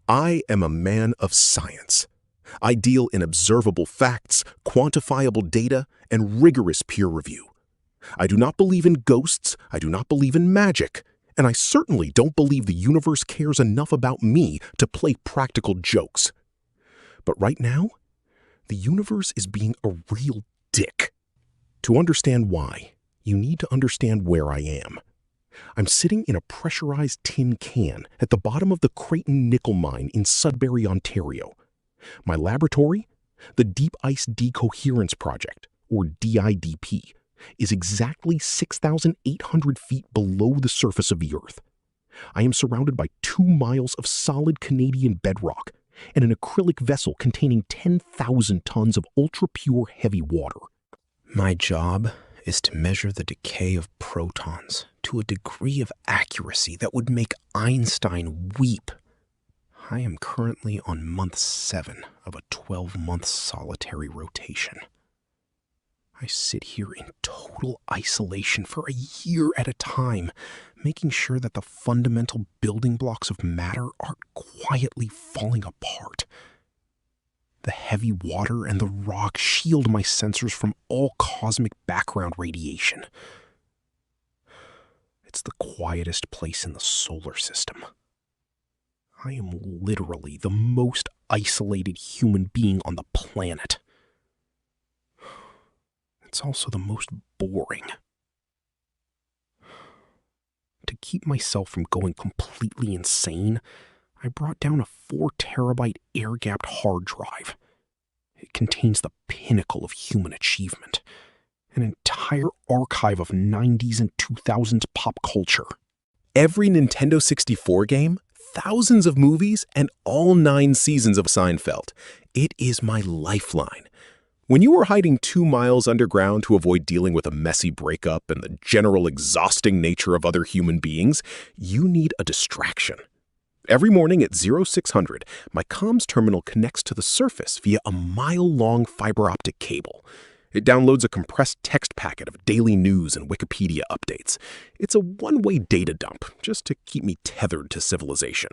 I am a man of science. I deal in observable facts, quantifiable data, and rigorous peer review. I do not believe in ghosts, I do not believe in magic, and I certainly don't believe the universe cares enough about me to play practical jokes. But right now, the universe is being a real dick. To understand why, you need to understand where I am. I'm sitting in a pressurized tin can at the bottom of the Creighton nickel mine in Sudbury, Ontario. My laboratory, the Deep Ice Decoherence Project, or DIDP, is exactly 6,800 feet below the surface of the Earth. I am surrounded by 2 miles of solid Canadian bedrock and an acrylic vessel containing 10,000 tons of ultra-pure heavy water. My job is to measure the decay of protons to a degree of accuracy that would make Einstein weep. I am currently on month 7 of a 12-month solitary rotation. I sit here in total isolation for a year at a time, making sure that the fundamental building blocks of matter aren't quietly falling apart. The heavy water and the rock shield my sensors from all cosmic background radiation. It's the quietest place in the solar system. I am literally the most isolated human being on the planet. It's also the most boring. To keep myself from going completely insane, I brought down a 4 terabyte air-gapped hard drive. It contains the pinnacle of human achievement, an entire archive of 90s and 2000s pop culture. Every Nintendo 64 game, thousands of movies, and all 9 seasons of Seinfeld. It is my lifeline. When you are hiding 2 miles underground to avoid dealing with a messy breakup and the general exhausting nature of other human beings, you need a distraction. Every morning at 0600, my comms terminal connects to the surface via a mile-long fiber optic cable. It downloads a compressed text packet of daily news and Wikipedia updates. It's a one-way data dump, just to keep me tethered to civilization.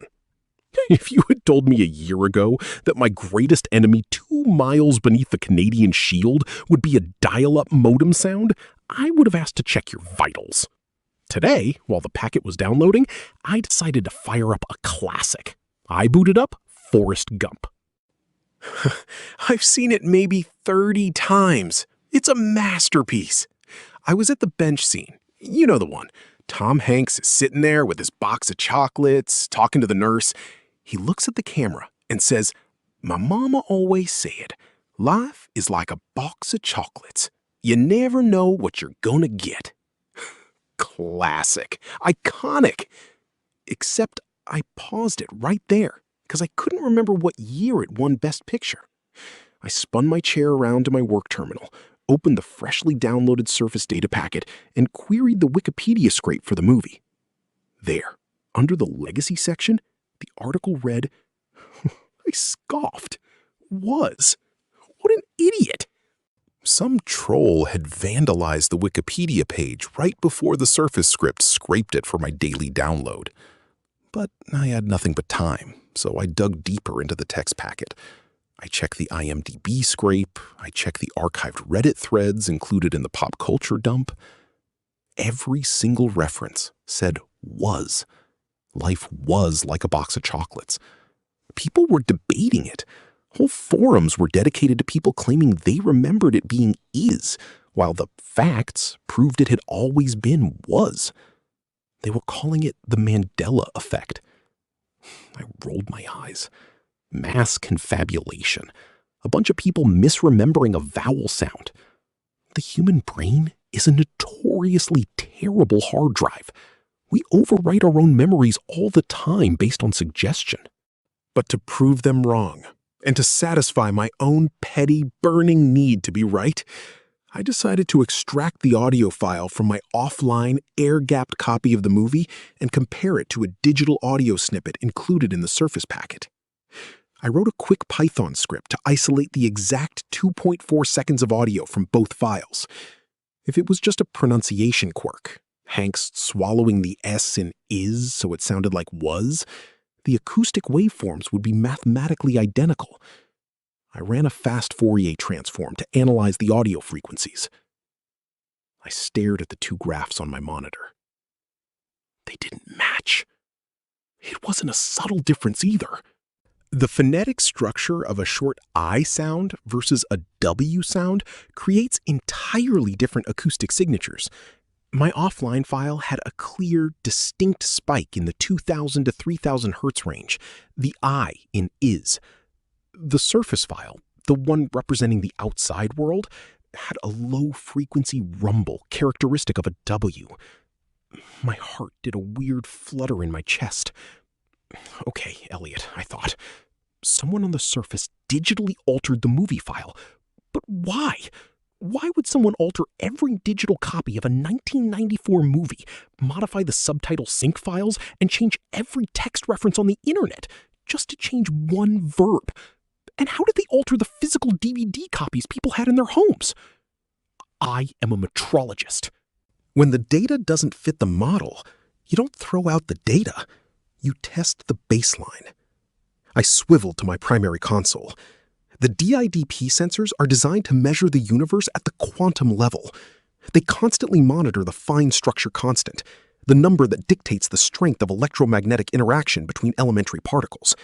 If you had told me a year ago that my greatest enemy 2 miles beneath the Canadian Shield would be a dial-up modem sound, I would have asked to check your vitals. Today, while the packet was downloading, I decided to fire up a classic. I booted up Forrest Gump. I've seen it maybe 30 times. It's a masterpiece. I was at the bench scene. You know the one. Tom Hanks is sitting there with his box of chocolates, talking to the nurse. He looks at the camera and says, "My mama always said, life is like a box of chocolates. You never know what you're gonna get." Classic. Iconic. Except I paused it right there because I couldn't remember what year it won Best Picture. I spun my chair around to my work terminal, opened the freshly downloaded Surface data packet, and queried the Wikipedia scrape for the movie. There, under the Legacy section, the article read, I scoffed. Was. What an idiot. Some troll had vandalized the Wikipedia page right before the Surface script scraped it for my daily download. But I had nothing but time, so I dug deeper into the text packet. I checked the IMDb scrape, I checked the archived Reddit threads included in the pop culture dump. Every single reference said was. Life was like a box of chocolates. People were debating it. Whole forums were dedicated to people claiming they remembered it being is, while the facts proved it had always been was. They were calling it the Mandela effect. I rolled my eyes. Mass confabulation. A bunch of people misremembering a vowel sound. The human brain is a notoriously terrible hard drive. We overwrite our own memories all the time based on suggestion. But to prove them wrong, and to satisfy my own petty, burning need to be right, I decided to extract the audio file from my offline, air-gapped copy of the movie and compare it to a digital audio snippet included in the Surface packet. I wrote a quick Python script to isolate the exact 2.4 seconds of audio from both files. If it was just a pronunciation quirk, Hanks swallowing the S in is so it sounded like was, The acoustic waveforms would be mathematically identical. I ran a fast Fourier transform to analyze the audio frequencies. I stared at the two graphs on my monitor. They didn't match. It wasn't a subtle difference either. The phonetic structure of a short I sound versus a W sound creates entirely different acoustic signatures. My offline file had a clear, distinct spike in the 2000 to 3000 Hz range, the I in is. The surface file, the one representing the outside world, had a low-frequency rumble characteristic of a W. My heart did a weird flutter in my chest. Okay, Elliot, I thought. Someone on the surface digitally altered the movie file. But why? Why would someone alter every digital copy of a 1994 movie, modify the subtitle sync files, and change every text reference on the internet just to change one verb? And how did they alter the physical DVD copies people had in their homes? I am a metrologist. When the data doesn't fit the model, you don't throw out the data. You test the baseline. I swiveled to my primary console. The DIDP sensors are designed to measure the universe at the quantum level. They constantly monitor the fine structure constant, the number that dictates the strength of electromagnetic interaction between elementary particles.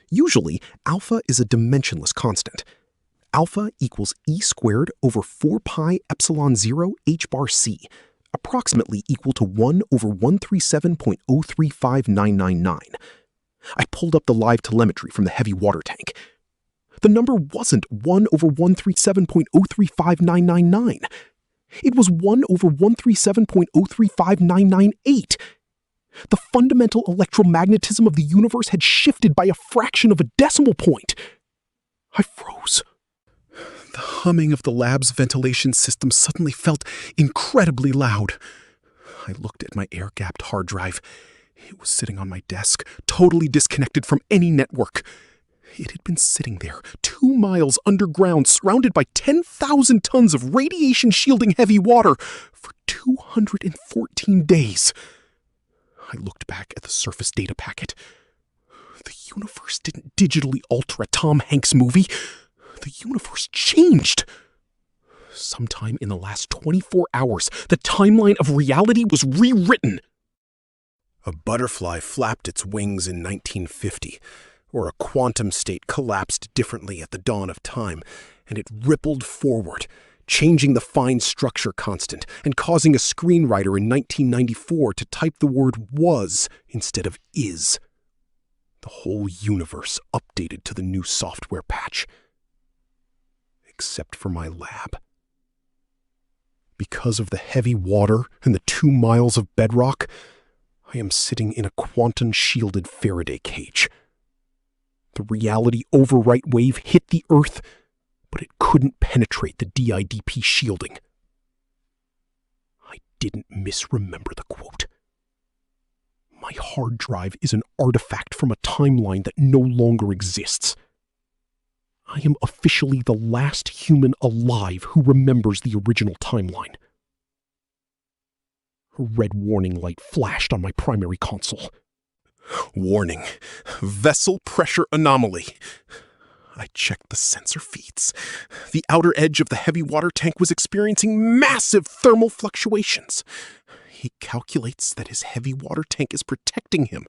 Usually, alpha is a dimensionless constant. Alpha equals E squared over 4 pi epsilon 0 h bar c, approximately equal to 1 over 137.035999. I pulled up the live telemetry from the heavy water tank. The number wasn't 1 over 137.035999. It was 1 over 137.035998. The fundamental electromagnetism of the universe had shifted by a fraction of a decimal point. I froze. The humming of the lab's ventilation system suddenly felt incredibly loud. I looked at my air-gapped hard drive. It was sitting on my desk, totally disconnected from any network. It had been sitting there, 2 miles underground, surrounded by 10,000 tons of radiation-shielding heavy water for 214 days. I looked back at the surface data packet. The universe didn't digitally alter a Tom Hanks movie. The universe changed. Sometime in the last 24 hours, the timeline of reality was rewritten. A butterfly flapped its wings in 1950, or a quantum state collapsed differently at the dawn of time, and it rippled forward, changing the fine structure constant and causing a screenwriter in 1994 to type the word was instead of is. The whole universe updated to the new software patch. Except for my lab. Because of the heavy water and the 2 miles of bedrock, I am sitting in a quantum-shielded Faraday cage. The reality overwrite wave hit the Earth, but it couldn't penetrate the DIDP shielding. I didn't misremember the quote. My hard drive is an artifact from a timeline that no longer exists. I am officially the last human alive who remembers the original timeline. A red warning light flashed on my primary console. Warning, vessel pressure anomaly. I checked the sensor feeds. The outer edge of the heavy water tank was experiencing massive thermal fluctuations. He calculates that his heavy water tank is protecting him,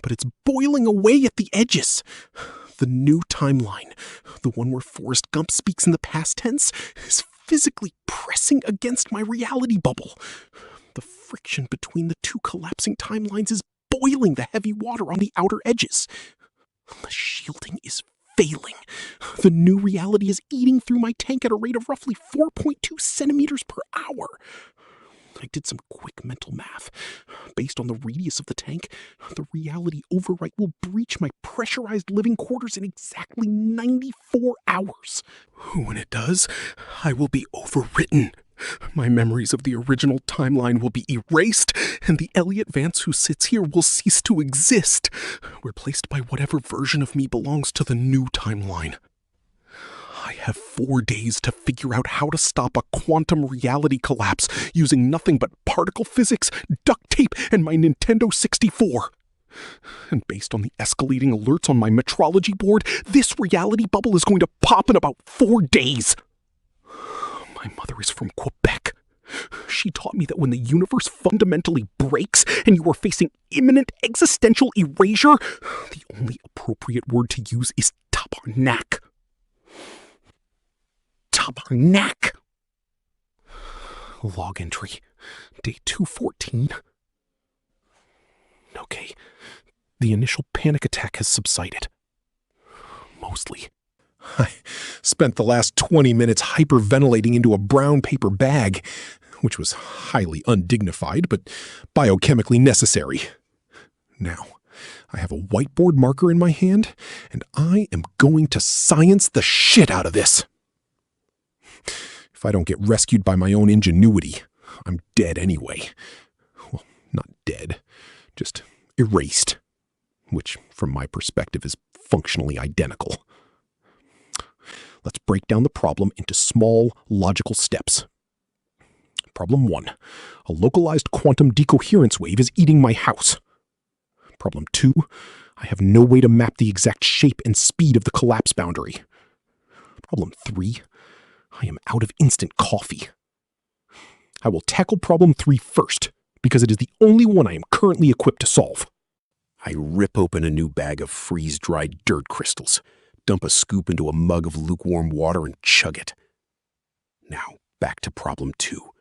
but it's boiling away at the edges. The new timeline, the one where Forrest Gump speaks in the past tense, is physically pressing against my reality bubble. The friction between the two collapsing timelines is boiling the heavy water on the outer edges. The shielding is failing. The new reality is eating through my tank at a rate of roughly 4.2 centimeters per hour. I did some quick mental math. Based on the radius of the tank, the reality overwrite will breach my pressurized living quarters in exactly 94 hours. When it does, I will be overwritten. My memories of the original timeline will be erased, and the Elliot Vance who sits here will cease to exist, replaced by whatever version of me belongs to the new timeline. I have 4 days to figure out how to stop a quantum reality collapse using nothing but particle physics, duct tape, and my Nintendo 64. And based on the escalating alerts on my metrology board, this reality bubble is going to pop in about 4 days. My mother is from Quebec. She taught me that when the universe fundamentally breaks and you are facing imminent existential erasure, the only appropriate word to use is tabarnak. Tabarnak. Log entry, day 214. Okay, the initial panic attack has subsided. Mostly. I spent the last 20 minutes hyperventilating into a brown paper bag, which was highly undignified but biochemically necessary. Now, I have a whiteboard marker in my hand, and I am going to science the shit out of this. If I don't get rescued by my own ingenuity, I'm dead anyway. Well, not dead, just erased, which from my perspective is functionally identical. Let's break down the problem into small, logical steps. Problem 1. A localized quantum decoherence wave is eating my house. Problem 2. I have no way to map the exact shape and speed of the collapse boundary. Problem 3. I am out of instant coffee. I will tackle problem 3 first, because it is the only one I am currently equipped to solve. I rip open a new bag of freeze-dried dirt crystals, dump a scoop into a mug of lukewarm water, and chug it. Now, back to problem 2.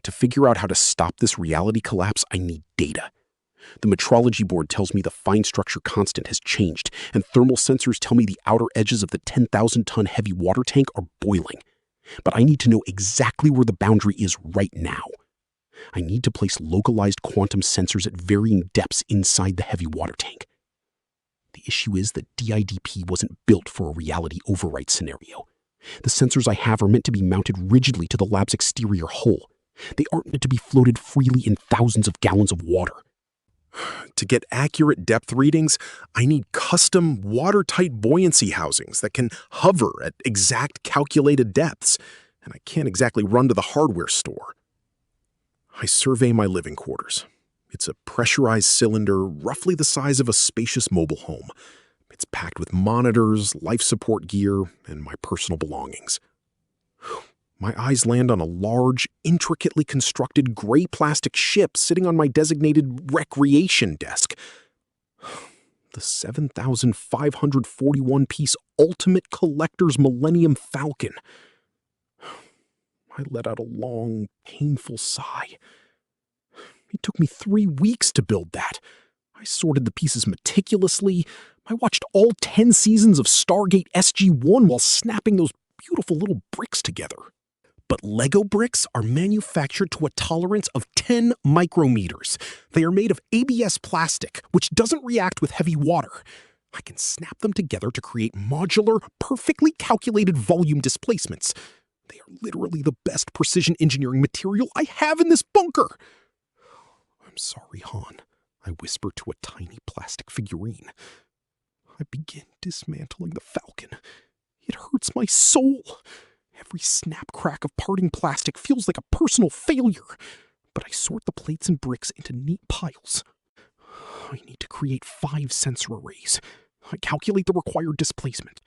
To figure out how to stop this reality collapse, I need data. The metrology board tells me the fine structure constant has changed, and thermal sensors tell me the outer edges of the 10,000-ton heavy water tank are boiling. But I need to know exactly where the boundary is right now. I need to place localized quantum sensors at varying depths inside the heavy water tank. The issue is that DIDP wasn't built for a reality overwrite scenario. The sensors I have are meant to be mounted rigidly to the lab's exterior hull. They aren't meant to be floated freely in thousands of gallons of water. To get accurate depth readings, I need custom watertight buoyancy housings that can hover at exact calculated depths, and I can't exactly run to the hardware store. I survey my living quarters. It's a pressurized cylinder roughly the size of a spacious mobile home. It's packed with monitors, life support gear, and my personal belongings. My eyes land on a large, intricately constructed gray plastic ship sitting on my designated recreation desk. The 7,541-piece Ultimate Collector's Millennium Falcon. I let out a long, painful sigh. It took me 3 weeks to build that. I sorted the pieces meticulously. I watched all 10 seasons of Stargate SG-1 while snapping those beautiful little bricks together. But Lego bricks are manufactured to a tolerance of 10 micrometers. They are made of ABS plastic, which doesn't react with heavy water. I can snap them together to create modular, perfectly calculated volume displacements. They are literally the best precision engineering material I have in this bunker. I'm sorry, Han, I whisper to a tiny plastic figurine. I begin dismantling the Falcon. It hurts my soul. Every snap crack of parting plastic feels like a personal failure, but I sort the plates and bricks into neat piles. I need to create 5 sensor arrays. I calculate the required displacement.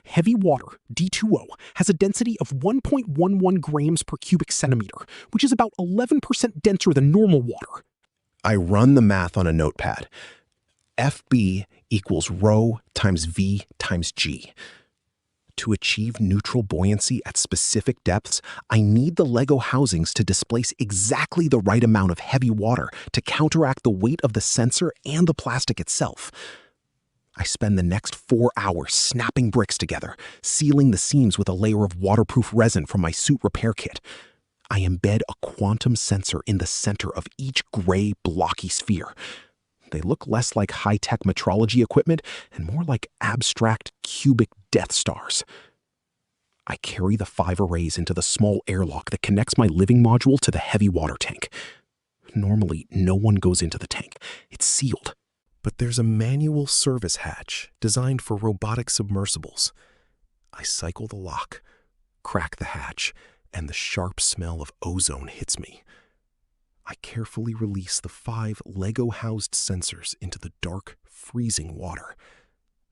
Heavy water, D2O, has a density of 1.11 grams per cubic centimeter, which is about 11% denser than normal water. I run the math on a notepad. FB equals rho times V times G. To achieve neutral buoyancy at specific depths, I need the Lego housings to displace exactly the right amount of heavy water to counteract the weight of the sensor and the plastic itself. I spend the next 4 hours snapping bricks together, sealing the seams with a layer of waterproof resin from my suit repair kit. I embed a quantum sensor in the center of each gray, blocky sphere. They look less like high-tech metrology equipment and more like abstract, cubic Death Stars. I carry the 5 arrays into the small airlock that connects my living module to the heavy water tank. Normally, no one goes into the tank. It's sealed. But there's a manual service hatch designed for robotic submersibles. I cycle the lock, crack the hatch, and the sharp smell of ozone hits me. I carefully release the 5 Lego-housed sensors into the dark, freezing water.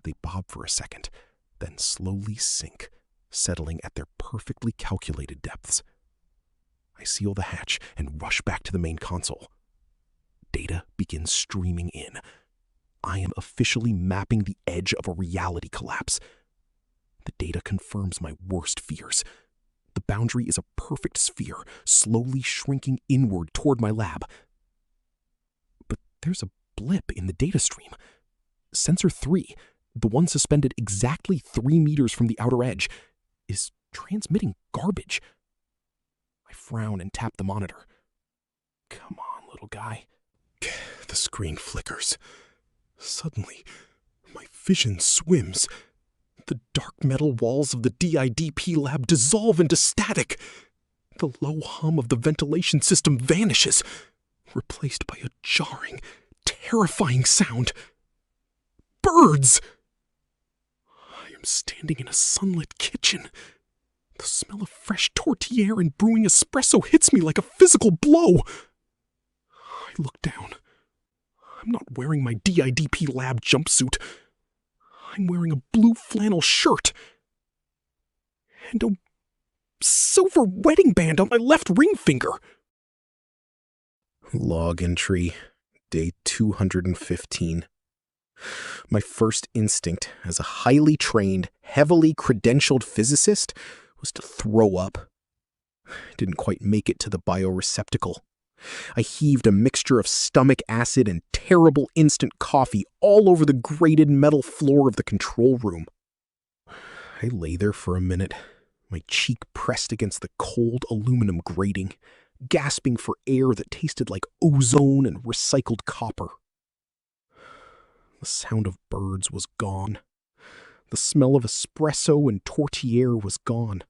They bob for a second, then slowly sink, settling at their perfectly calculated depths. I seal the hatch and rush back to the main console. Data begins streaming in. I am officially mapping the edge of a reality collapse. The data confirms my worst fears. The boundary is a perfect sphere, slowly shrinking inward toward my lab. But there's a blip in the data stream. Sensor 3, the one suspended exactly 3 meters from the outer edge, is transmitting garbage. I frown and tap the monitor. Come on, little guy. The screen flickers. Suddenly, my vision swims. The dark metal walls of the DIDP lab dissolve into static. The low hum of the ventilation system vanishes, replaced by a jarring, terrifying sound. Birds! I am standing in a sunlit kitchen. The smell of fresh tortilla and brewing espresso hits me like a physical blow. I look down. I'm not wearing my DIDP lab jumpsuit. I'm wearing a blue flannel shirt. And a silver wedding band on my left ring finger. Log entry, day 215. My first instinct as a highly trained, heavily credentialed physicist was to throw up. I didn't quite make it to the bioreceptacle. I heaved a mixture of stomach acid and terrible instant coffee all over the grated metal floor of the control room. I lay there for a minute, my cheek pressed against the cold aluminum grating, gasping for air that tasted like ozone and recycled copper. The sound of birds was gone. The smell of espresso and tortilla was gone.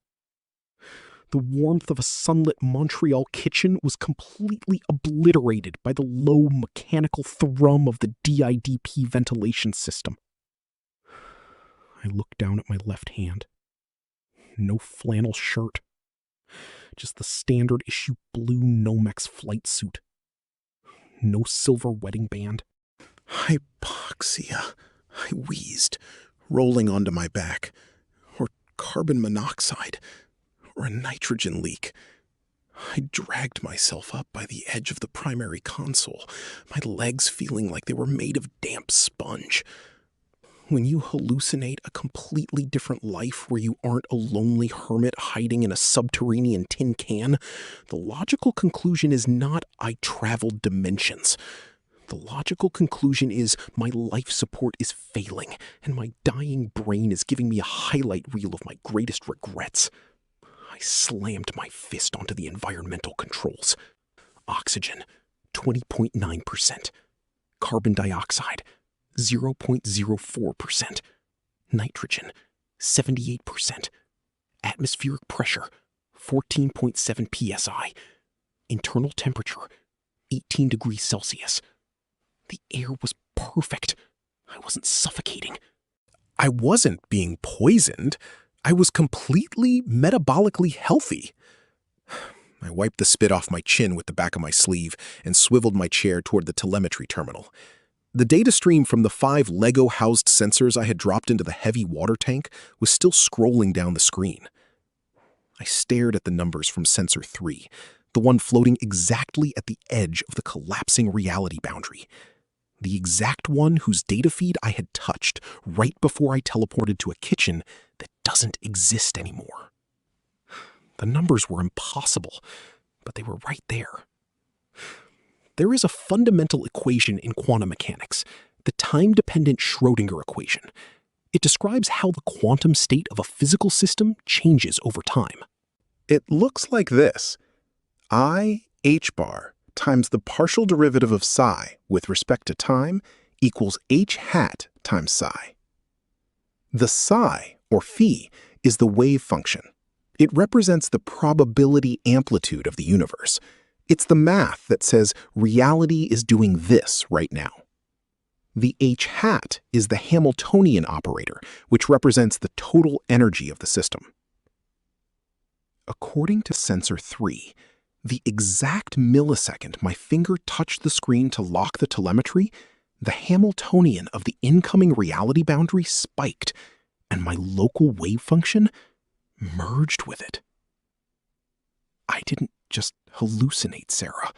The warmth of a sunlit Montreal kitchen was completely obliterated by the low mechanical thrum of the DIDP ventilation system. I looked down at my left hand. No flannel shirt. Just the standard issue blue Nomex flight suit. No silver wedding band. Hypoxia, I wheezed, rolling onto my back. Or carbon monoxide. Or a nitrogen leak. I dragged myself up by the edge of the primary console, my legs feeling like they were made of damp sponge. When you hallucinate a completely different life where you aren't a lonely hermit hiding in a subterranean tin can, the logical conclusion is not I traveled dimensions. The logical conclusion is my life support is failing, and my dying brain is giving me a highlight reel of my greatest regrets. I slammed my fist onto the environmental controls. Oxygen, 20.9%. Carbon dioxide, 0.04%. Nitrogen, 78%. Atmospheric pressure, 14.7 psi. Internal temperature, 18 degrees Celsius. The air was perfect. I wasn't suffocating. I wasn't being poisoned. I was completely metabolically healthy. I wiped the spit off my chin with the back of my sleeve and swiveled my chair toward the telemetry terminal. The data stream from the 5 Lego-housed sensors I had dropped into the heavy water tank was still scrolling down the screen. I stared at the numbers from Sensor 3, the one floating exactly at the edge of the collapsing reality boundary. The exact one whose data feed I had touched right before I teleported to a kitchen that doesn't exist anymore. The numbers were impossible, but they were right there. There is a fundamental equation in quantum mechanics, the time-dependent Schrödinger equation. It describes how the quantum state of a physical system changes over time. It looks like this. I, h bar, times the partial derivative of psi with respect to time equals h hat times psi. The psi, or phi, is the wave function. It represents the probability amplitude of the universe. It's the math that says reality is doing this right now. The h hat is the Hamiltonian operator, which represents the total energy of the system. According to Sensor 3, The exact millisecond my finger touched the screen to lock the telemetry, the Hamiltonian of the incoming reality boundary spiked, and my local wave function merged with it. I didn't just hallucinate, Sarah.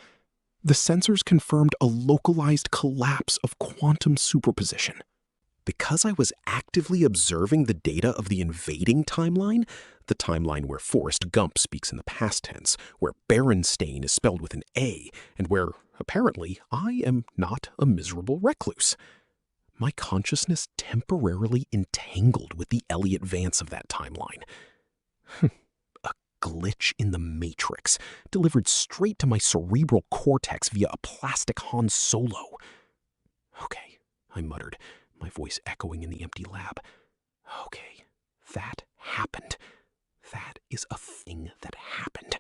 The sensors confirmed a localized collapse of quantum superposition. Because I was actively observing the data of the invading timeline, the timeline where Forrest Gump speaks in the past tense, where Berenstain is spelled with an A, and where, apparently, I am not a miserable recluse, my consciousness temporarily entangled with the Elliott Vance of that timeline. A glitch in the Matrix, delivered straight to my cerebral cortex via a plastic Han Solo. Okay, I muttered, my voice echoing in the empty lab. Okay, that happened. That is a thing that happened.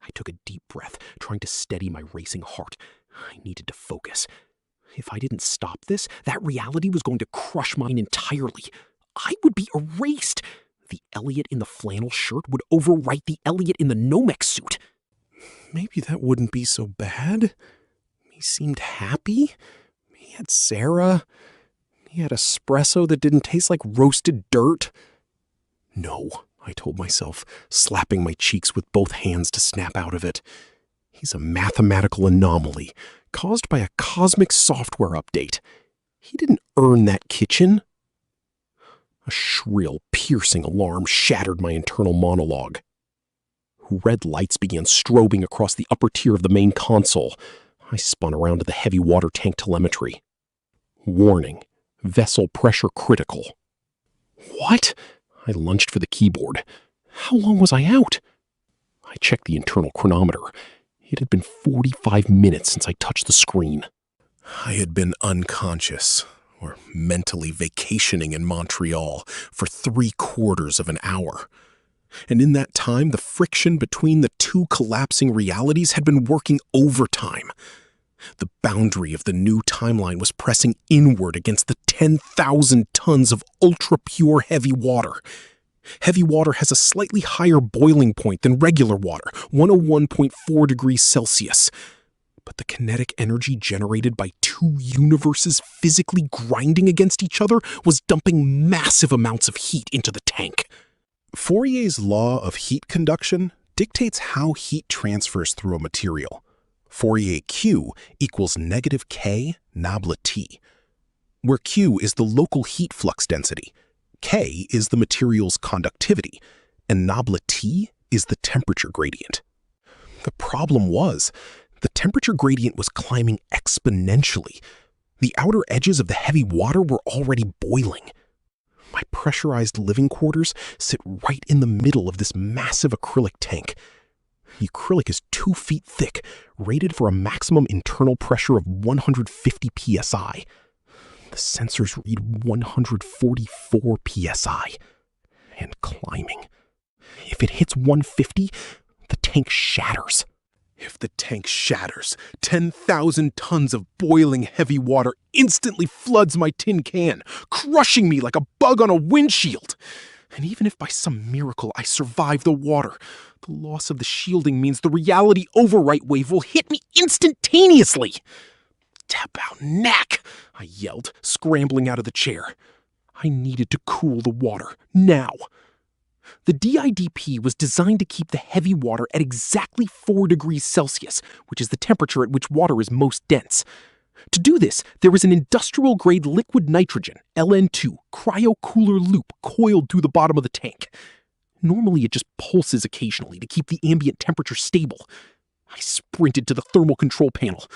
I took a deep breath, trying to steady my racing heart. I needed to focus. If I didn't stop this, that reality was going to crush mine entirely. I would be erased. The Elliot in the flannel shirt would overwrite the Elliot in the Nomex suit. Maybe that wouldn't be so bad. He seemed happy. He had Sarah. He had espresso that didn't taste like roasted dirt. No, I told myself, slapping my cheeks with both hands to snap out of it. He's a mathematical anomaly, caused by a cosmic software update. He didn't earn that kitchen. A shrill, piercing alarm shattered my internal monologue. Red lights began strobing across the upper tier of the main console. I spun around to the heavy water tank telemetry. Warning. Vessel pressure critical. What? I lunged for the keyboard. How long was I out? I checked the internal chronometer. It had been 45 minutes since I touched the screen. I had been unconscious, or mentally vacationing in Montreal, for 3/4 of an hour. And in that time, the friction between the two collapsing realities had been working overtime. The boundary of the new timeline was pressing inward against the 10,000 tons of ultra-pure heavy water. Heavy water has a slightly higher boiling point than regular water, 101.4 degrees Celsius. But the kinetic energy generated by two universes physically grinding against each other was dumping massive amounts of heat into the tank. Fourier's law of heat conduction dictates how heat transfers through a material. Fourier Q equals negative K nabla T, where Q is the local heat flux density, K is the material's conductivity, and nabla T is the temperature gradient. The problem was, the temperature gradient was climbing exponentially. The outer edges of the heavy water were already boiling. My pressurized living quarters sit right in the middle of this massive acrylic tank. The acrylic is 2 feet thick, rated for a maximum internal pressure of 150 psi. The sensors read 144 psi. And climbing. If it hits 150, the tank shatters. If the tank shatters, 10,000 tons of boiling heavy water instantly floods my tin can, crushing me like a bug on a windshield. And even if by some miracle I survive the water, the loss of the shielding means the reality overwrite wave will hit me instantaneously. Tap out knack, I yelled, scrambling out of the chair. I needed to cool the water, now. The DIDP was designed to keep the heavy water at exactly 4 degrees Celsius, which is the temperature at which water is most dense. To do this, there was an industrial-grade liquid nitrogen, LN2, cryo-cooler loop coiled through the bottom of the tank. Normally, it just pulses occasionally to keep the ambient temperature stable. I sprinted to the thermal control panel.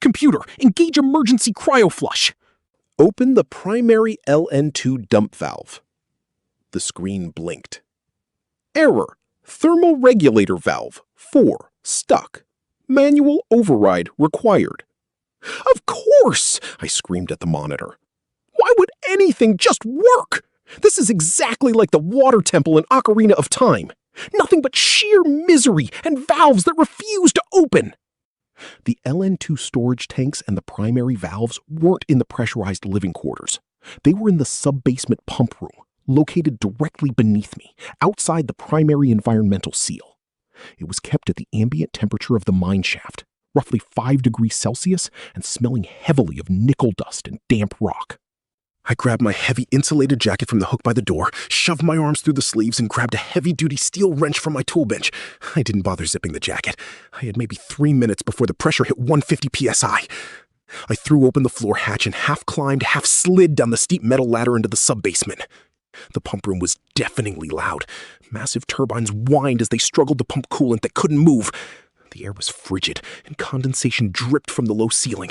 Computer, engage emergency cryoflush. Open the primary LN2 dump valve. The screen blinked. Error. Thermal regulator valve 4 stuck. Manual override required. Of course, I screamed at the monitor. Why would anything just work? This is exactly like the water temple in Ocarina of Time. Nothing but sheer misery and valves that refuse to open. The LN2 storage tanks and the primary valves weren't in the pressurized living quarters. They were in the sub-basement pump room, located directly beneath me, outside the primary environmental seal. It was kept at the ambient temperature of the mine shaft, roughly 5 degrees Celsius, and smelling heavily of nickel dust and damp rock. I grabbed my heavy insulated jacket from the hook by the door, shoved my arms through the sleeves, and grabbed a heavy-duty steel wrench from my tool bench. I didn't bother zipping the jacket. I had maybe 3 minutes before the pressure hit 150 psi. I threw open the floor hatch and half-climbed, half-slid down the steep metal ladder into the sub-basement. The pump room was deafeningly loud. Massive turbines whined as they struggled to pump coolant that couldn't move. The air was frigid, and condensation dripped from the low ceiling.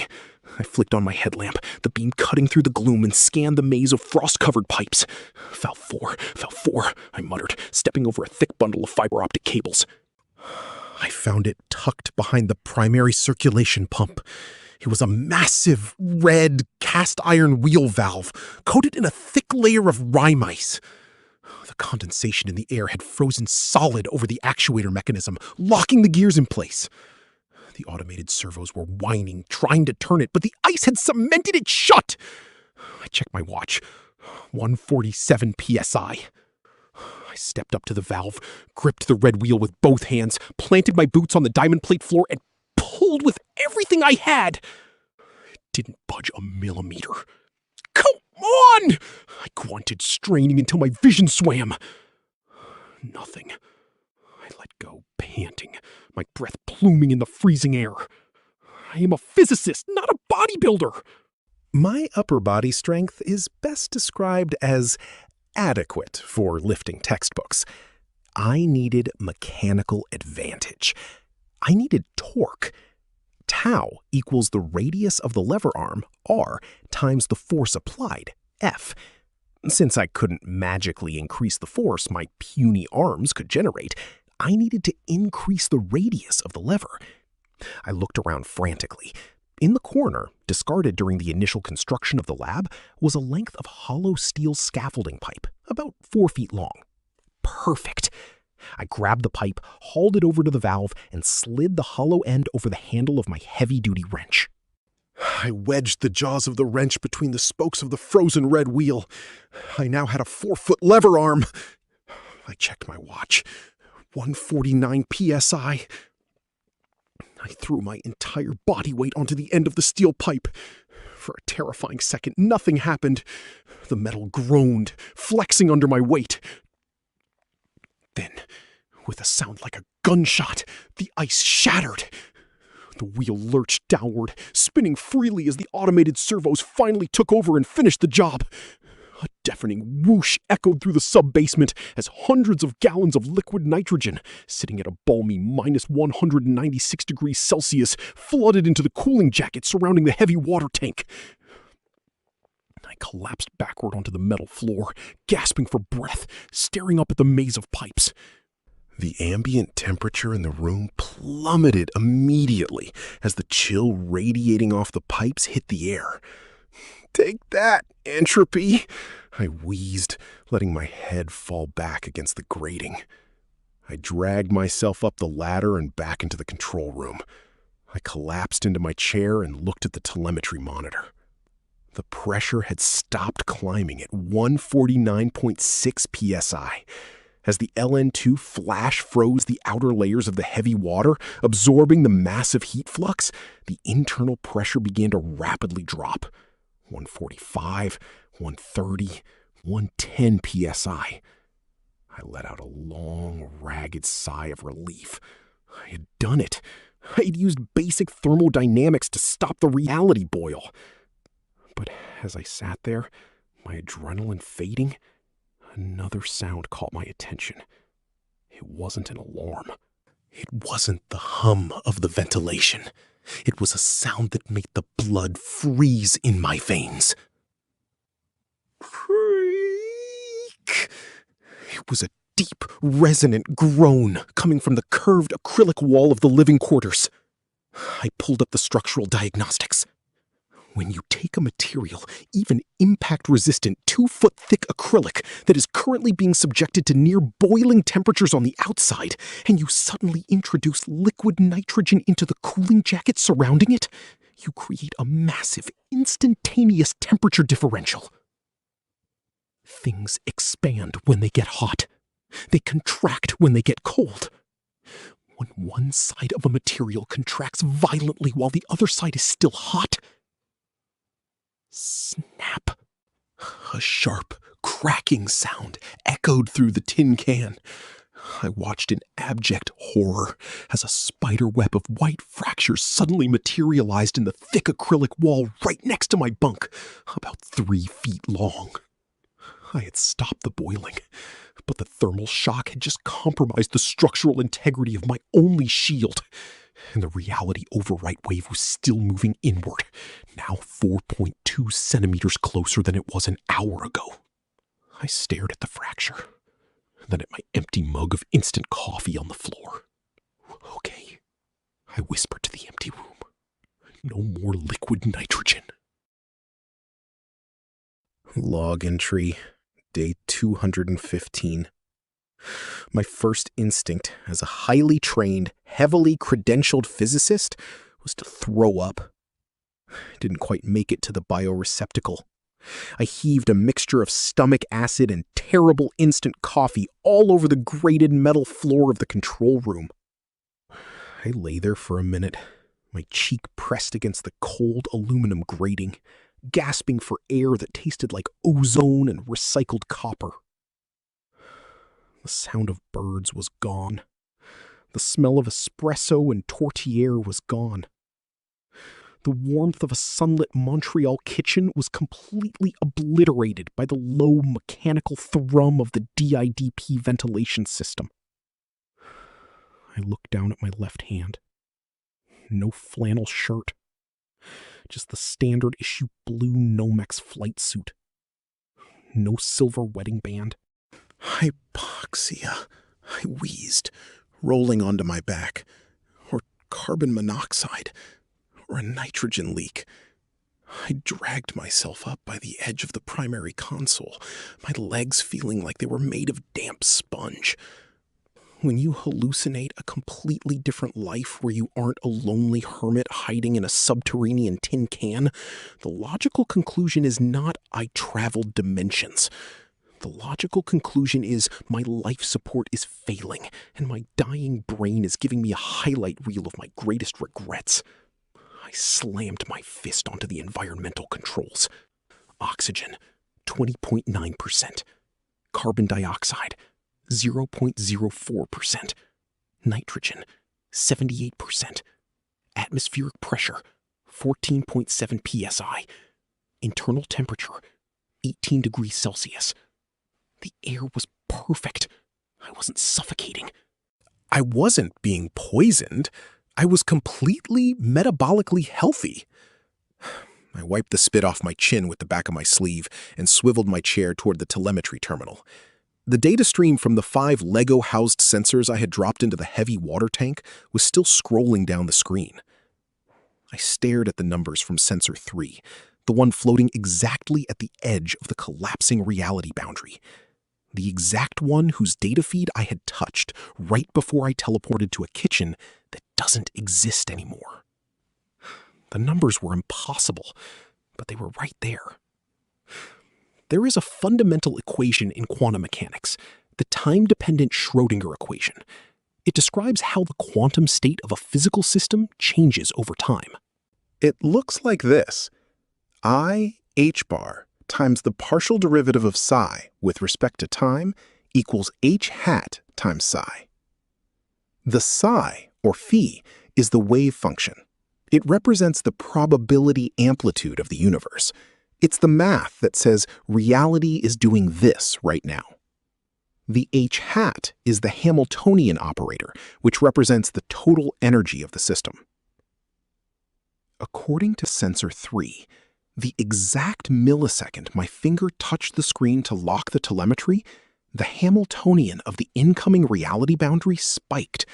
I flicked on my headlamp, the beam cutting through the gloom, and scanned the maze of frost-covered pipes. Valve 4, Valve 4, I muttered, stepping over a thick bundle of fiber optic cables. I found it tucked behind the primary circulation pump. It was a massive, red, cast-iron wheel valve, coated in a thick layer of rime ice. The condensation in the air had frozen solid over the actuator mechanism, locking the gears in place. The automated servos were whining, trying to turn it, but the ice had cemented it shut. I checked my watch. 147 psi. I stepped up to the valve, gripped the red wheel with both hands, planted my boots on the diamond plate floor, and pulled with everything I had. It didn't budge a millimeter. Come on! I grunted, straining until my vision swam. Nothing. I let go, panting, my breath pluming in the freezing air. I am a physicist, not a bodybuilder. My upper body strength is best described as adequate for lifting textbooks. I needed mechanical advantage. I needed torque. Tau equals the radius of the lever arm, R, times the force applied, F. Since I couldn't magically increase the force my puny arms could generate, I needed to increase the radius of the lever. I looked around frantically. In the corner, discarded during the initial construction of the lab, was a length of hollow steel scaffolding pipe, about 4 feet long. Perfect. I grabbed the pipe, hauled it over to the valve, and slid the hollow end over the handle of my heavy-duty wrench. I wedged the jaws of the wrench between the spokes of the frozen red wheel. I now had a 4-foot lever arm. I checked my watch. 149 psi. I threw my entire body weight onto the end of the steel pipe. For a terrifying second, nothing happened. The metal groaned, flexing under my weight. Then, with a sound like a gunshot, the ice shattered. The wheel lurched downward, spinning freely as the automated servos finally took over and finished the job. A deafening whoosh echoed through the sub-basement as hundreds of gallons of liquid nitrogen, sitting at a balmy minus 196 degrees Celsius, flooded into the cooling jacket surrounding the heavy water tank. I collapsed backward onto the metal floor, gasping for breath, staring up at the maze of pipes. The ambient temperature in the room plummeted immediately as the chill radiating off the pipes hit the air. "Take that, entropy," I wheezed, letting my head fall back against the grating. I dragged myself up the ladder and back into the control room. I collapsed into my chair and looked at the telemetry monitor. The pressure had stopped climbing at 149.6 psi. As the LN2 flash froze the outer layers of the heavy water, absorbing the massive heat flux, the internal pressure began to rapidly drop. 145, 130, 110 psi. I let out a long, ragged sigh of relief. I had done it. I had used basic thermodynamics to stop the reality boil. But as I sat there, my adrenaline fading, another sound caught my attention. It wasn't an alarm. It wasn't the hum of the ventilation. It was a sound that made the blood freeze in my veins. Creak! It was a deep, resonant groan coming from the curved acrylic wall of the living quarters. I pulled up the structural diagnostics. When you take a material, even impact-resistant 2-foot-thick acrylic that is currently being subjected to near boiling temperatures on the outside, and you suddenly introduce liquid nitrogen into the cooling jacket surrounding it, you create a massive, instantaneous temperature differential. Things expand when they get hot. They contract when they get cold. When one side of a material contracts violently while the other side is still hot. Snap. A sharp, cracking sound echoed through the tin can. I watched in abject horror as a spider web of white fractures suddenly materialized in the thick acrylic wall right next to my bunk, about 3 feet long. I had stopped the boiling, but the thermal shock had just compromised the structural integrity of my only shield, and the reality overwrite wave was still moving inward, now 4.2 centimeters closer than it was an hour ago. I stared at the fracture, then at my empty mug of instant coffee on the floor. Okay, I whispered to the empty room. No more liquid nitrogen. Log entry, day 215. My first instinct as a highly trained, heavily credentialed physicist was to throw up. I didn't quite make it to the bioreceptacle. I heaved a mixture of stomach acid and terrible instant coffee all over the grated metal floor of the control room. I lay there for a minute, my cheek pressed against the cold aluminum grating, gasping for air that tasted like ozone and recycled copper. The sound of birds was gone. The smell of espresso and tourtière was gone. The warmth of a sunlit Montreal kitchen was completely obliterated by the low mechanical thrum of the DIDP ventilation system. I looked down at my left hand. No flannel shirt. Just the standard issue blue Nomex flight suit. No silver wedding band. Hypoxia, I wheezed, rolling onto my back. Or carbon monoxide. Or a nitrogen leak. I dragged myself up by the edge of the primary console, my legs feeling like they were made of damp sponge. When you hallucinate a completely different life where you aren't a lonely hermit hiding in a subterranean tin can, the logical conclusion is not I traveled dimensions. The logical conclusion is my life support is failing, and my dying brain is giving me a highlight reel of my greatest regrets. I slammed my fist onto the environmental controls. Oxygen, 20.9%. Carbon dioxide, 0.04%. Nitrogen, 78%. Atmospheric pressure, 14.7 psi. Internal temperature, 18 degrees Celsius. The air was perfect. I wasn't suffocating. I wasn't being poisoned. I was completely metabolically healthy. I wiped the spit off my chin with the back of my sleeve and swiveled my chair toward the telemetry terminal. The data stream from the 5 Lego-housed sensors I had dropped into the heavy water tank was still scrolling down the screen. I stared at the numbers from sensor 3, the one floating exactly at the edge of the collapsing reality boundary. The exact one whose data feed I had touched right before I teleported to a kitchen that doesn't exist anymore. The numbers were impossible, but they were right there. There is a fundamental equation in quantum mechanics, the time-dependent Schrödinger equation. It describes how the quantum state of a physical system changes over time. It looks like this. I, h bar, times the partial derivative of psi with respect to time equals h hat times psi. The psi, or phi, is the wave function. It represents the probability amplitude of the universe. It's the math that says reality is doing this right now. The h hat is the Hamiltonian operator, which represents the total energy of the system. According to sensor 3, the exact millisecond my finger touched the screen to lock the telemetry, the Hamiltonian of the incoming reality boundary spiked,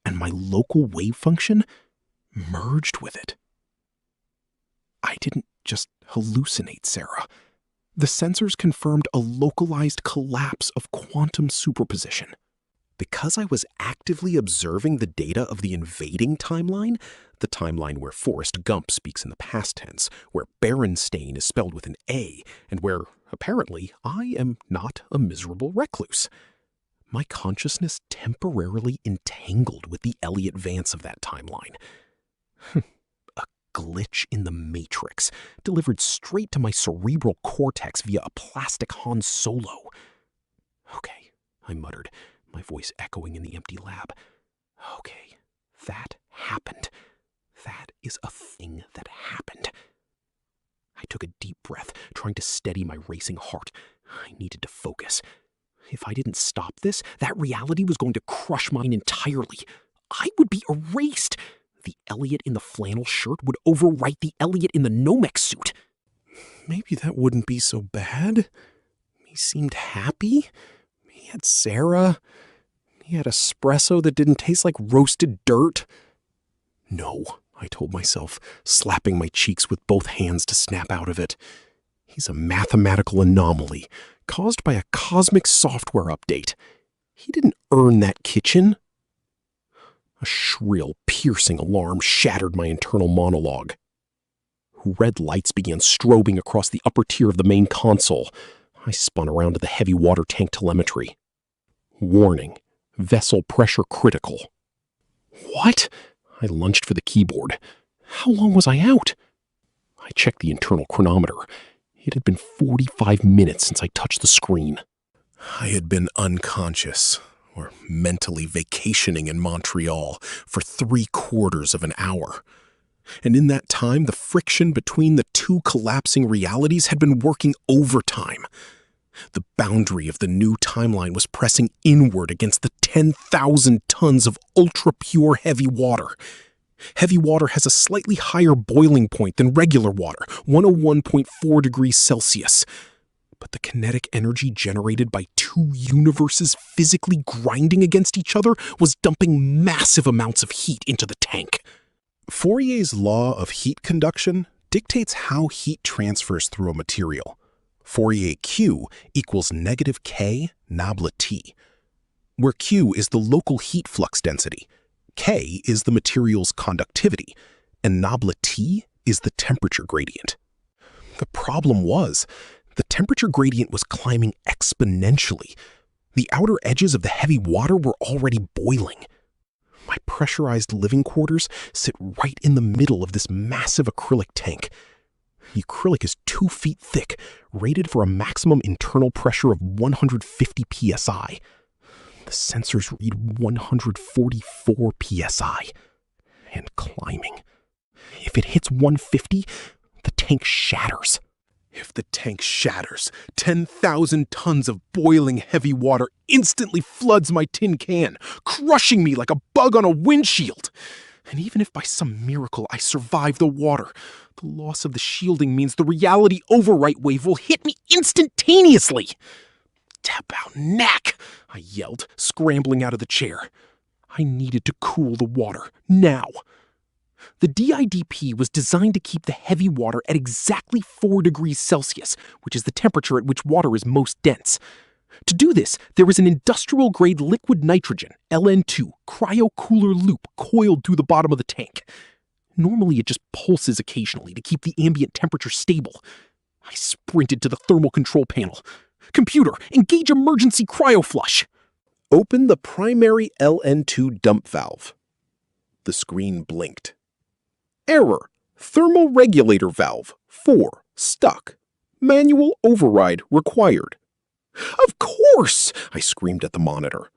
and my local wave function merged with it. I didn't just hallucinate, Sarah. The sensors confirmed a localized collapse of quantum superposition. Because I was actively observing the data of the invading timeline, the timeline where Forrest Gump speaks in the past tense, where Berenstain is spelled with an A, and where, apparently, I am not a miserable recluse. my consciousness temporarily entangled with the Elliott Vance of that timeline. A glitch in the Matrix, delivered straight to my cerebral cortex via a plastic Han Solo. Okay, I muttered, my voice echoing in the empty lab. Okay, that happened. That is a thing that happened. I took a deep breath, trying to steady my racing heart. I needed to focus. If I didn't stop this, that reality was going to crush mine entirely. I would be erased. The Elliot in the flannel shirt would overwrite the Elliot in the Nomex suit. Maybe that wouldn't be so bad. He seemed happy. He had Sarah. He had espresso that didn't taste like roasted dirt. No, I told myself, slapping my cheeks with both hands to snap out of it. He's a mathematical anomaly, caused by a cosmic software update. He didn't earn that kitchen. A shrill, piercing alarm shattered my internal monologue. Red lights began strobing across the upper tier of the main console. I spun around to the heavy water tank telemetry. Warning, vessel pressure critical. What? I lunged for the keyboard. How long was I out? I checked the internal chronometer. It had been 45 minutes since I touched the screen. I had been unconscious, or mentally vacationing in Montreal, for 3/4 of an hour. And in that time, the friction between the two collapsing realities had been working overtime. The boundary of the new timeline was pressing inward against the 10,000 tons of ultra-pure heavy water. Heavy water has a slightly higher boiling point than regular water, 101.4 degrees Celsius. But the kinetic energy generated by two universes physically grinding against each other was dumping massive amounts of heat into the tank. Fourier's law of heat conduction dictates how heat transfers through a material. Fourier Q equals negative K nabla T, where Q is the local heat flux density, K is the material's conductivity, and nabla T is the temperature gradient. The problem was, the temperature gradient was climbing exponentially. The outer edges of the heavy water were already boiling. My pressurized living quarters sit right in the middle of this massive acrylic tank. The acrylic is 2 feet thick, rated for a maximum internal pressure of 150 psi. The sensors read 144 psi. And climbing. If it hits 150, the tank shatters. If the tank shatters, 10,000 tons of boiling heavy water instantly floods my tin can, crushing me like a bug on a windshield. And even if by some miracle I survive the water, the loss of the shielding means the reality overwrite wave will hit me instantaneously. Tap out knack, I yelled, scrambling out of the chair. I needed to cool the water, now. The DIDP was designed to keep the heavy water at exactly 4 degrees Celsius, which is the temperature at which water is most dense. To do this, there is an industrial-grade liquid nitrogen, LN2, cryo-cooler loop coiled through the bottom of the tank. Normally, it just pulses occasionally to keep the ambient temperature stable. I sprinted to the thermal control panel. Computer, engage emergency cryoflush. Open the primary LN2 dump valve. The screen blinked. Error. Thermal regulator valve. 4. Stuck. Manual override required. Of course! I screamed at the monitor.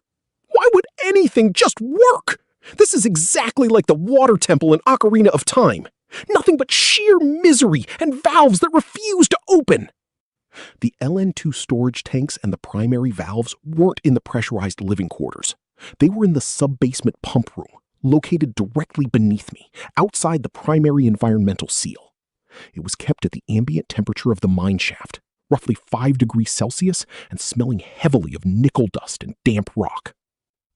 Why would anything just work? This is exactly like the water temple in Ocarina of Time. Nothing but sheer misery and valves that refuse to open. The LN2 storage tanks and the primary valves weren't in the pressurized living quarters. They were in the sub-basement pump room, located directly beneath me, outside the primary environmental seal. It was kept at the ambient temperature of the mine shaft, roughly 5 degrees Celsius, and smelling heavily of nickel dust and damp rock.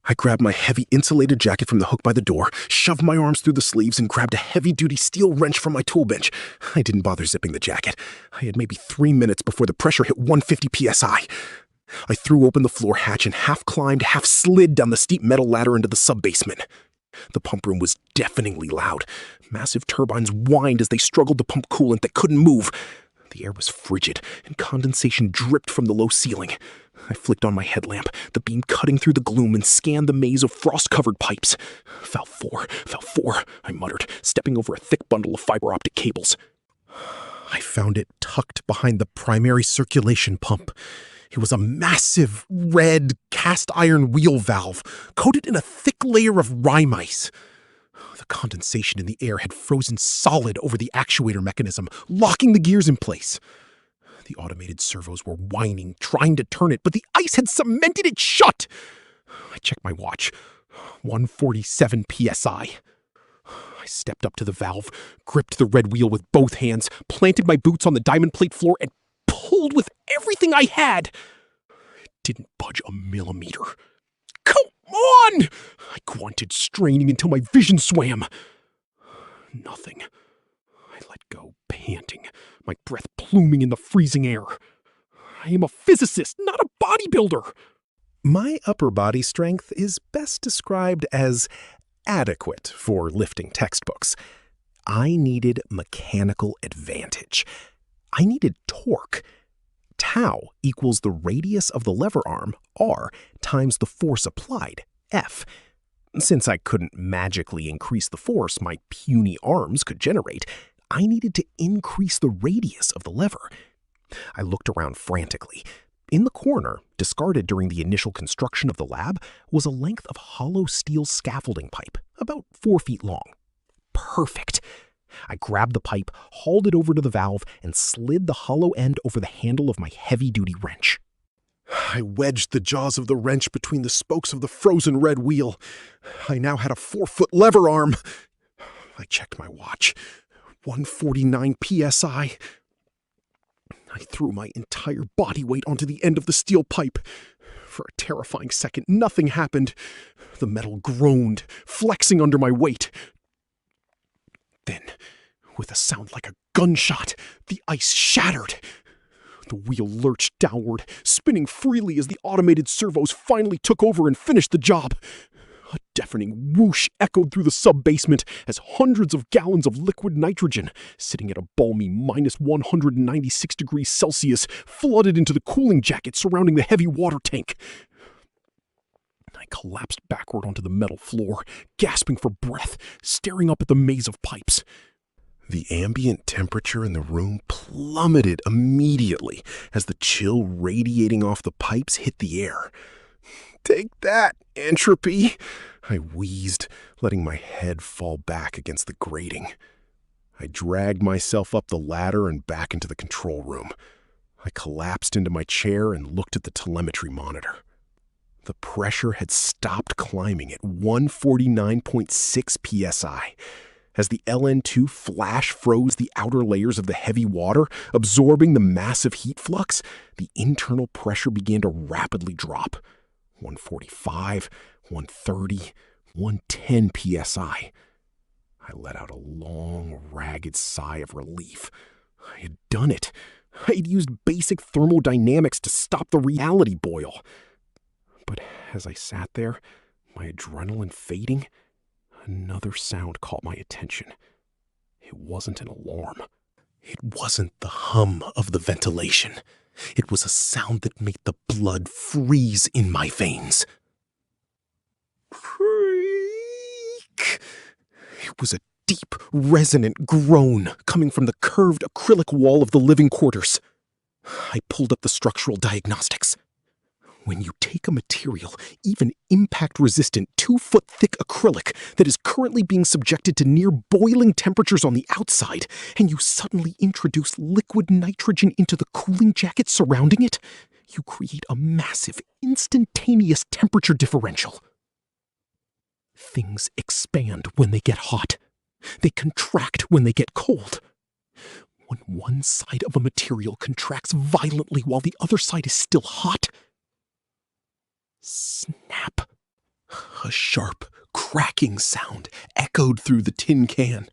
I grabbed my heavy insulated jacket from the hook by the door, shoved my arms through the sleeves, and grabbed a heavy-duty steel wrench from my tool bench. I didn't bother zipping the jacket. I had maybe 3 minutes before the pressure hit 150 psi. I threw open the floor hatch and half-climbed, half-slid down the steep metal ladder into the sub-basement. The pump room was deafeningly loud. Massive turbines whined as they struggled to pump coolant that couldn't move. The air was frigid, and condensation dripped from the low ceiling. I flicked on my headlamp, the beam cutting through the gloom, and scanned the maze of frost-covered pipes. Valve 4, I muttered, stepping over a thick bundle of fiber optic cables. I found it tucked behind the primary circulation pump. It was a massive, red, cast-iron wheel valve, coated in a thick layer of rime ice. The condensation in the air had frozen solid over the actuator mechanism, locking the gears in place. The automated servos were whining, trying to turn it, but the ice had cemented it shut. I checked my watch. 147 psi. I stepped up to the valve, gripped the red wheel with both hands, planted my boots on the diamond plate floor, and pulled with everything I had. It didn't budge a millimeter. Come on! I grunted, straining until my vision swam. Nothing. I let go, panting, my breath pluming in the freezing air. I am a physicist, not a bodybuilder. My upper body strength is best described as adequate for lifting textbooks. I needed mechanical advantage. I needed torque. Tau equals the radius of the lever arm, R, times the force applied, F. Since I couldn't magically increase the force my puny arms could generate, I needed to increase the radius of the lever. I looked around frantically. In the corner, discarded during the initial construction of the lab, was a length of hollow steel scaffolding pipe, about 4 feet long. Perfect. I grabbed the pipe, hauled it over to the valve, and slid the hollow end over the handle of my heavy-duty wrench. I wedged the jaws of the wrench between the spokes of the frozen red wheel. I now had a 4-foot lever arm. I checked my watch. 149 psi. I threw my entire body weight onto the end of the steel pipe. For a terrifying second, nothing happened. The metal groaned, flexing under my weight. Then, with a sound like a gunshot, the ice shattered. The wheel lurched downward, spinning freely as the automated servos finally took over and finished the job. A deafening whoosh echoed through the sub-basement as hundreds of gallons of liquid nitrogen, sitting at a balmy minus 196 degrees Celsius, flooded into the cooling jacket surrounding the heavy water tank. I collapsed backward onto the metal floor, gasping for breath, staring up at the maze of pipes. The ambient temperature in the room plummeted immediately as the chill radiating off the pipes hit the air. "Take that, entropy," I wheezed, letting my head fall back against the grating. I dragged myself up the ladder and back into the control room. I collapsed into my chair and looked at the telemetry monitor. The pressure had stopped climbing at 149.6 psi. As the LN2 flash froze the outer layers of the heavy water, absorbing the massive heat flux, the internal pressure began to rapidly drop. 145, 130, 110 psi. I let out a long, ragged sigh of relief. I had done it. I had used basic thermodynamics to stop the reality boil. But as I sat there, my adrenaline fading, another sound caught my attention. It wasn't an alarm. It wasn't the hum of the ventilation. It was a sound that made the blood freeze in my veins. Creak! It was a deep, resonant groan coming from the curved acrylic wall of the living quarters. I pulled up the structural diagnostics. When you take a material, even impact-resistant 2-foot-thick acrylic that is currently being subjected to near boiling temperatures on the outside, and you suddenly introduce liquid nitrogen into the cooling jacket surrounding it, you create a massive, instantaneous temperature differential. Things expand when they get hot. They contract when they get cold. When one side of a material contracts violently while the other side is still hot, snap! A sharp, cracking sound echoed through the tin can.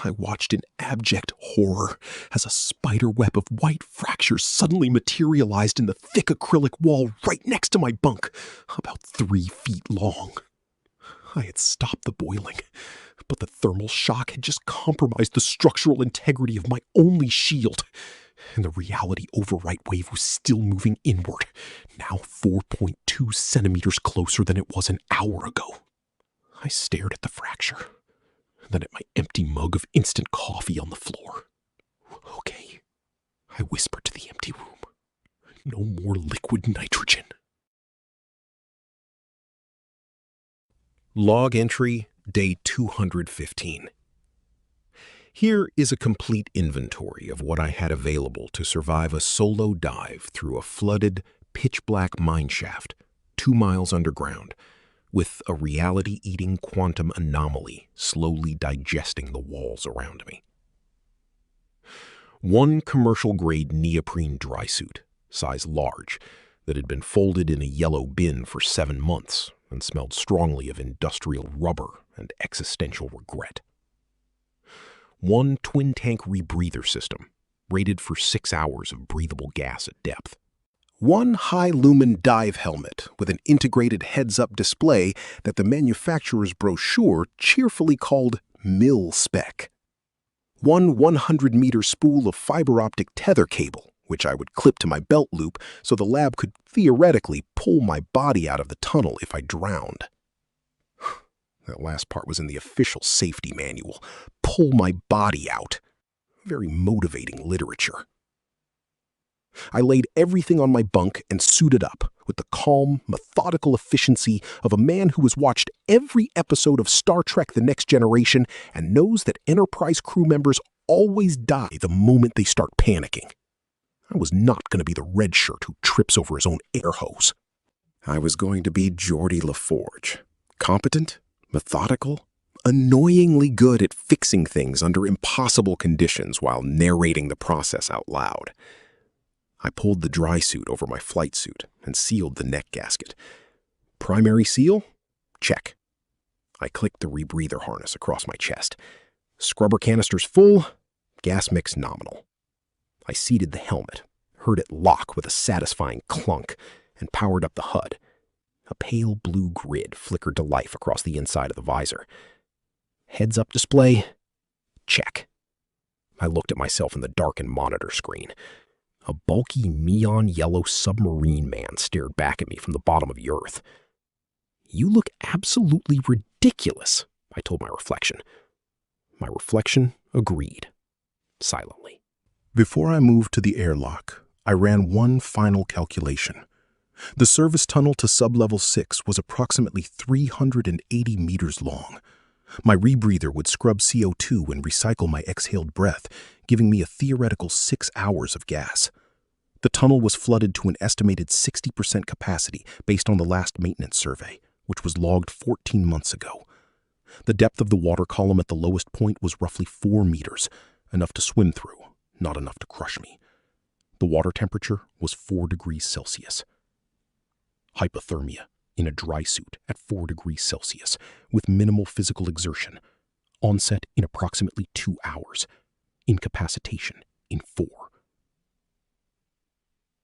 I watched in abject horror as a spider web of white fractures suddenly materialized in the thick acrylic wall right next to my bunk, about 3 feet long. I had stopped the boiling, but the thermal shock had just compromised the structural integrity of my only shield. And the reality overwrite wave was still moving inward, now 4.2 centimeters closer than it was an hour ago. I stared at the fracture, then at my empty mug of instant coffee on the floor. Okay, I whispered to the empty room. No more liquid nitrogen. Log entry, day 215. Here is a complete inventory of what I had available to survive a solo dive through a flooded, pitch-black mine shaft 2 miles underground, with a reality-eating quantum anomaly slowly digesting the walls around me. 1 commercial-grade neoprene dry suit, size large, that had been folded in a yellow bin for 7 months and smelled strongly of industrial rubber and existential regret. 1 twin-tank rebreather system, rated for 6 hours of breathable gas at depth. 1 high-lumen dive helmet with an integrated heads-up display that the manufacturer's brochure cheerfully called mil-spec. 1 100-meter spool of fiber-optic tether cable, which I would clip to my belt loop so the lab could theoretically pull my body out of the tunnel if I drowned. That last part was in the official safety manual. Pull my body out. Very motivating literature. I laid everything on my bunk and suited up with the calm, methodical efficiency of a man who has watched every episode of Star Trek: The Next Generation and knows that Enterprise crew members always die the moment they start panicking. I was not going to be the red shirt who trips over his own air hose. I was going to be Geordi LaForge. Competent, methodical, annoyingly good at fixing things under impossible conditions while narrating the process out loud. I pulled the dry suit over my flight suit and sealed the neck gasket. Primary seal? Check. I clicked the rebreather harness across my chest. Scrubber canisters full, gas mix nominal. I seated the helmet, heard it lock with a satisfying clunk, and powered up the HUD. A pale blue grid flickered to life across the inside of the visor. Heads-up display? Check. I looked at myself in the darkened monitor screen. A bulky neon yellow submarine man stared back at me from the bottom of the earth. "You look absolutely ridiculous," I told my reflection. My reflection agreed, silently. Before I moved to the airlock, I ran one final calculation. The service tunnel to sublevel 6 was approximately 380 meters long. My rebreather would scrub CO2 and recycle my exhaled breath, giving me a theoretical 6 hours of gas. The tunnel was flooded to an estimated 60% capacity based on the last maintenance survey, which was logged 14 months ago. The depth of the water column at the lowest point was roughly 4 meters, enough to swim through, not enough to crush me. The water temperature was 4 degrees Celsius. Hypothermia in a dry suit at 4 degrees Celsius with minimal physical exertion. Onset in approximately 2 hours. Incapacitation in 4.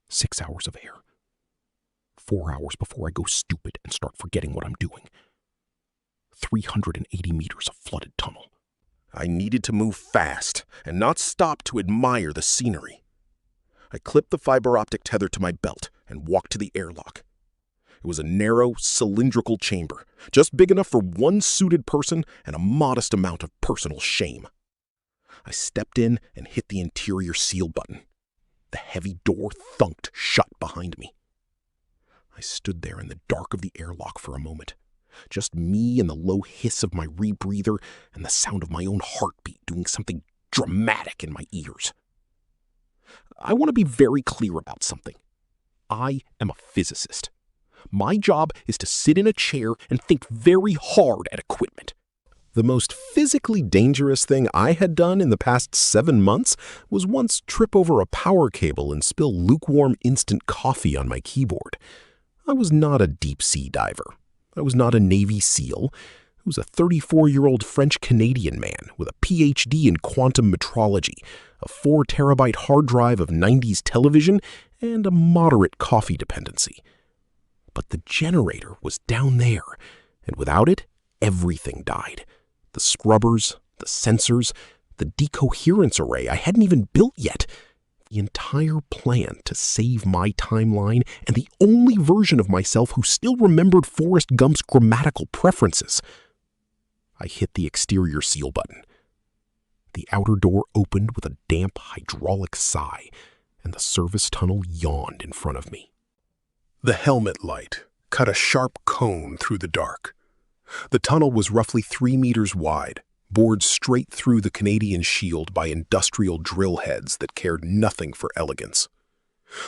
6 hours of air. 4 hours before I go stupid and start forgetting what I'm doing. 380 meters of flooded tunnel. I needed to move fast and not stop to admire the scenery. I clipped the fiber optic tether to my belt and walked to the airlock. It was a narrow, cylindrical chamber, just big enough for one suited person and a modest amount of personal shame. I stepped in and hit the interior seal button. The heavy door thunked shut behind me. I stood there in the dark of the airlock for a moment. Just me and the low hiss of my rebreather and the sound of my own heartbeat doing something dramatic in my ears. I want to be very clear about something. I am a physicist. My job is to sit in a chair and think very hard at equipment. The most physically dangerous thing I had done in the past 7 months was once trip over a power cable and spill lukewarm instant coffee on my keyboard. I was not a deep-sea diver. I was not a Navy SEAL. I was a 34-year-old French-Canadian man with a PhD in quantum metrology, a 4-terabyte hard drive of 90s television, and a moderate coffee dependency. But the generator was down there, and without it, everything died. The scrubbers, the sensors, the decoherence array I hadn't even built yet. The entire plan to save my timeline and the only version of myself who still remembered Forrest Gump's grammatical preferences. I hit the exterior seal button. The outer door opened with a damp hydraulic sigh, and the service tunnel yawned in front of me. The helmet light cut a sharp cone through the dark. The tunnel was roughly 3 meters wide, bored straight through the Canadian Shield by industrial drill heads that cared nothing for elegance.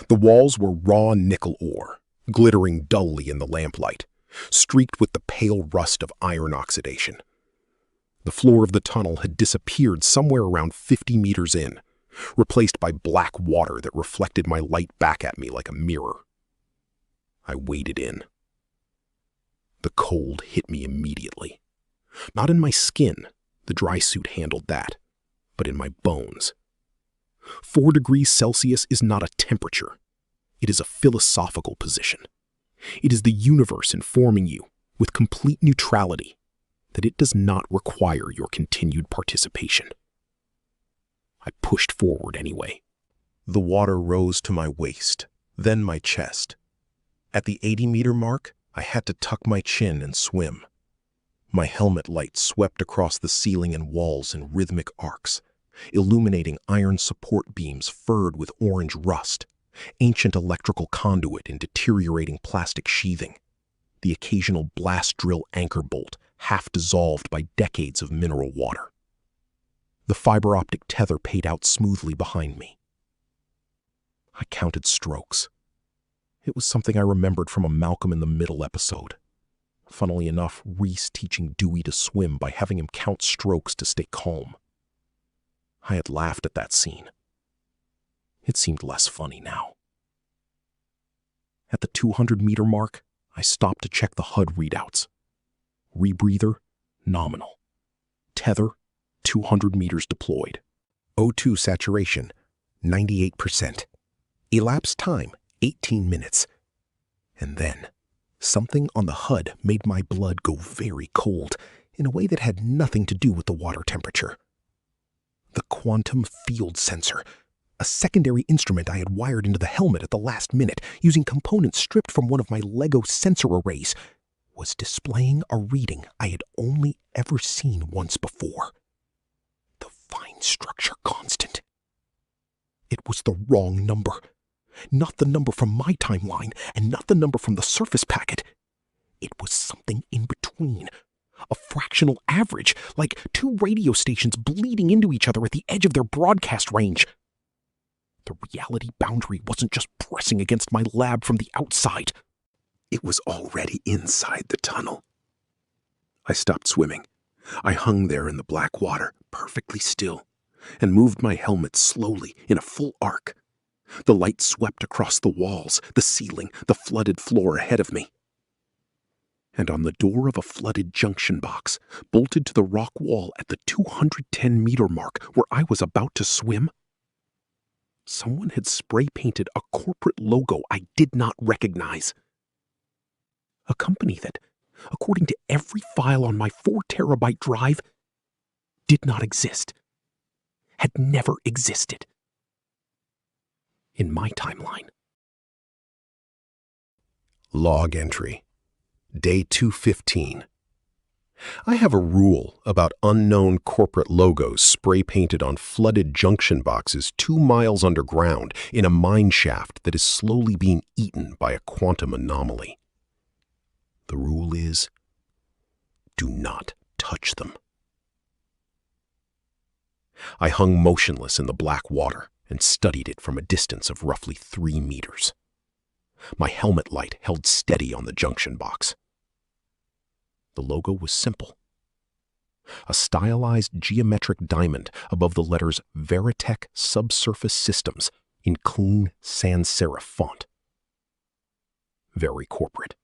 The walls were raw nickel ore, glittering dully in the lamplight, streaked with the pale rust of iron oxidation. The floor of the tunnel had disappeared somewhere around 50 meters in, replaced by black water that reflected my light back at me like a mirror. I waded in. The cold hit me immediately. Not in my skin, the dry suit handled that, but in my bones. 4 degrees Celsius is not a temperature. It is a philosophical position. It is the universe informing you, with complete neutrality, that it does not require your continued participation. I pushed forward anyway. The water rose to my waist, then my chest. At the 80-meter mark, I had to tuck my chin and swim. My helmet light swept across the ceiling and walls in rhythmic arcs, illuminating iron support beams furred with orange rust, ancient electrical conduit in deteriorating plastic sheathing, the occasional blast drill anchor bolt half dissolved by decades of mineral water. The fiber optic tether paid out smoothly behind me. I counted strokes. It was something I remembered from a Malcolm in the Middle episode. Funnily enough, Reese teaching Dewey to swim by having him count strokes to stay calm. I had laughed at that scene. It seemed less funny now. At the 200-meter mark, I stopped to check the HUD readouts. Rebreather, nominal. Tether, 200 meters deployed. O2 saturation, 98%. Elapsed time, 18 minutes. And then, something on the HUD made my blood go very cold in a way that had nothing to do with the water temperature. The quantum field sensor, a secondary instrument I had wired into the helmet at the last minute using components stripped from one of my Lego sensor arrays, was displaying a reading I had only ever seen once before. The fine structure constant. It was the wrong number. Not the number from my timeline, and not the number from the surface packet. It was something in between. A fractional average, like 2 radio stations bleeding into each other at the edge of their broadcast range. The reality boundary wasn't just pressing against my lab from the outside. It was already inside the tunnel. I stopped swimming. I hung there in the black water, perfectly still, and moved my helmet slowly in a full arc. The light swept across the walls, the ceiling, the flooded floor ahead of me. And on the door of a flooded junction box, bolted to the rock wall at the 210-meter mark where I was about to swim, someone had spray-painted a corporate logo I did not recognize. A company that, according to every file on my 4-terabyte drive, did not exist. Had never existed. In my timeline. Log entry. Day 215. I have a rule about unknown corporate logos spray-painted on flooded junction boxes 2 miles underground in a mine shaft that is slowly being eaten by a quantum anomaly. The rule is, do not touch them. I hung motionless in the black water and studied it from a distance of roughly 3 meters. My helmet light held steady on the junction box. The logo was simple. A stylized geometric diamond above the letters Veritech Subsurface Systems in clean sans serif font. Very corporate.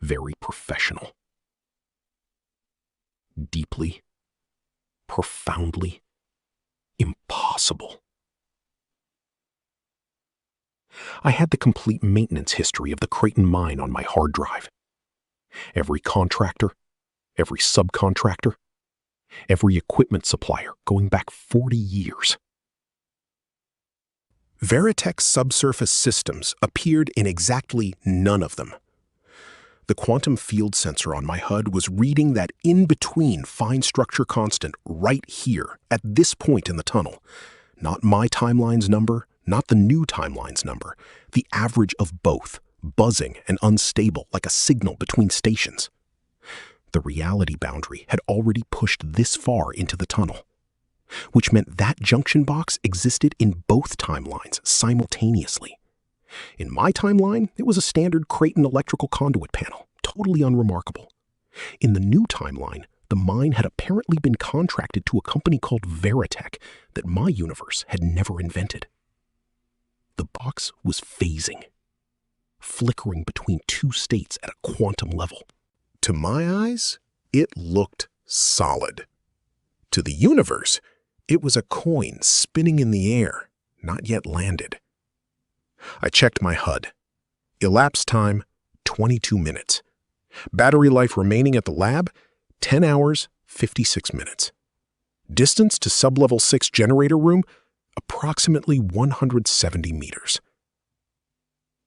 Very professional. Deeply, profoundly impossible. I had the complete maintenance history of the Creighton mine on my hard drive. Every contractor, every subcontractor, every equipment supplier going back 40 years. Veritech's subsurface systems appeared in exactly none of them. The quantum field sensor on my HUD was reading that in-between fine structure constant right here, at this point in the tunnel. Not my timeline's number, not the new timeline's number, the average of both, buzzing and unstable like a signal between stations. The reality boundary had already pushed this far into the tunnel, which meant that junction box existed in both timelines simultaneously. In my timeline, it was a standard Creighton electrical conduit panel, totally unremarkable. In the new timeline, the mine had apparently been contracted to a company called Veritech that my universe had never invented. The box was phasing, flickering between two states at a quantum level. To my eyes, it looked solid. To the universe, it was a coin spinning in the air, not yet landed. I checked my HUD. Elapsed time, 22 minutes. Battery life remaining at the lab, 10 hours, 56 minutes. Distance to sublevel 6 generator room, approximately 170 meters.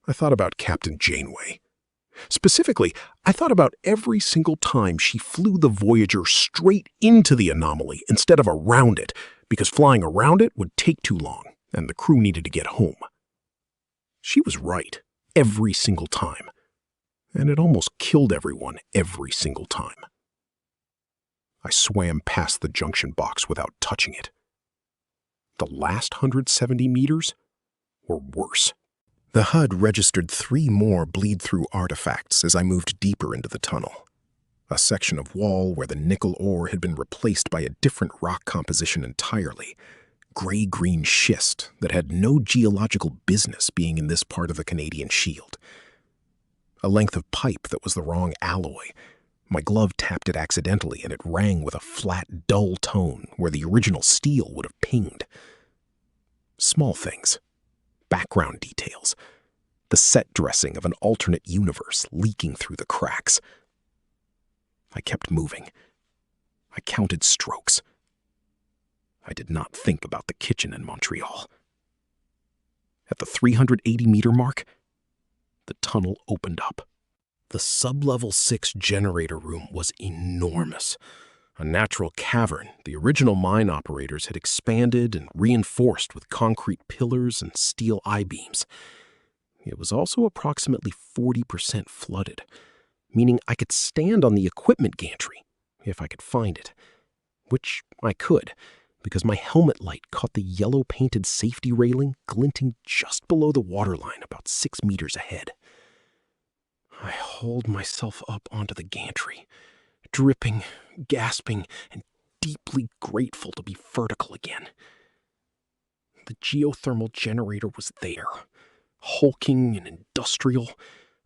I thought about Captain Janeway. Specifically, I thought about every single time she flew the Voyager straight into the anomaly instead of around it, because flying around it would take too long, and the crew needed to get home. She was right, every single time. And it almost killed everyone every single time. I swam past the junction box without touching it. The last 170 meters were worse. The HUD registered 3 more bleed-through artifacts as I moved deeper into the tunnel. A section of wall where the nickel ore had been replaced by a different rock composition entirely. Gray-green schist that had no geological business being in this part of the Canadian Shield. A length of pipe that was the wrong alloy. My glove tapped it accidentally and it rang with a flat, dull tone where the original steel would have pinged. Small things. Background details. The set dressing of an alternate universe leaking through the cracks. I kept moving. I counted strokes. I did not think about the kitchen in Montreal. At the 380-meter mark, the tunnel opened up. The sublevel 6 generator room was enormous. A natural cavern the original mine operators had expanded and reinforced with concrete pillars and steel I-beams. It was also approximately 40% flooded, meaning I could stand on the equipment gantry if I could find it, which I could, because my helmet light caught the yellow-painted safety railing glinting just below the waterline about 6 meters ahead. I hauled myself up onto the gantry, dripping, gasping, and deeply grateful to be vertical again. The geothermal generator was there, hulking and industrial,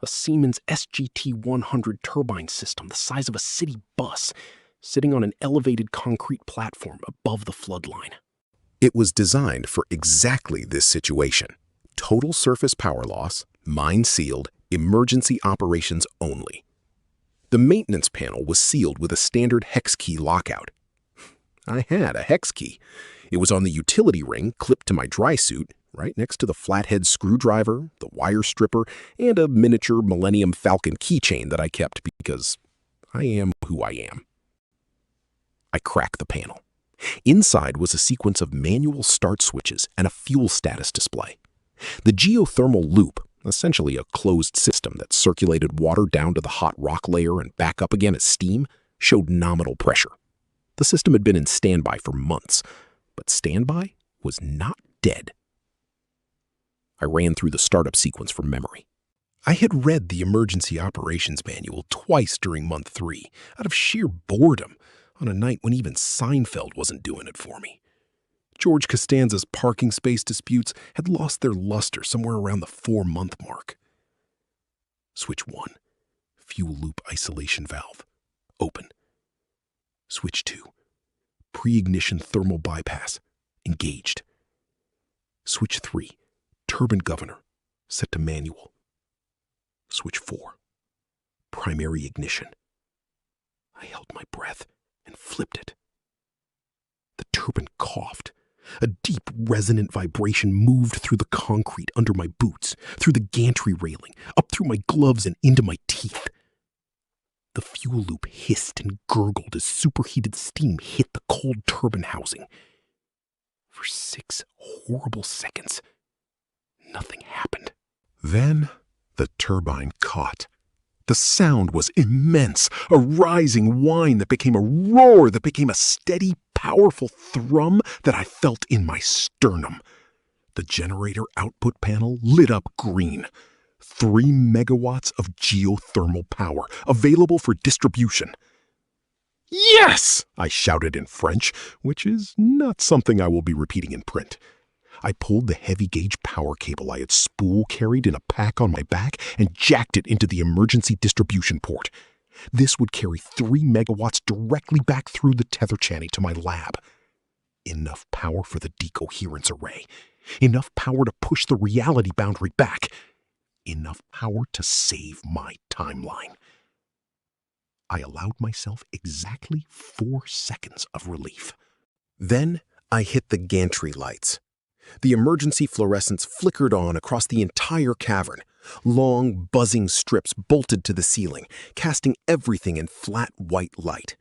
a Siemens SGT-100 turbine system the size of a city bus, sitting on an elevated concrete platform above the floodline. It was designed for exactly this situation. Total surface power loss, mine sealed, emergency operations only. The maintenance panel was sealed with a standard hex key lockout. I had a hex key. It was on the utility ring clipped to my dry suit, right next to the flathead screwdriver, the wire stripper, and a miniature Millennium Falcon keychain that I kept because I am who I am. I cracked the panel. Inside was a sequence of manual start switches and a fuel status display. The geothermal loop, essentially a closed system that circulated water down to the hot rock layer and back up again as steam, showed nominal pressure. The system had been in standby for months, but standby was not dead. I ran through the startup sequence from memory. I had read the emergency operations manual twice during month 3, out of sheer boredom, on a night when even Seinfeld wasn't doing it for me. George Costanza's parking space disputes had lost their luster somewhere around the 4-month mark. Switch 1, fuel loop isolation valve, open. Switch 2, pre-ignition thermal bypass, engaged. Switch 3, turbine governor, set to manual. Switch 4, primary ignition. I held my breath and flipped it. The turbine coughed. A deep, resonant vibration moved through the concrete under my boots, through the gantry railing, up through my gloves and into my teeth. The fuel loop hissed and gurgled as superheated steam hit the cold turbine housing. For 6 horrible seconds, nothing happened. Then the turbine caught. The sound was immense, a rising whine that became a roar that became a steady, powerful thrum that I felt in my sternum. The generator output panel lit up green. 3 megawatts of geothermal power available for distribution. Yes! I shouted in French, which is not something I will be repeating in print. I pulled the heavy-gauge power cable I had spool carried in a pack on my back and jacked it into the emergency distribution port. This would carry 3 megawatts directly back through the tether channel to my lab. Enough power for the decoherence array. Enough power to push the reality boundary back. Enough power to save my timeline. I allowed myself exactly 4 seconds of relief. Then I hit the gantry lights. The emergency fluorescents flickered on across the entire cavern. Long, buzzing strips bolted to the ceiling, casting everything in flat white light.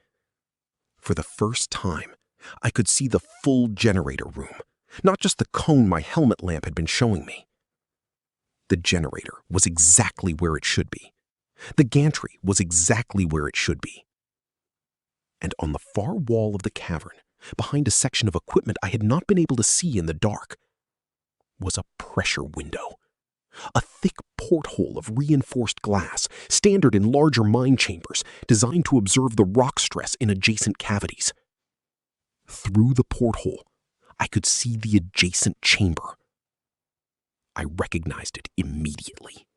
For the first time, I could see the full generator room, not just the cone my helmet lamp had been showing me. The generator was exactly where it should be. The gantry was exactly where it should be. And on the far wall of the cavern, behind a section of equipment I had not been able to see in the dark, was a pressure window. A thick porthole of reinforced glass, standard in larger mine chambers, designed to observe the rock stress in adjacent cavities. Through the porthole, I could see the adjacent chamber. I recognized it immediately.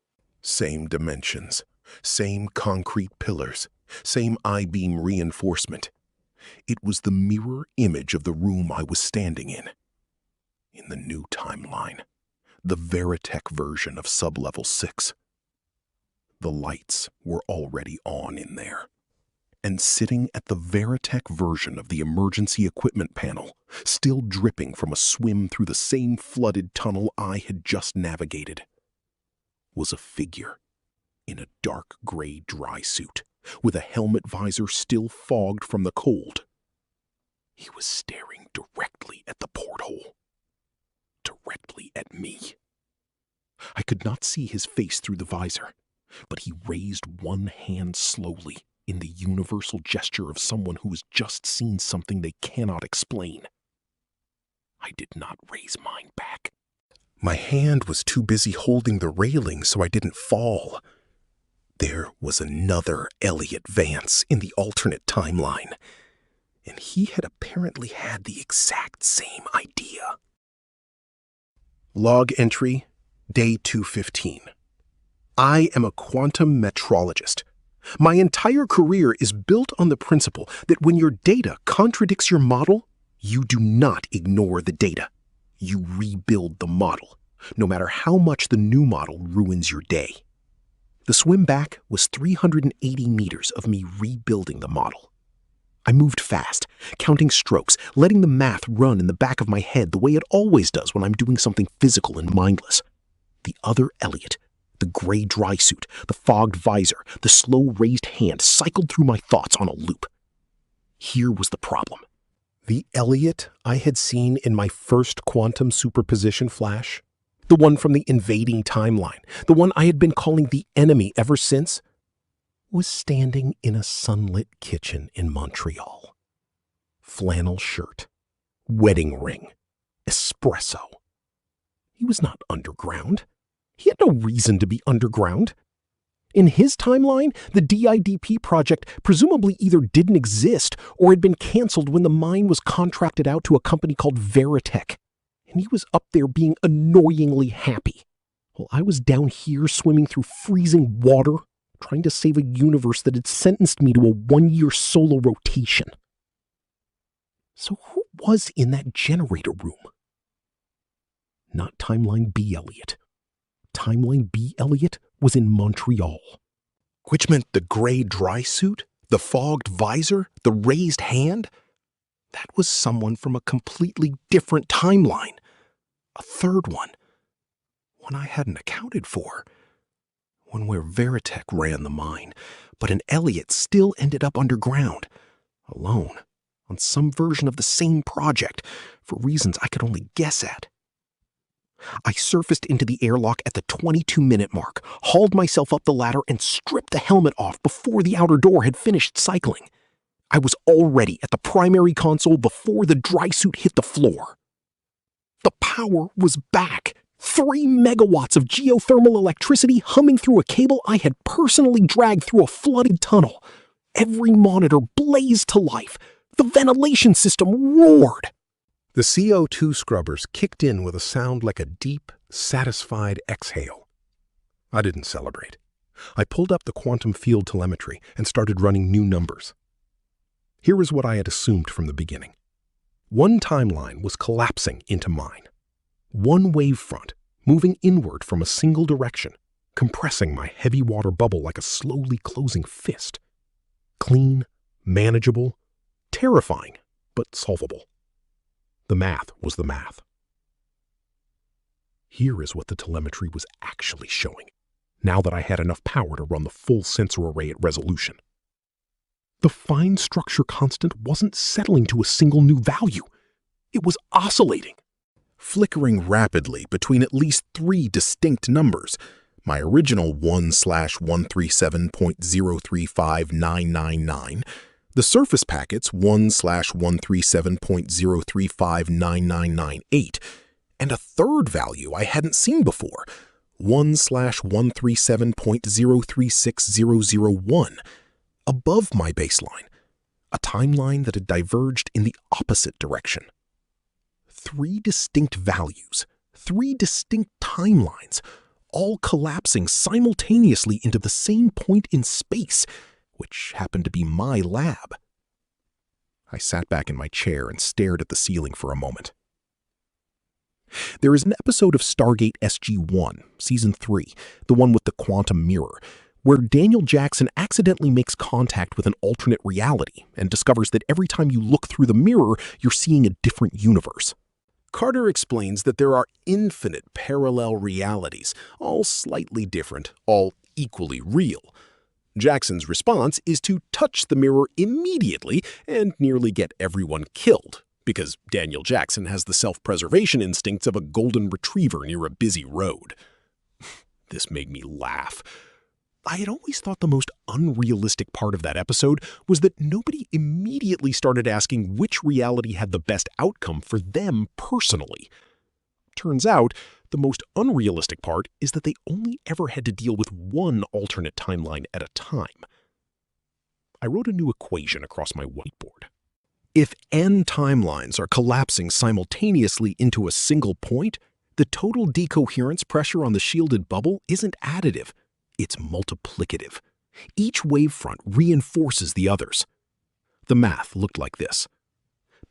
Same dimensions, same concrete pillars, same I-beam reinforcement. It was the mirror image of the room I was standing in the new timeline, the Veritech version of Sublevel 6. The lights were already on in there. And sitting at the Veritech version of the emergency equipment panel, still dripping from a swim through the same flooded tunnel I had just navigated, was a figure in a dark gray dry suit, with a helmet visor still fogged from the cold. He was staring directly at the porthole. Directly at me. I could not see his face through the visor, but he raised one hand slowly in the universal gesture of someone who has just seen something they cannot explain. I did not raise mine back. My hand was too busy holding the railing so I didn't fall. There was another Elliot Vance in the alternate timeline, and he had apparently had the exact same idea. Log entry, day 215. I am a quantum metrologist. My entire career is built on the principle that when your data contradicts your model, you do not ignore the data. You rebuild the model, no matter how much the new model ruins your day. The swim back was 380 meters of me rebuilding the model. I moved fast, counting strokes, letting the math run in the back of my head the way it always does when I'm doing something physical and mindless. The other Elliot, the gray dry suit, the fogged visor, the slow raised hand cycled through my thoughts on a loop. Here was the problem. The Elliot I had seen in my first quantum superposition flash, the one from the invading timeline, the one I had been calling the enemy ever since, was standing in a sunlit kitchen in Montreal. Flannel shirt, wedding ring, espresso. He was not underground. He had no reason to be underground. In his timeline, the DIDP project presumably either didn't exist or had been canceled when the mine was contracted out to a company called Veritech, and he was up there being annoyingly happy, while I was down here swimming through freezing water, trying to save a universe that had sentenced me to a 1-year solo rotation. So who was in that generator room? Not Timeline B Elliot. Timeline B Elliot was in Montreal. Which meant the gray dry suit, the fogged visor, the raised hand That was someone from a completely different timeline. A third one. One I hadn't accounted for. One where Veritech ran the mine, but an Elliot still ended up underground, alone, on some version of the same project, for reasons I could only guess at. I surfaced into the airlock at the 22-minute mark, hauled myself up the ladder, and stripped the helmet off before the outer door had finished cycling. I was already at the primary console before the dry suit hit the floor. The power was back. 3 megawatts of geothermal electricity humming through a cable I had personally dragged through a flooded tunnel. Every monitor blazed to life. The ventilation system roared. The CO2 scrubbers kicked in with a sound like a deep, satisfied exhale. I didn't celebrate. I pulled up the quantum field telemetry and started running new numbers. Here was what I had assumed from the beginning. One timeline was collapsing into mine. One wavefront, moving inward from a single direction, compressing my heavy water bubble like a slowly closing fist. Clean, manageable, terrifying, but solvable. The math was the math. Here is what the telemetry was actually showing, now that I had enough power to run the full sensor array at resolution. The fine structure constant wasn't settling to a single new value. It was oscillating, flickering rapidly between at least 3 distinct numbers. My original 1/137.035999, the surface packet's 1/137.0359998, and a third value I hadn't seen before, 1/137.036001, above my baseline, a timeline that had diverged in the opposite direction. 3 distinct values, 3 distinct timelines, all collapsing simultaneously into the same point in space, which happened to be my lab. I sat back in my chair and stared at the ceiling for a moment. There is an episode of Stargate SG-1, Season 3, the one with the quantum mirror, where Daniel Jackson accidentally makes contact with an alternate reality and discovers that every time you look through the mirror, you're seeing a different universe. Carter explains that there are infinite parallel realities, all slightly different, all equally real. Jackson's response is to touch the mirror immediately and nearly get everyone killed, because Daniel Jackson has the self-preservation instincts of a golden retriever near a busy road. This made me laugh. I had always thought the most unrealistic part of that episode was that nobody immediately started asking which reality had the best outcome for them personally. Turns out, the most unrealistic part is that they only ever had to deal with one alternate timeline at a time. I wrote a new equation across my whiteboard. If n timelines are collapsing simultaneously into a single point, the total decoherence pressure on the shielded bubble isn't additive. It's multiplicative. Each wavefront reinforces the others. The math looked like this.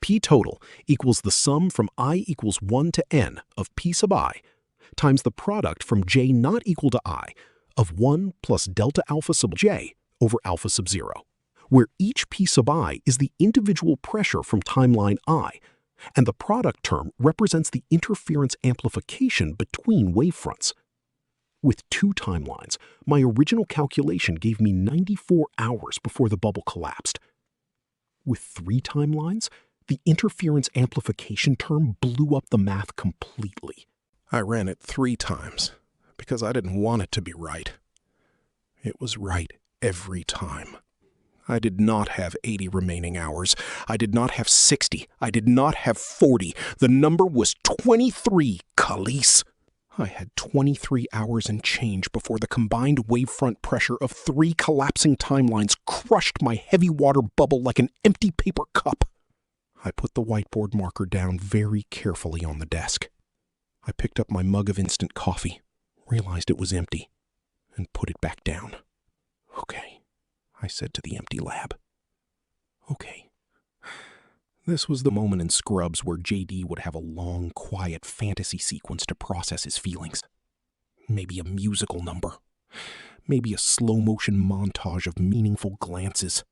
P total equals the sum from I equals 1 to n of P sub I times the product from j not equal to I of 1 plus delta alpha sub j over alpha sub 0, where each P sub I is the individual pressure from timeline I, and the product term represents the interference amplification between wavefronts. With 2 timelines, my original calculation gave me 94 hours before the bubble collapsed. With 3 timelines, the interference amplification term blew up the math completely. I ran it 3 times because I didn't want it to be right. It was right every time. I did not have 80 remaining hours. I did not have 60. I did not have 40. The number was 23, Khalees. I had 23 hours and change before the combined wavefront pressure of 3 collapsing timelines crushed my heavy water bubble like an empty paper cup. I put the whiteboard marker down very carefully on the desk. I picked up my mug of instant coffee, realized it was empty, and put it back down. Okay, I said to the empty lab. Okay. This was the moment in Scrubs where JD would have a long, quiet fantasy sequence to process his feelings. Maybe a musical number. Maybe a slow-motion montage of meaningful glances.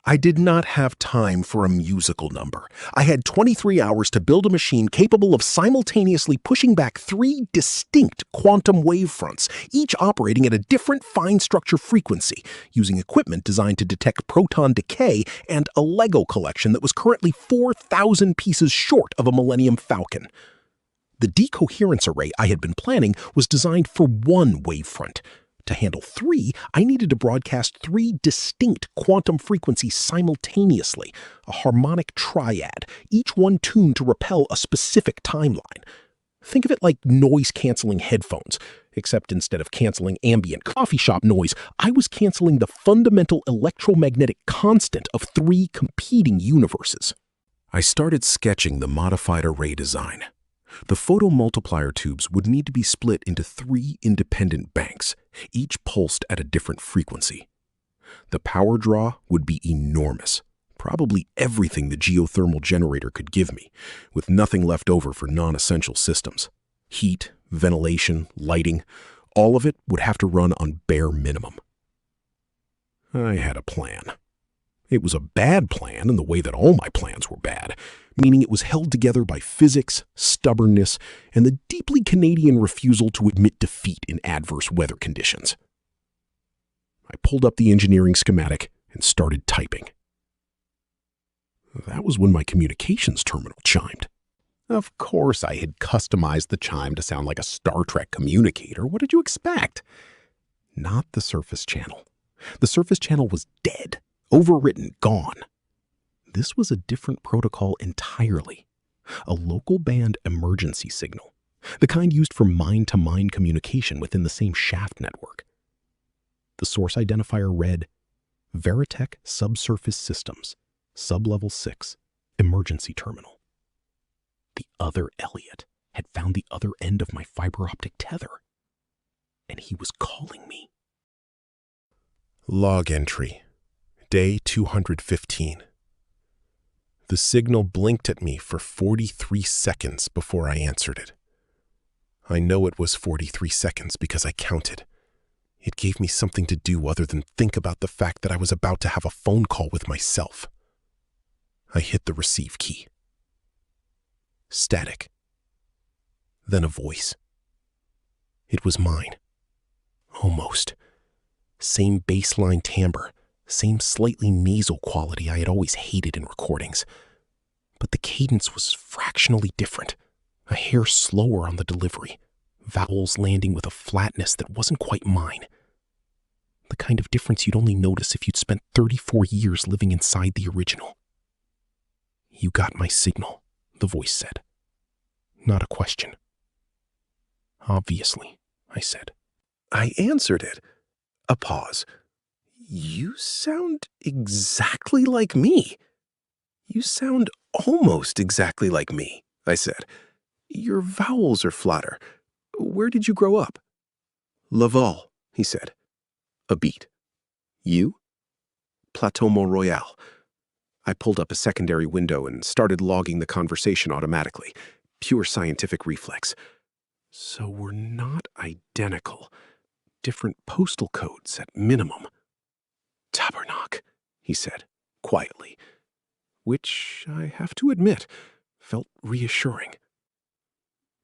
I did not have time for a musical number. I had 23 hours to build a machine capable of simultaneously pushing back 3 distinct quantum wavefronts, each operating at a different fine structure frequency, using equipment designed to detect proton decay and a Lego collection that was currently 4,000 pieces short of a Millennium Falcon. The decoherence array I had been planning was designed for 1 wavefront. To handle 3, I needed to broadcast 3 distinct quantum frequencies simultaneously, a harmonic triad, each one tuned to repel a specific timeline. Think of it like noise-canceling headphones, except instead of canceling ambient coffee shop noise, I was canceling the fundamental electromagnetic constant of 3 competing universes. I started sketching the modified array design. The photomultiplier tubes would need to be split into 3 independent banks, each pulsed at a different frequency. The power draw would be enormous, probably everything the geothermal generator could give me, with nothing left over for non-essential systems. Heat, ventilation, lighting, all of it would have to run on bare minimum. I had a plan. It was a bad plan in the way that all my plans were bad, meaning it was held together by physics, stubbornness, and the deeply Canadian refusal to admit defeat in adverse weather conditions. I pulled up the engineering schematic and started typing. That was when my communications terminal chimed. Of course I had customized the chime to sound like a Star Trek communicator. What did you expect? Not the surface channel. The surface channel was dead. Overwritten, gone. This was a different protocol entirely. A local band emergency signal, the kind used for mind-to-mind communication within the same shaft network. The source identifier read, Veritech Subsurface Systems, Sublevel 6, Emergency Terminal. The other Elliot had found the other end of my fiber optic tether, and he was calling me. Log entry. Day 215. The signal blinked at me for 43 seconds before I answered it. I know it was 43 seconds because I counted. It gave me something to do other than think about the fact that I was about to have a phone call with myself. I hit the receive key. Static. Then a voice. It was mine. Almost. Same baseline timbre. Same slightly nasal quality I had always hated in recordings. But the cadence was fractionally different, a hair slower on the delivery, vowels landing with a flatness that wasn't quite mine. The kind of difference you'd only notice if you'd spent 34 years living inside the original. You got my signal, the voice said. Not a question. Obviously, I said. I answered it. A pause. You sound exactly like me. You sound almost exactly like me, I said. Your vowels are flatter. Where did you grow up? Laval, he said. A beat. You? Plateau Mont Royal. I pulled up a secondary window and started logging the conversation automatically. Pure scientific reflex. So we're not identical. Different postal codes at minimum. Tabernacle, he said, quietly, which, I have to admit, felt reassuring.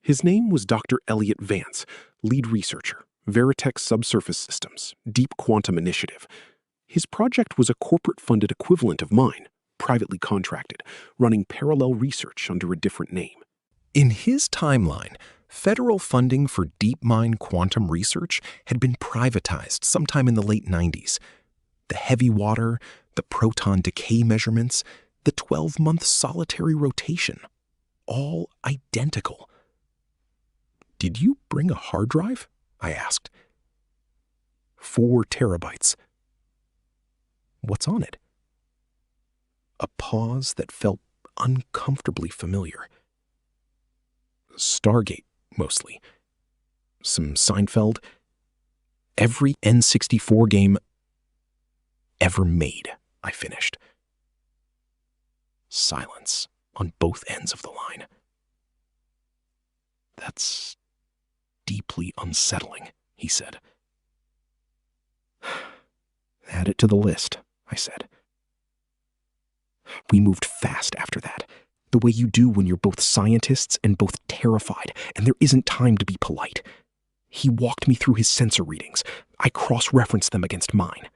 His name was Dr. Elliot Vance, lead researcher, Veritech Subsurface Systems, Deep Quantum Initiative. His project was a corporate-funded equivalent of mine, privately contracted, running parallel research under a different name. In his timeline, federal funding for deep mine quantum research had been privatized sometime in the late 90s. The heavy water, the proton decay measurements, the 12-month solitary rotation, all identical. Did you bring a hard drive? I asked. 4 terabytes. What's on it? A pause that felt uncomfortably familiar. Stargate, mostly. Some Seinfeld. Every N64 game ever made, I finished. Silence on both ends of the line. That's deeply unsettling, he said. Add it to the list, I said. We moved fast after that, the way you do when you're both scientists and both terrified, and there isn't time to be polite. He walked me through his sensor readings. I cross-referenced them against mine.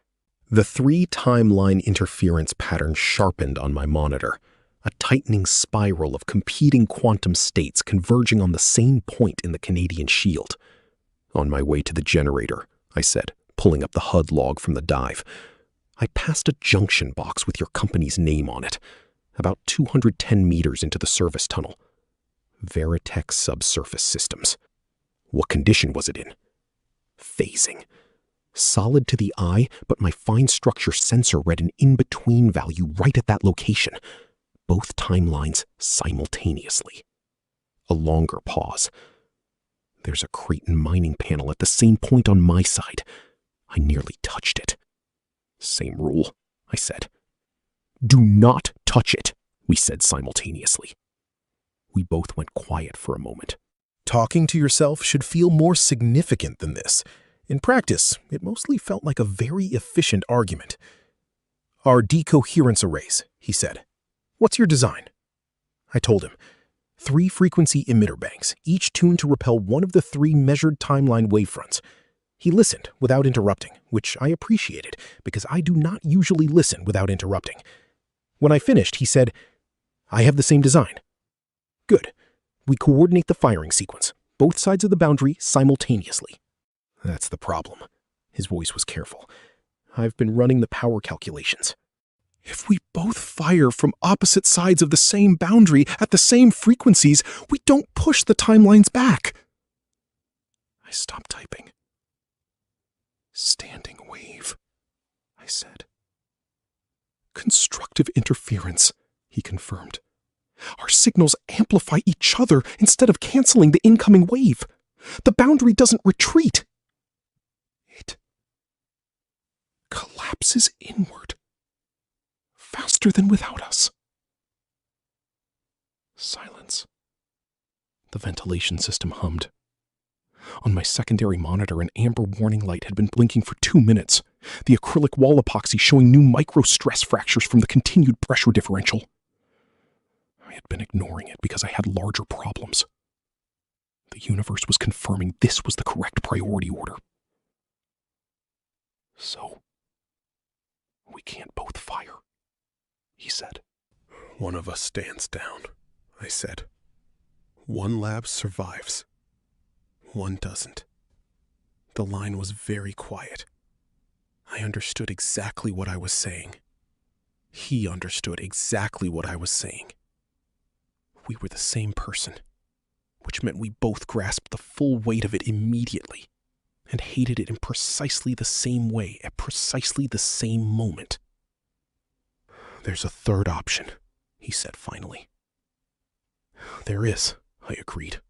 The 3-timeline interference pattern sharpened on my monitor, a tightening spiral of competing quantum states converging on the same point in the Canadian shield. On my way to the generator, I said, pulling up the HUD log from the dive. I passed a junction box with your company's name on it, about 210 meters into the service tunnel. Veritech Subsurface Systems. What condition was it in? Phasing. Solid to the eye, but my fine structure sensor read an in-between value right at that location. Both timelines simultaneously. A longer pause. There's a Creighton mining panel at the same point on my side. I nearly touched it. Same rule, I said. Do not touch it, we said simultaneously. We both went quiet for a moment. Talking to yourself should feel more significant than this. In practice, it mostly felt like a very efficient argument. Our decoherence arrays, he said. What's your design? I told him. 3 frequency emitter banks, each tuned to repel one of the 3 measured timeline wavefronts. He listened without interrupting, which I appreciated because I do not usually listen without interrupting. When I finished, he said, I have the same design. Good. We coordinate the firing sequence, both sides of the boundary simultaneously. That's the problem. His voice was careful. I've been running the power calculations. If we both fire from opposite sides of the same boundary at the same frequencies, we don't push the timelines back. I stopped typing. Standing wave, I said. Constructive interference, he confirmed. Our signals amplify each other instead of canceling the incoming wave. The boundary doesn't retreat. It collapses inward, faster than without us. Silence. The ventilation system hummed. On my secondary monitor, an amber warning light had been blinking for 2 minutes, the acrylic wall epoxy showing new micro-stress fractures from the continued pressure differential. I had been ignoring it because I had larger problems. The universe was confirming this was the correct priority order. So, we can't both fire, he said. One of us stands down, I said. One lab survives. One doesn't. The line was very quiet. I understood exactly what I was saying. He understood exactly what I was saying. We were the same person, which meant we both grasped the full weight of it immediately and hated it in precisely the same way at precisely the same moment. There's a third option, he said finally. There is, I agreed.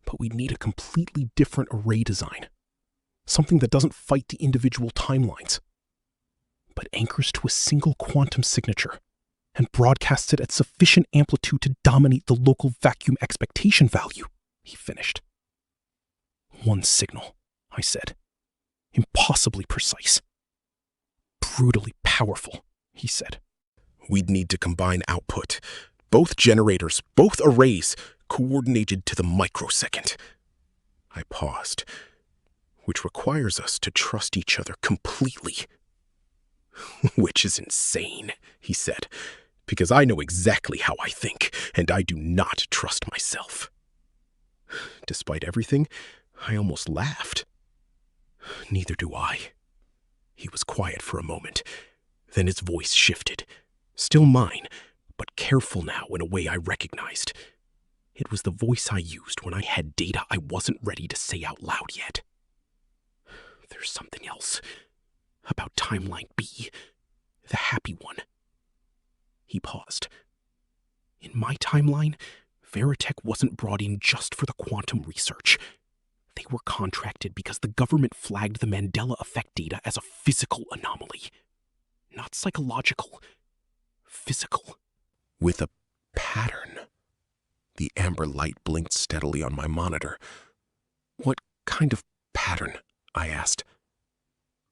But we'd need a completely different array design. Something that doesn't fight the individual timelines, but anchors to a single quantum signature and broadcasts it at sufficient amplitude to dominate the local vacuum expectation value, he finished. One signal, I said. Impossibly precise. Brutally powerful, he said. We'd need to combine output. Both generators, both arrays, coordinated to the microsecond. I paused, which requires us to trust each other completely. Which is insane, he said, because I know exactly how I think, and I do not trust myself. Despite everything, I almost laughed. Neither do I. He was quiet for a moment. Then his voice shifted. Still mine, but careful now in a way I recognized. It was the voice I used when I had data I wasn't ready to say out loud yet. There's something else about Timeline B, the happy one. He paused. In my timeline, Veritech wasn't brought in just for the quantum research. They were contracted because the government flagged the Mandela effect data as a physical anomaly. Not psychological. Physical. With a pattern. The amber light blinked steadily on my monitor. What kind of pattern? I asked.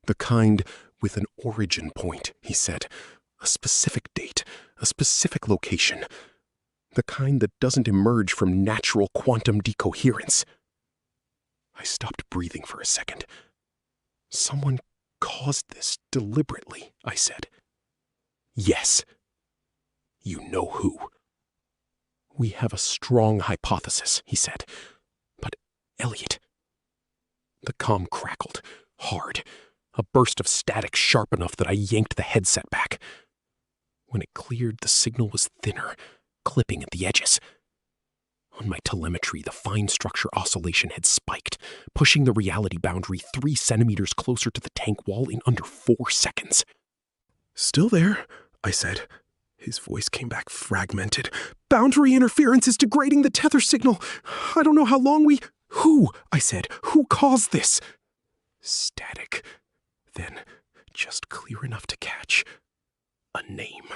The kind with an origin point, he said. A specific date. a specific location. The kind that doesn't emerge from natural quantum decoherence. I stopped breathing for a second. Someone caused this deliberately, I said. Yes. You know who. We have a strong hypothesis, he said. But, Elliot... The comm crackled, hard, a burst of static sharp enough that I yanked the headset back. When it cleared, the signal was thinner, clipping at the edges. On my telemetry, the fine structure oscillation had spiked, pushing the reality boundary 3 centimeters closer to the tank wall in under 4 seconds. Still there, I said. His voice came back fragmented. Boundary interference is degrading the tether signal. I don't know how long we... Who? I said. Who caused this? Static. Then, just clear enough to catch. A name.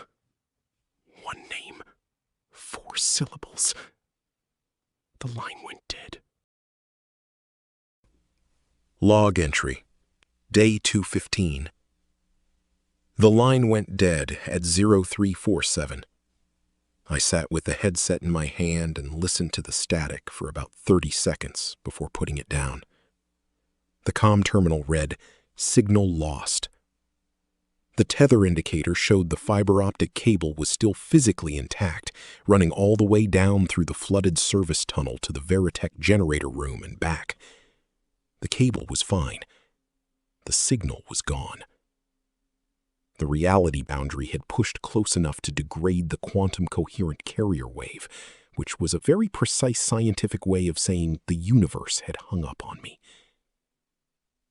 One name. 4 syllables. The line went dead. Log entry. Day 215. The line went dead at 0347. I sat with the headset in my hand and listened to the static for about 30 seconds before putting it down. The comm terminal read, "Signal lost." The tether indicator showed the fiber optic cable was still physically intact, running all the way down through the flooded service tunnel to the Veritech generator room and back. The cable was fine. The signal was gone. The reality boundary had pushed close enough to degrade the quantum coherent carrier wave, which was a very precise scientific way of saying the universe had hung up on me.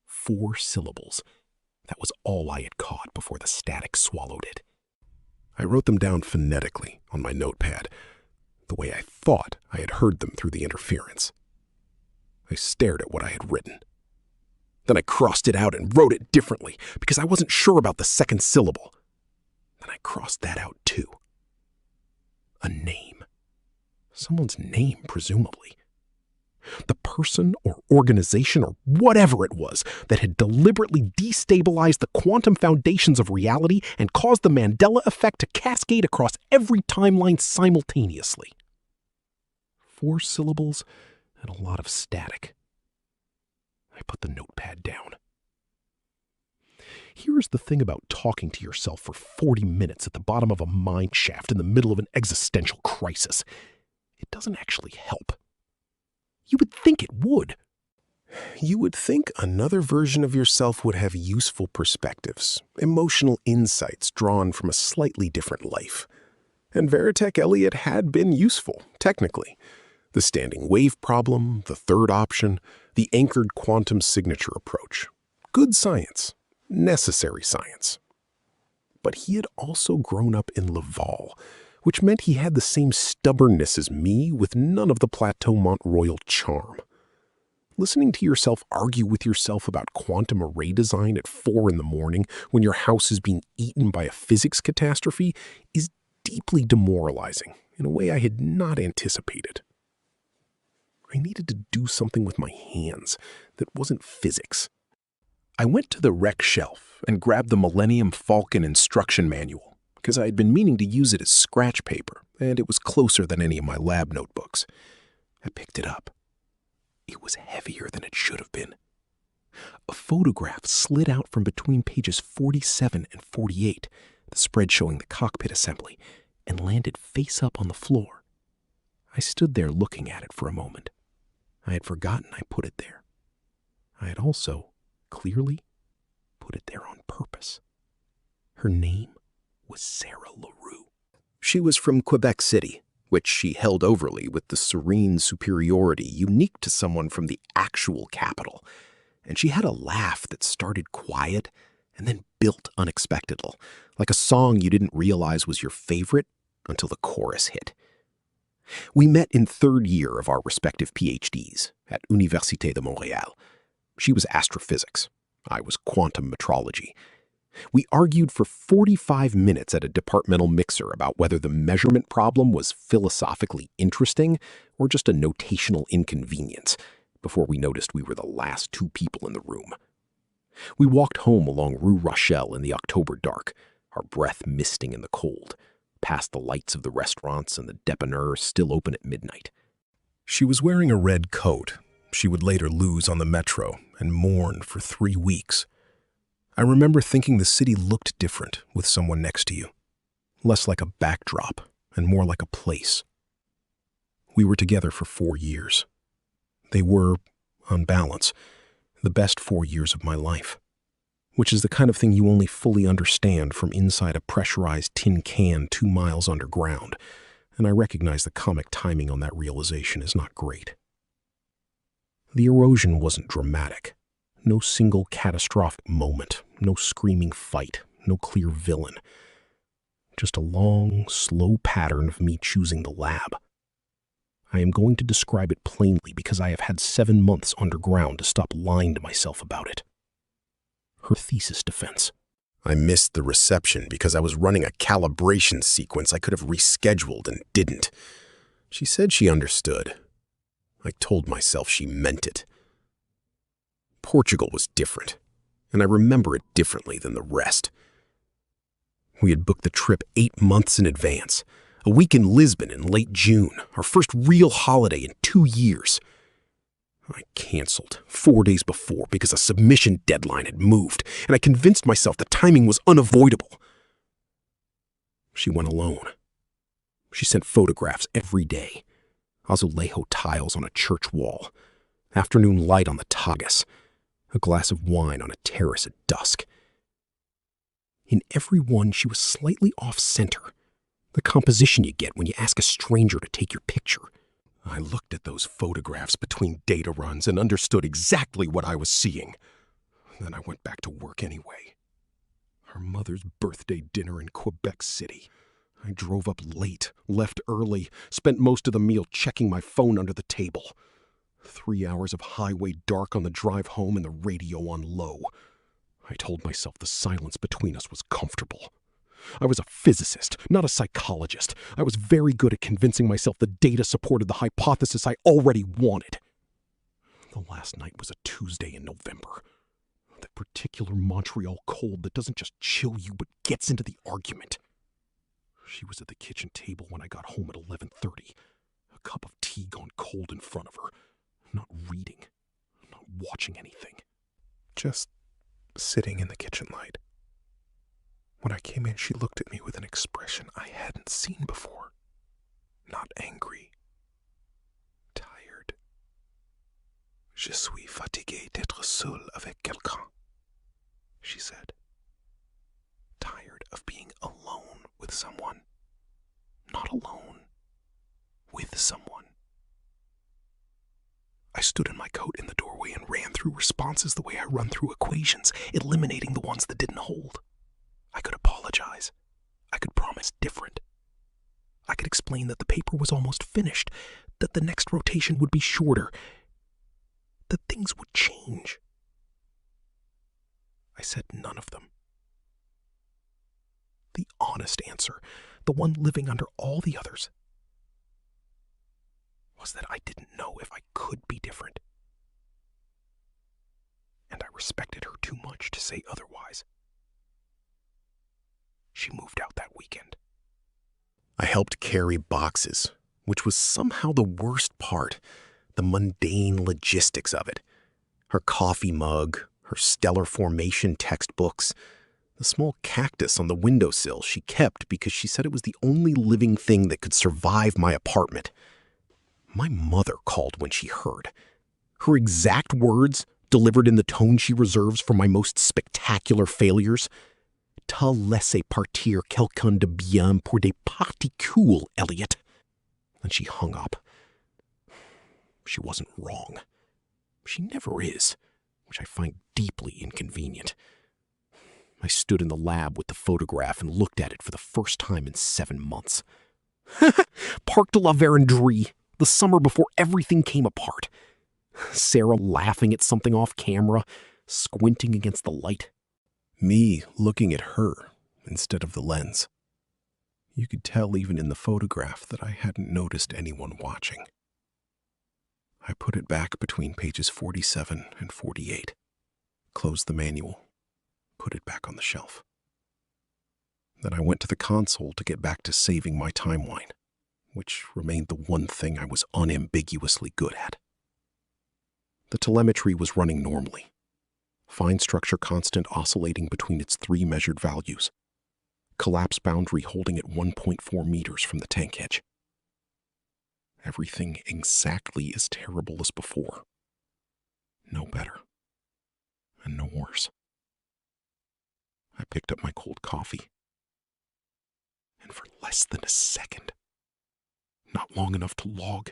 4 syllables. That was all I had caught before the static swallowed it. I wrote them down phonetically on my notepad, the way I thought I had heard them through the interference. I stared at what I had written. Then I crossed it out and wrote it differently because I wasn't sure about the second syllable. Then I crossed that out too. A name. Someone's name, presumably. The person or organization or whatever it was that had deliberately destabilized the quantum foundations of reality and caused the Mandela effect to cascade across every timeline simultaneously. 4 syllables and a lot of static. I put the notepad down. Here's the thing about talking to yourself for 40 minutes at the bottom of a mine shaft in the middle of an existential crisis. It doesn't actually help. You would think it would. You would think another version of yourself would have useful perspectives, emotional insights drawn from a slightly different life. And Veritech Elliot had been useful, technically. The standing wave problem, the third option, the anchored quantum signature approach. Good science. Necessary science. But he had also grown up in Laval, which meant he had the same stubbornness as me with none of the Plateau Mont Royal charm. Listening to yourself argue with yourself about quantum array design at 4 in the morning when your house is being eaten by a physics catastrophe is deeply demoralizing in a way I had not anticipated. I needed to do something with my hands that wasn't physics. I went to the rec shelf and grabbed the Millennium Falcon instruction manual because I had been meaning to use it as scratch paper, and it was closer than any of my lab notebooks. I picked it up. It was heavier than it should have been. A photograph slid out from between pages 47 and 48, the spread showing the cockpit assembly, and landed face up on the floor. I stood there looking at it for a moment. I had forgotten I put it there. I had also, clearly, put it there on purpose. Her name was Sarah LaRue. She was from Quebec City, which she held overly with the serene superiority unique to someone from the actual capital. And she had a laugh that started quiet and then built unexpectedly, like a song you didn't realize was your favorite until the chorus hit. We met in 3rd year of our respective PhDs at Université de Montréal. She was astrophysics. I was quantum metrology. We argued for 45 minutes at a departmental mixer about whether the measurement problem was philosophically interesting or just a notational inconvenience before we noticed we were the last 2 people in the room. We walked home along Rue Rochelle in the October dark, our breath misting in the cold, past the lights of the restaurants and the dépanneur still open at midnight. She was wearing a red coat she would later lose on the metro and mourn for 3 weeks. I remember thinking the city looked different with someone next to you, less like a backdrop and more like a place. We were together for 4 years. They were, on balance, the best 4 years of my life, which is the kind of thing you only fully understand from inside a pressurized tin can 2 miles underground, and I recognize the comic timing on that realization is not great. The erosion wasn't dramatic. No single catastrophic moment, no screaming fight, no clear villain. Just a long, slow pattern of me choosing the lab. I am going to describe it plainly because I have had 7 months underground to stop lying to myself about it. Her thesis defense. I missed the reception because I was running a calibration sequence I could have rescheduled and didn't. She said she understood. I told myself she meant it. Portugal was different, and I remember it differently than the rest. We had booked the trip 8 months in advance, a week in Lisbon in late June, our first real holiday in 2 years. I canceled 4 days before because a submission deadline had moved, and I convinced myself the timing was unavoidable. She went alone. She sent photographs every day. Azulejo tiles on a church wall, afternoon light on the Tagus, a glass of wine on a terrace at dusk. In every one, she was slightly off-center, the composition you get when you ask a stranger to take your picture. I looked at those photographs between data runs and understood exactly what I was seeing. Then I went back to work anyway. Her mother's birthday dinner in Quebec City. I drove up late, left early, spent most of the meal checking my phone under the table. 3 hours of highway dark on the drive home and the radio on low. I told myself the silence between us was comfortable. I was a physicist, not a psychologist. I was very good at convincing myself the data supported the hypothesis I already wanted. The last night was a Tuesday in November. That particular Montreal cold that doesn't just chill you but gets into the argument. She was at the kitchen table when I got home at 11:30. A cup of tea gone cold in front of her. Not reading, not watching anything. Just sitting in the kitchen light. When I came in, she looked at me with an expression I hadn't seen before. Not angry. Tired. Je suis fatiguée d'être seule avec quelqu'un, she said. Tired of being alone with someone. Not alone. With someone. I stood in my coat in the doorway and ran through responses the way I run through equations, eliminating the ones that didn't hold. I could apologize. I could promise different. I could explain that the paper was almost finished, that the next rotation would be shorter, that things would change. I said none of them. The honest answer, the one living under all the others, was that I didn't know if I could be different. And I respected her too much to say otherwise. She moved out that weekend. I helped carry boxes, which was somehow the worst part, the mundane logistics of it. Her coffee mug, her stellar formation textbooks, the small cactus on the windowsill she kept because she said it was the only living thing that could survive my apartment. My mother called when she heard. Her exact words, delivered in the tone she reserves for my most spectacular failures: "Te laisser partir quelqu'un de bien pour des particules, Elliot." And she hung up. She wasn't wrong. She never is, which I find deeply inconvenient. I stood in the lab with the photograph and looked at it for the first time in 7 months. Parc de la Vérendrye, the summer before everything came apart. Sarah laughing at something off camera, squinting against the light. Me looking at her instead of the lens. You could tell even in the photograph that I hadn't noticed anyone watching. I put it back between pages 47 and 48, closed the manual, put it back on the shelf. Then I went to the console to get back to saving my timeline, which remained the one thing I was unambiguously good at. The telemetry was running normally, fine structure constant oscillating between its 3 measured values, collapse boundary holding at 1.4 meters from the tank edge. Everything exactly as terrible as before. No better, and no worse. I picked up my cold coffee, and for less than a second, not long enough to log,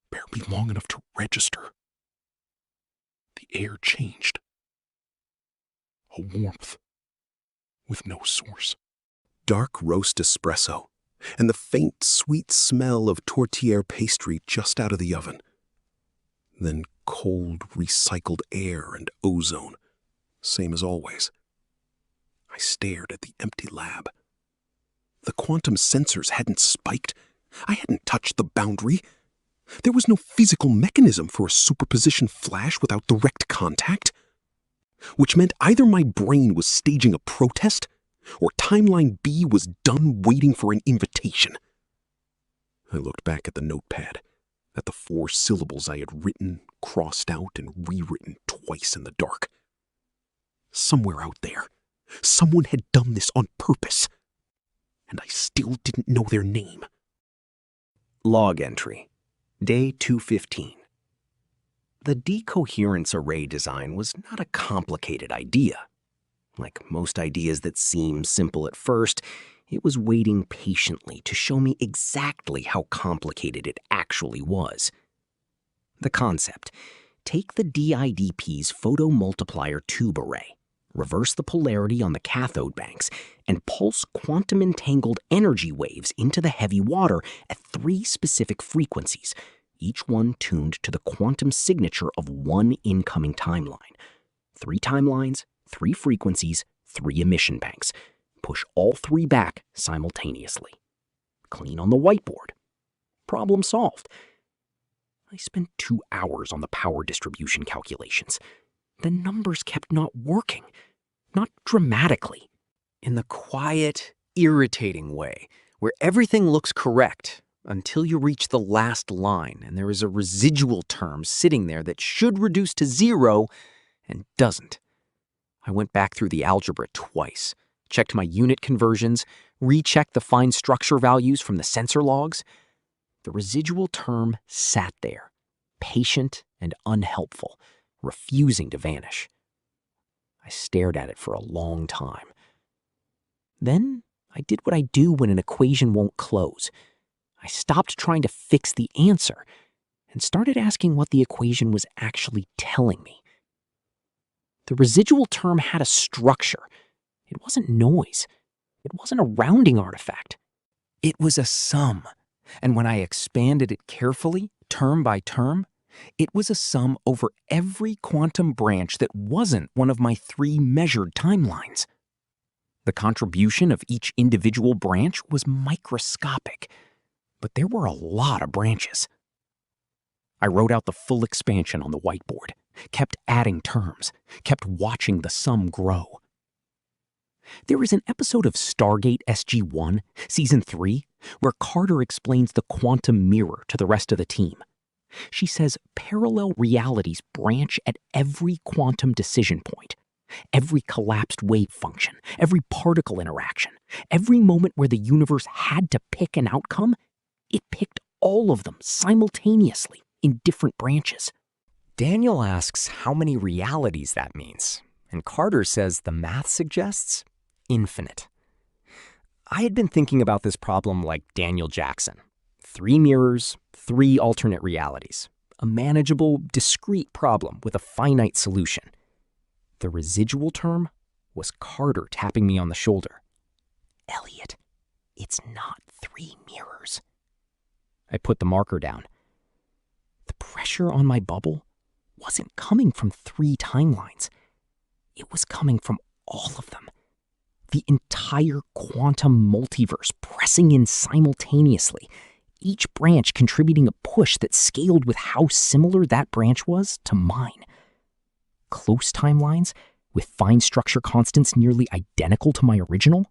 barely long enough to register, the air changed. A warmth with no source. Dark roast espresso, and the faint, sweet smell of tortilla pastry just out of the oven. Then cold, recycled air and ozone, same as always. I stared at the empty lab. The quantum sensors hadn't spiked. I hadn't touched the boundary. There was no physical mechanism for a superposition flash without direct contact. Which meant either my brain was staging a protest, or Timeline B was done waiting for an invitation. I looked back at the notepad, at the 4 syllables I had written, crossed out, and rewritten twice in the dark. Somewhere out there, someone had done this on purpose, and I still didn't know their name. Log entry. Day 215. The decoherence array design was not a complicated idea. Like most ideas that seem simple at first, it was waiting patiently to show me exactly how complicated it actually was. The concept: take the DIDP's photomultiplier tube array, reverse the polarity on the cathode banks, and pulse quantum-entangled energy waves into the heavy water at 3 specific frequencies, each one tuned to the quantum signature of 1 incoming timeline. 3 timelines, 3 frequencies, 3 emission banks. Push all 3 back simultaneously. Clean on the whiteboard. Problem solved. I spent 2 hours on the power distribution calculations. The numbers kept not working. Not dramatically. In the quiet, irritating way, where everything looks correct until you reach the last line and there is a residual term sitting there that should reduce to 0 and doesn't. I went back through the algebra twice, checked my unit conversions, rechecked the fine structure values from the sensor logs. The residual term sat there, patient and unhelpful, refusing to vanish. I stared at it for a long time. Then I did what I do when an equation won't close. I stopped trying to fix the answer and started asking what the equation was actually telling me. The residual term had a structure. It wasn't noise. It wasn't a rounding artifact. It was a sum. And when I expanded it carefully, term by term, it was a sum over every quantum branch that wasn't one of my 3 measured timelines. The contribution of each individual branch was microscopic, but there were a lot of branches. I wrote out the full expansion on the whiteboard, kept adding terms, kept watching the sum grow. There is an episode of Stargate SG-1, Season 3, where Carter explains the quantum mirror to the rest of the team. She says parallel realities branch at every quantum decision point, every collapsed wave function, every particle interaction, every moment where the universe had to pick an outcome, it picked all of them simultaneously in different branches. Daniel asks how many realities that means, and Carter says the math suggests infinite. I had been thinking about this problem like Daniel Jackson. 3 mirrors, 3 alternate realities. A manageable, discrete problem with a finite solution. The residual term was Carter tapping me on the shoulder. Elliot, it's not 3 mirrors. I put the marker down. The pressure on my bubble wasn't coming from 3 timelines. It was coming from all of them. The entire quantum multiverse pressing in simultaneously, each branch contributing a push that scaled with how similar that branch was to mine. Close timelines, with fine structure constants nearly identical to my original,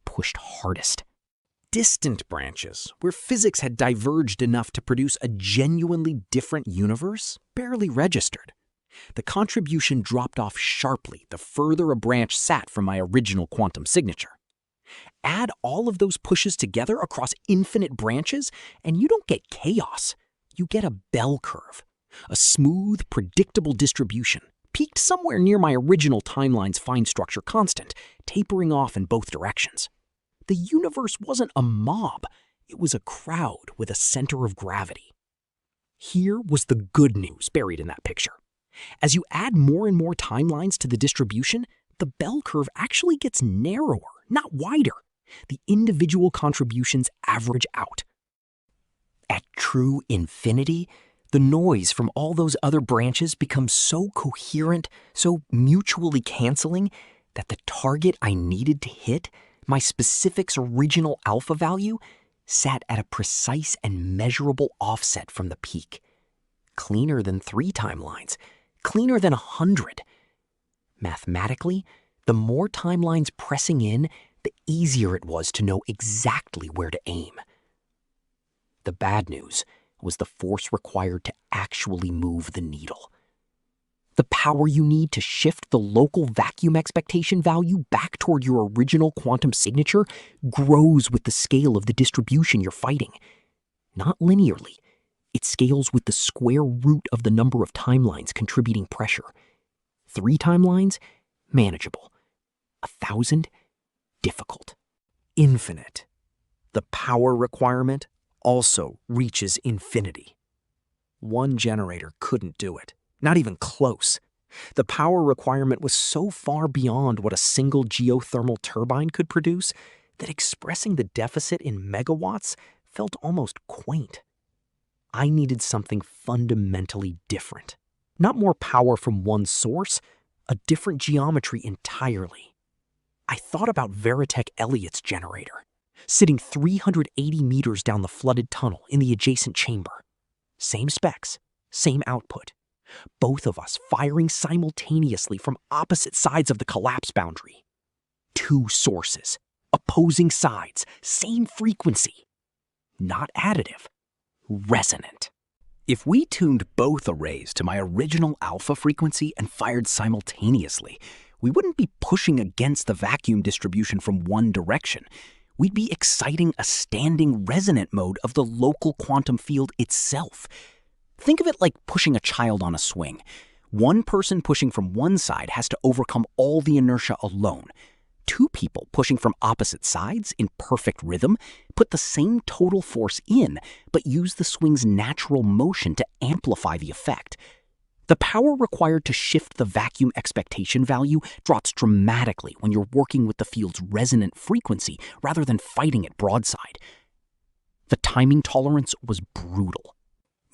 pushed hardest. Distant branches, where physics had diverged enough to produce a genuinely different universe, barely registered. The contribution dropped off sharply the further a branch sat from my original quantum signature. Add all of those pushes together across infinite branches, and you don't get chaos. You get a bell curve, a smooth, predictable distribution, peaked somewhere near my original timeline's fine structure constant, tapering off in both directions. The universe wasn't a mob, it was a crowd with a center of gravity. Here was the good news buried in that picture. As you add more and more timelines to the distribution, the bell curve actually gets narrower, not wider. The individual contributions average out. At true infinity, the noise from all those other branches becomes so coherent, so mutually canceling, that the target I needed to hit, my specific's original alpha value, sat at a precise and measurable offset from the peak. Cleaner than 3 timelines, cleaner than 100. Mathematically, the more timelines pressing in, the easier it was to know exactly where to aim. The bad news was the force required to actually move the needle. The power you need to shift the local vacuum expectation value back toward your original quantum signature grows with the scale of the distribution you're fighting. Not linearly. It scales with the square root of the number of timelines contributing pressure. 3 timelines? Manageable. 1,000? Difficult. Infinite. The power requirement also reaches infinity. One generator couldn't do it. Not even close. The power requirement was so far beyond what a single geothermal turbine could produce that expressing the deficit in megawatts felt almost quaint. I needed something fundamentally different. Not more power from one source, a different geometry entirely. I thought about Veritech Elliott's generator, sitting 380 meters down the flooded tunnel in the adjacent chamber. Same specs, same output. Both of us firing simultaneously from opposite sides of the collapse boundary. 2 sources, opposing sides, same frequency. Not additive, resonant. If we tuned both arrays to my original alpha frequency and fired simultaneously, we wouldn't be pushing against the vacuum distribution from one direction. We'd be exciting a standing resonant mode of the local quantum field itself. Think of it like pushing a child on a swing. One person pushing from one side has to overcome all the inertia alone. 2 people pushing from opposite sides in perfect rhythm put the same total force in, but use the swing's natural motion to amplify the effect. The power required to shift the vacuum expectation value drops dramatically when you're working with the field's resonant frequency rather than fighting it broadside. The timing tolerance was brutal.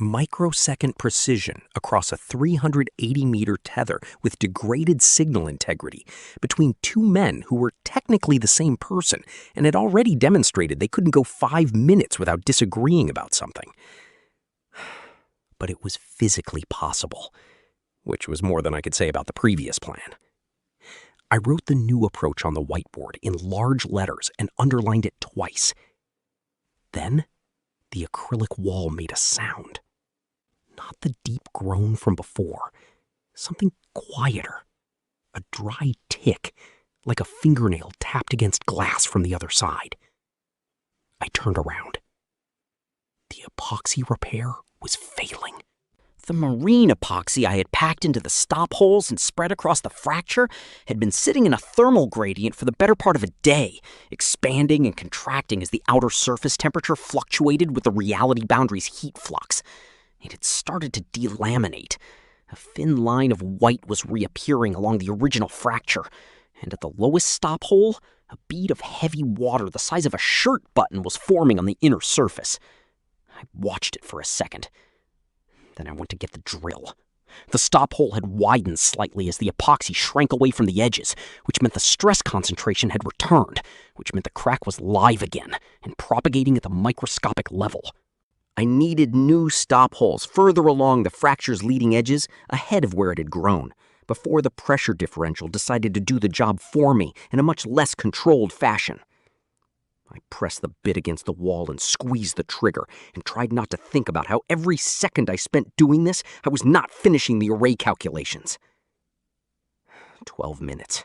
Microsecond precision across a 380-meter tether with degraded signal integrity between 2 men who were technically the same person and had already demonstrated they couldn't go 5 minutes without disagreeing about something. But it was physically possible, which was more than I could say about the previous plan. I wrote the new approach on the whiteboard in large letters and underlined it twice. Then, the acrylic wall made a sound. Not the deep groan from before. Something quieter. A dry tick, like a fingernail tapped against glass from the other side. I turned around. The epoxy repair was failing. The marine epoxy I had packed into the stop holes and spread across the fracture had been sitting in a thermal gradient for the better part of a day, expanding and contracting as the outer surface temperature fluctuated with the reality boundary's heat flux. It had started to delaminate. A thin line of white was reappearing along the original fracture, and at the lowest stop hole, a bead of heavy water the size of a shirt button was forming on the inner surface. I watched it for a second. Then I went to get the drill. The stop hole had widened slightly as the epoxy shrank away from the edges, which meant the stress concentration had returned, which meant the crack was live again and propagating at the microscopic level. I needed new stop holes further along the fracture's leading edges ahead of where it had grown, before the pressure differential decided to do the job for me in a much less controlled fashion. I pressed the bit against the wall and squeezed the trigger and tried not to think about how every second I spent doing this, I was not finishing the array calculations. 12 minutes.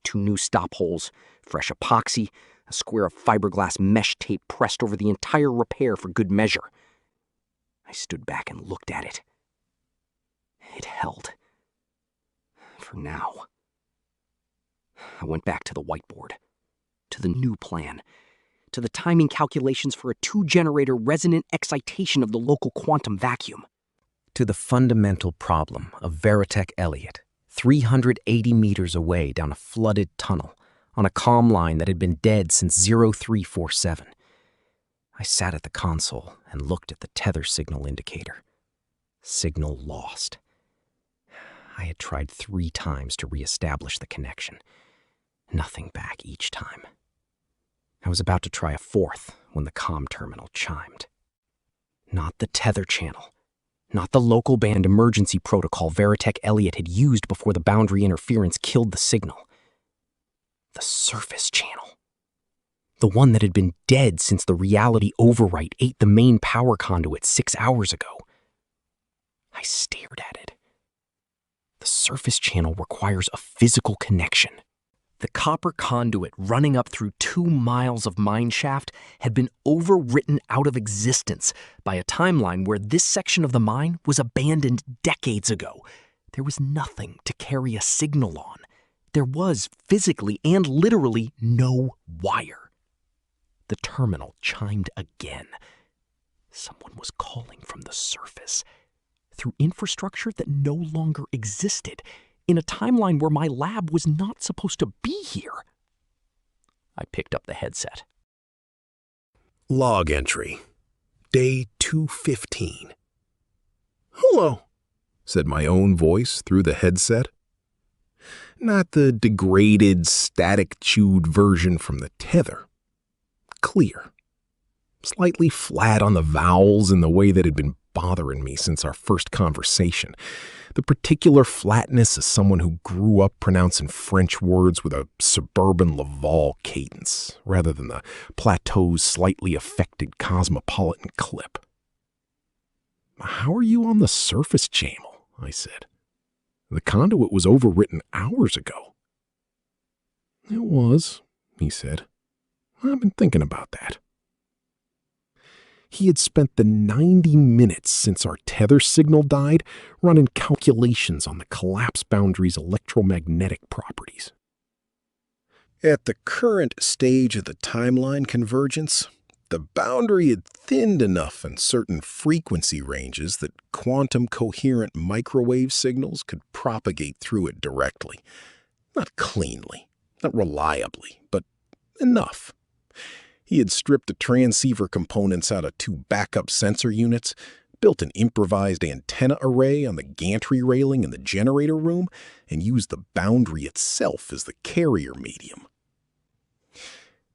2 new stop holes, fresh epoxy, a square of fiberglass mesh tape pressed over the entire repair for good measure. I stood back and looked at it. It held. For now. I went back to the whiteboard, to the new plan, to the timing calculations for a 2-generator resonant excitation of the local quantum vacuum, to the fundamental problem of Veritech Elliott, 380 meters away down a flooded tunnel on a comm line that had been dead since 0347. I sat at the console and looked at the tether signal indicator. Signal lost. I had tried 3 times to reestablish the connection. Nothing back each time. I was about to try a 4th when the comm terminal chimed. Not the tether channel. Not the local band emergency protocol Veritech Elliott had used before the boundary interference killed the signal. The surface channel. The one that had been dead since the reality overwrite ate the main power conduit 6 hours ago. I stared at it. The surface channel requires a physical connection. The copper conduit running up through 2 miles of mine shaft had been overwritten out of existence by a timeline where this section of the mine was abandoned decades ago. There was nothing to carry a signal on. There was physically and literally no wire. The terminal chimed again. Someone was calling from the surface, through infrastructure that no longer existed, in a timeline where my lab was not supposed to be here. I picked up the headset. Log entry. Day 215. "Hello," said my own voice through the headset. Not the degraded, static-chewed version from the tether. Clear. Slightly flat on the vowels in the way that had been bothering me since our first conversation. The particular flatness of someone who grew up pronouncing French words with a suburban Laval cadence, rather than the plateau's slightly affected cosmopolitan clip. "How are you on the surface channel?" I said. "The conduit was overwritten hours ago." "It was," he said. "I've been thinking about that." He had spent the 90 minutes since our tether signal died running calculations on the collapse boundary's electromagnetic properties. At the current stage of the timeline convergence, the boundary had thinned enough in certain frequency ranges that quantum coherent microwave signals could propagate through it directly. Not cleanly, not reliably, but enough. He had stripped the transceiver components out of 2 backup sensor units, built an improvised antenna array on the gantry railing in the generator room, and used the boundary itself as the carrier medium.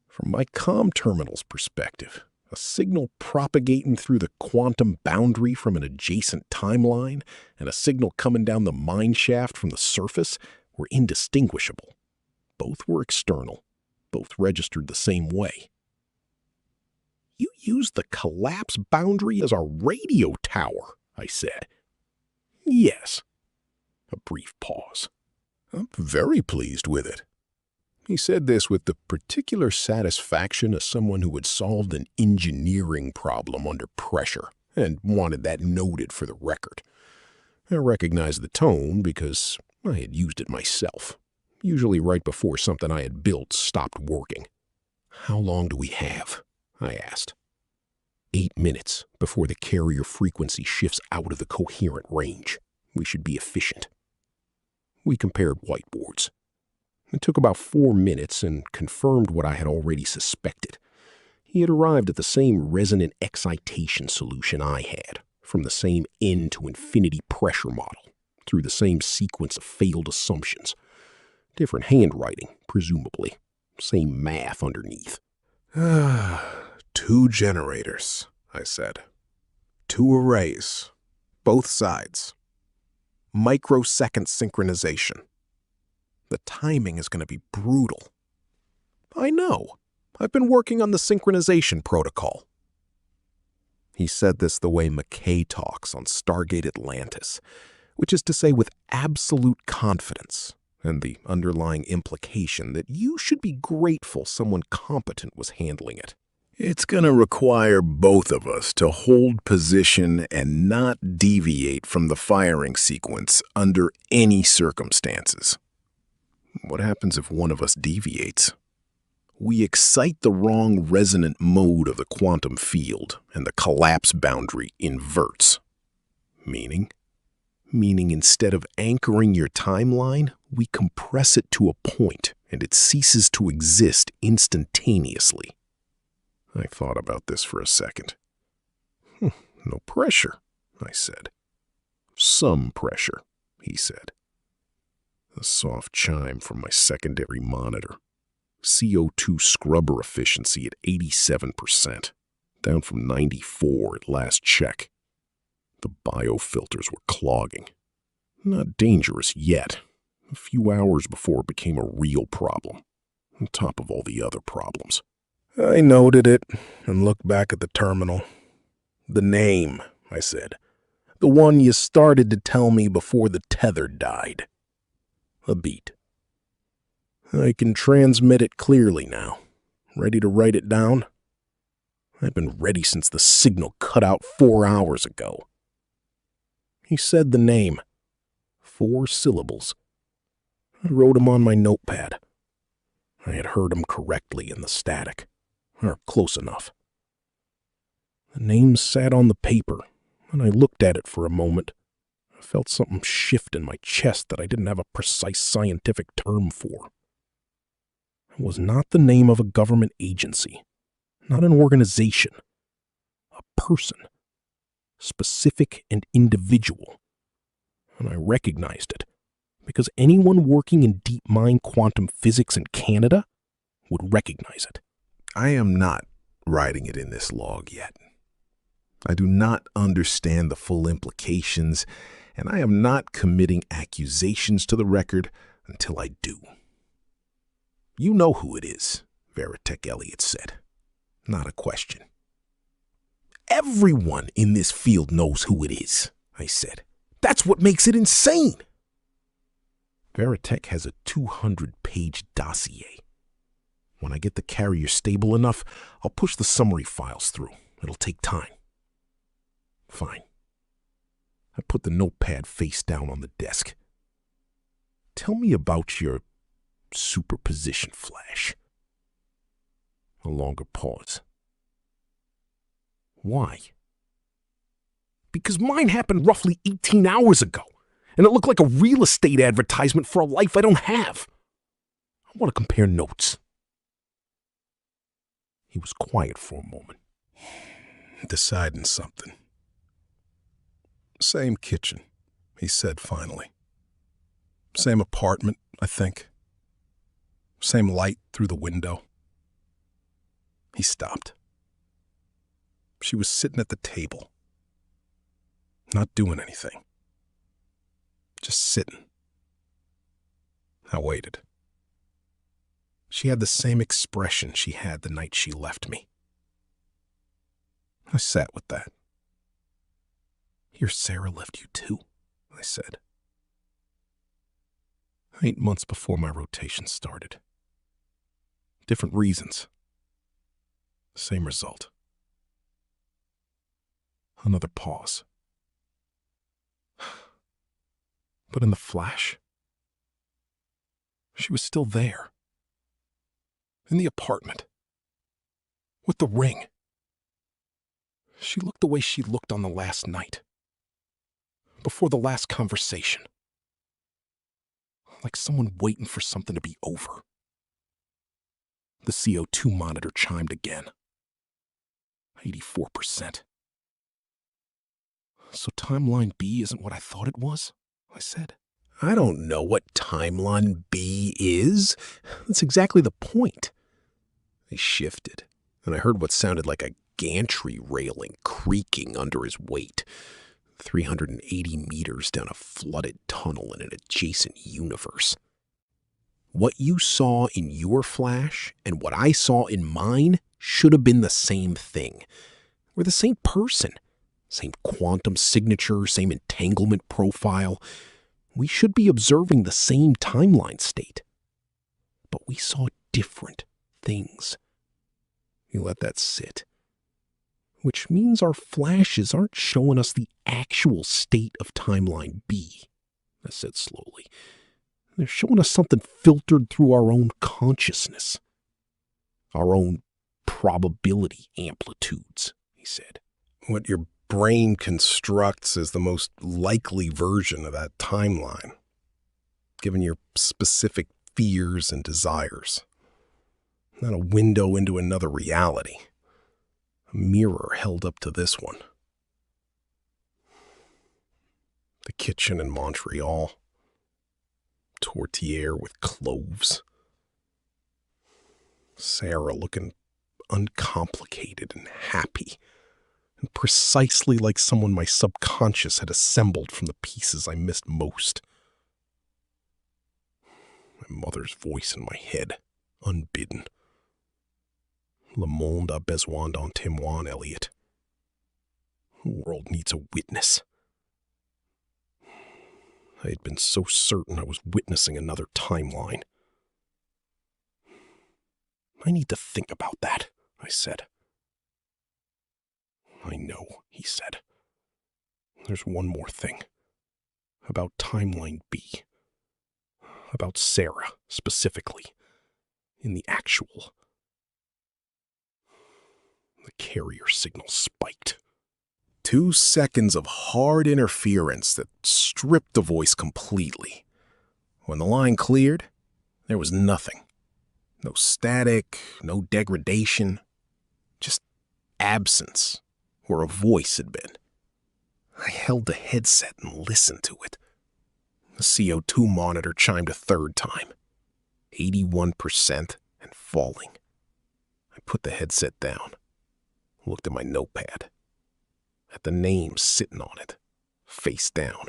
From my comm terminal's perspective, a signal propagating through the quantum boundary from an adjacent timeline and a signal coming down the mine shaft from the surface were indistinguishable. Both were external. Both registered the same way. "You used the collapse boundary as our radio tower," I said. "Yes." A brief pause. "I'm very pleased with it." He said this with the particular satisfaction of someone who had solved an engineering problem under pressure and wanted that noted for the record. I recognized the tone because I had used it myself, usually right before something I had built stopped working. "How long do we have?" I asked. 8 minutes before the carrier frequency shifts out of the coherent range. We should be efficient. We compared whiteboards. It took about 4 minutes and confirmed what I had already suspected. He had arrived at the same resonant excitation solution I had, from the same end-to-infinity pressure model, through the same sequence of failed assumptions. Different handwriting, presumably. Same math underneath. 2 generators, I said. 2 arrays. Both sides. Microsecond synchronization. The timing is going to be brutal." "I know," I've been working on the synchronization protocol. He said this the way McKay talks on Stargate Atlantis, which is to say with absolute confidence, and the underlying implication that you should be grateful someone competent was handling it. It's going to require both of us to hold position and not deviate from the firing sequence under any circumstances. What happens if one of us deviates? We excite the wrong resonant mode of the quantum field, and the collapse boundary inverts. Meaning instead of anchoring your timeline, we compress it to a point, and it ceases to exist instantaneously. I thought about this for a second. No pressure, I said. Some pressure, he said. A soft chime from my secondary monitor. CO2 scrubber efficiency at 87%, down from 94 at last check. The biofilters were clogging. Not dangerous yet. A few hours before it became a real problem, on top of all the other problems. I noted it and looked back at the terminal. The name, I said. The one you started to tell me before the tether died. A beat. I can transmit it clearly now. Ready to write it down? I've been ready since the signal cut out 4 hours ago. He said the name. 4 syllables. I wrote him on my notepad. I had heard him correctly in the static, or close enough. The name sat on the paper, and I looked at it for a moment. I felt something shift in my chest that I didn't have a precise scientific term for. It was not the name of a government agency, not an organization, a person, specific and individual. And I recognized it, because anyone working in deep mind quantum physics in Canada would recognize it. I am not writing it in this log yet. I do not understand the full implications, and I am not committing accusations to the record until I do. You know who it is, Veritech Elliott said. Not a question. Everyone in this field knows who it is, I said. That's what makes it insane. Veritech has a 200-page dossier. When I get the carrier stable enough, I'll push the summary files through. It'll take time. Fine. I put the notepad face down on the desk. Tell me about your superposition flash. A longer pause. Why? Because mine happened roughly 18 hours ago, and it looked like a real estate advertisement for a life I don't have. I want to compare notes. He was quiet for a moment, deciding something. Same kitchen, he said finally. Same apartment, I think. Same light through the window. He stopped. She was sitting at the table, not doing anything. Just sitting. I waited. She had the same expression she had the night she left me. I sat with that. Your Sarah left you too, I said. 8 months before my rotation started. Different reasons. Same result. Another pause. But in the flash, she was still there. In the apartment. With the ring. She looked the way she looked on the last night. Before the last conversation. Like someone waiting for something to be over. The CO2 monitor chimed again. 84%. So timeline B isn't what I thought it was? I said. I don't know what timeline B is. That's exactly the point. He shifted, and I heard what sounded like a gantry railing creaking under his weight. 380 meters down a flooded tunnel in an adjacent universe. What you saw in your flash and what I saw in mine should have been the same thing. We're the same person. Same quantum signature, same entanglement profile. We should be observing the same timeline state. But we saw different things. You let that sit. Which means our flashes aren't showing us the actual state of timeline B, I said slowly. They're showing us something filtered through our own consciousness. Our own probability amplitudes, he said. What your brain constructs as the most likely version of that timeline, given your specific fears and desires. Not a window into another reality. A mirror held up to this one. The kitchen in Montreal. Tourtière with cloves. Sarah looking uncomplicated and happy, and precisely like someone my subconscious had assembled from the pieces I missed most. My mother's voice in my head, unbidden. Le monde a besoin d'un témoin, Elliot. The world needs a witness. I had been so certain I was witnessing another timeline. I need to think about that, I said. I know, he said. There's one more thing. About timeline B. About Sarah, specifically. In the actual. The carrier signal spiked. 2 seconds of hard interference that stripped the voice completely. When the line cleared, there was nothing. No static, no degradation. Just absence, where a voice had been. I held the headset and listened to it. The CO2 monitor chimed a third time. 81% and falling. I put the headset down, looked at my notepad, at the name sitting on it, face down.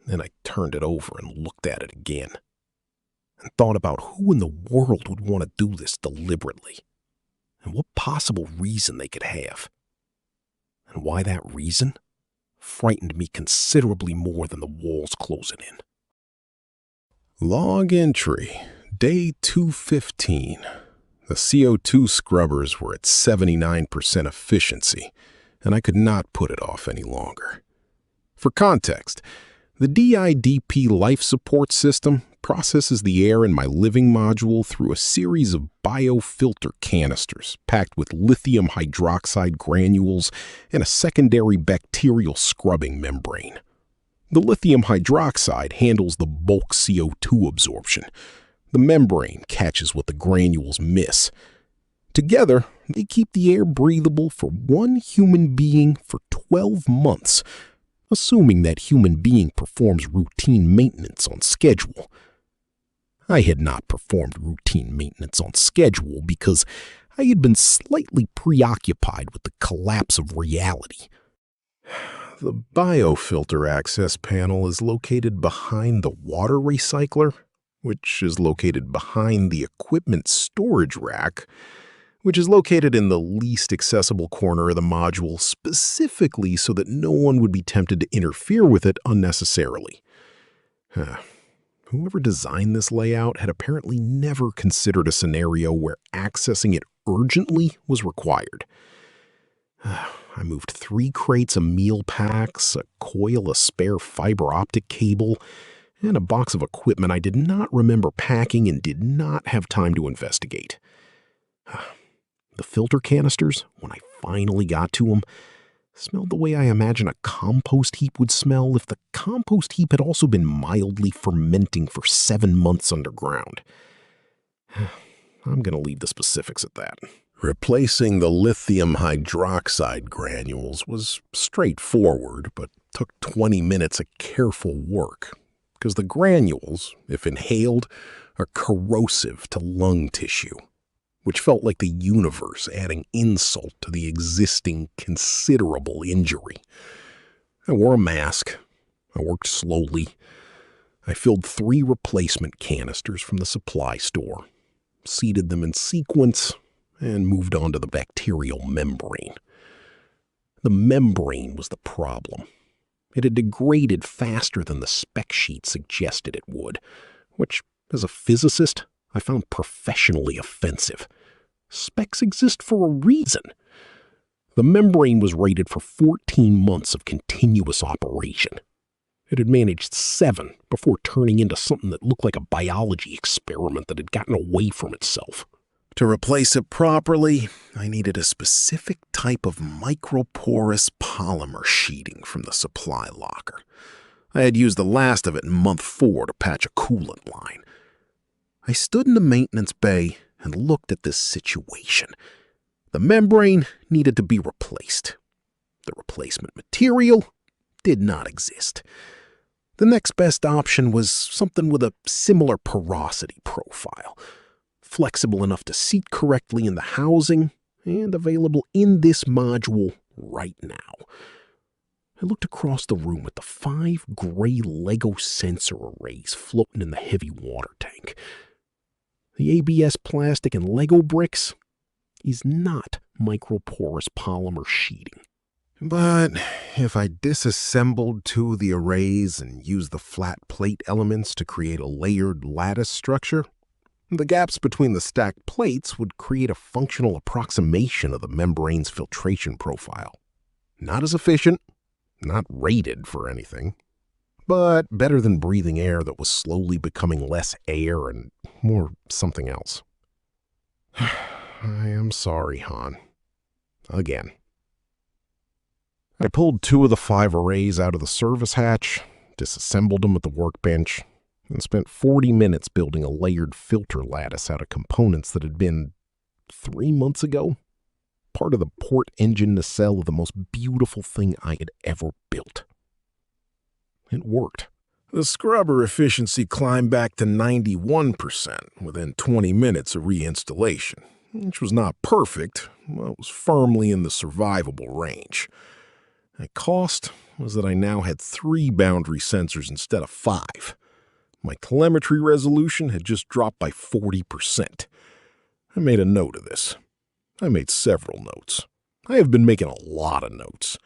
Then I turned it over and looked at it again, and thought about who in the world would want to do this deliberately, and what possible reason they could have. And why that reason frightened me considerably more than the walls closing in. Log entry, day 215. The CO2 scrubbers were at 79% efficiency, and I could not put it off any longer. For context, the DIDP life support system processes the air in my living module through a series of biofilter canisters packed with lithium hydroxide granules and a secondary bacterial scrubbing membrane. The lithium hydroxide handles the bulk CO2 absorption. The membrane catches what the granules miss. Together, they keep the air breathable for one human being for 12 months, assuming that human being performs routine maintenance on schedule. I had not performed routine maintenance on schedule because I had been slightly preoccupied with the collapse of reality. The biofilter access panel is located behind the water recycler, which is located behind the equipment storage rack, which is located in the least accessible corner of the module specifically so that no one would be tempted to interfere with it unnecessarily. Whoever designed this layout had apparently never considered a scenario where accessing it urgently was required. I moved 3 crates of meal packs, a coil of spare fiber optic cable, and a box of equipment I did not remember packing and did not have time to investigate. The filter canisters, when I finally got to them, smelled the way I imagine a compost heap would smell if the compost heap had also been mildly fermenting for 7 months underground. I'm going to leave the specifics at that. Replacing the lithium hydroxide granules was straightforward, but took 20 minutes of careful work, because the granules, if inhaled, are corrosive to lung tissue, which felt like the universe adding insult to the existing considerable injury. I wore a mask. I worked slowly. I filled 3 replacement canisters from the supply store, seeded them in sequence, and moved on to the bacterial membrane. The membrane was the problem. It had degraded faster than the spec sheet suggested it would, which, as a physicist, I found professionally offensive. Specs exist for a reason. The membrane was rated for 14 months of continuous operation. It had managed 7 before turning into something that looked like a biology experiment that had gotten away from itself. To replace it properly, I needed a specific type of microporous polymer sheeting from the supply locker. I had used the last of it in month 4 to patch a coolant line. I stood in the maintenance bay and looked at this situation. The membrane needed to be replaced. The replacement material did not exist. The next best option was something with a similar porosity profile, flexible enough to seat correctly in the housing and available in this module right now. I looked across the room at the 5 gray Lego sensor arrays floating in the heavy water tank. The ABS plastic and Lego bricks is not microporous polymer sheeting. But if I disassembled 2 of the arrays and used the flat plate elements to create a layered lattice structure, the gaps between the stacked plates would create a functional approximation of the membrane's filtration profile. Not as efficient, not rated for anything, but better than breathing air that was slowly becoming less air and more something else. I am sorry, Han. Again. I pulled 2 of the 5 arrays out of the service hatch, disassembled them at the workbench, and spent 40 minutes building a layered filter lattice out of components that had been, 3 months ago, part of the port engine nacelle of the most beautiful thing I had ever built. It worked. The scrubber efficiency climbed back to 91% within 20 minutes of reinstallation, which was not perfect, but it was firmly in the survivable range. The cost was that I now had 3 boundary sensors instead of 5. My telemetry resolution had just dropped by 40%. I made a note of this. I made several notes. I have been making a lot of notes.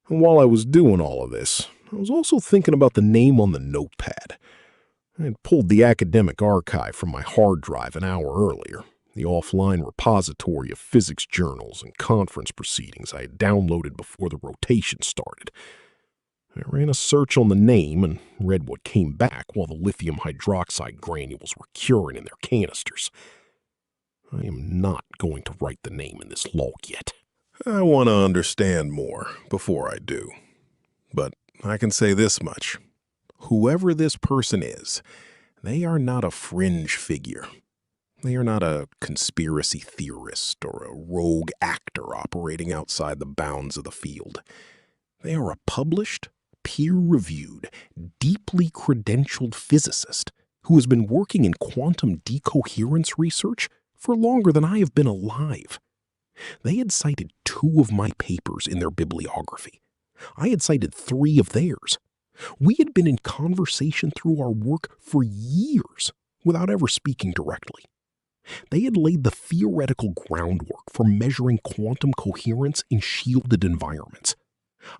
And while I was doing all of this, I was also thinking about the name on the notepad. I had pulled the academic archive from my hard drive an hour earlier, the offline repository of physics journals and conference proceedings I had downloaded before the rotation started. I ran a search on the name and read what came back while the lithium hydroxide granules were curing in their canisters. I am not going to write the name in this log yet. I want to understand more before I do. But I can say this much. Whoever this person is, they are not a fringe figure. They are not a conspiracy theorist or a rogue actor operating outside the bounds of the field. They are a published, peer-reviewed, deeply credentialed physicist who has been working in quantum decoherence research for longer than I have been alive. They had cited 2 of my papers in their bibliography. I had cited 3 of theirs. We had been in conversation through our work for years without ever speaking directly. They had laid the theoretical groundwork for measuring quantum coherence in shielded environments.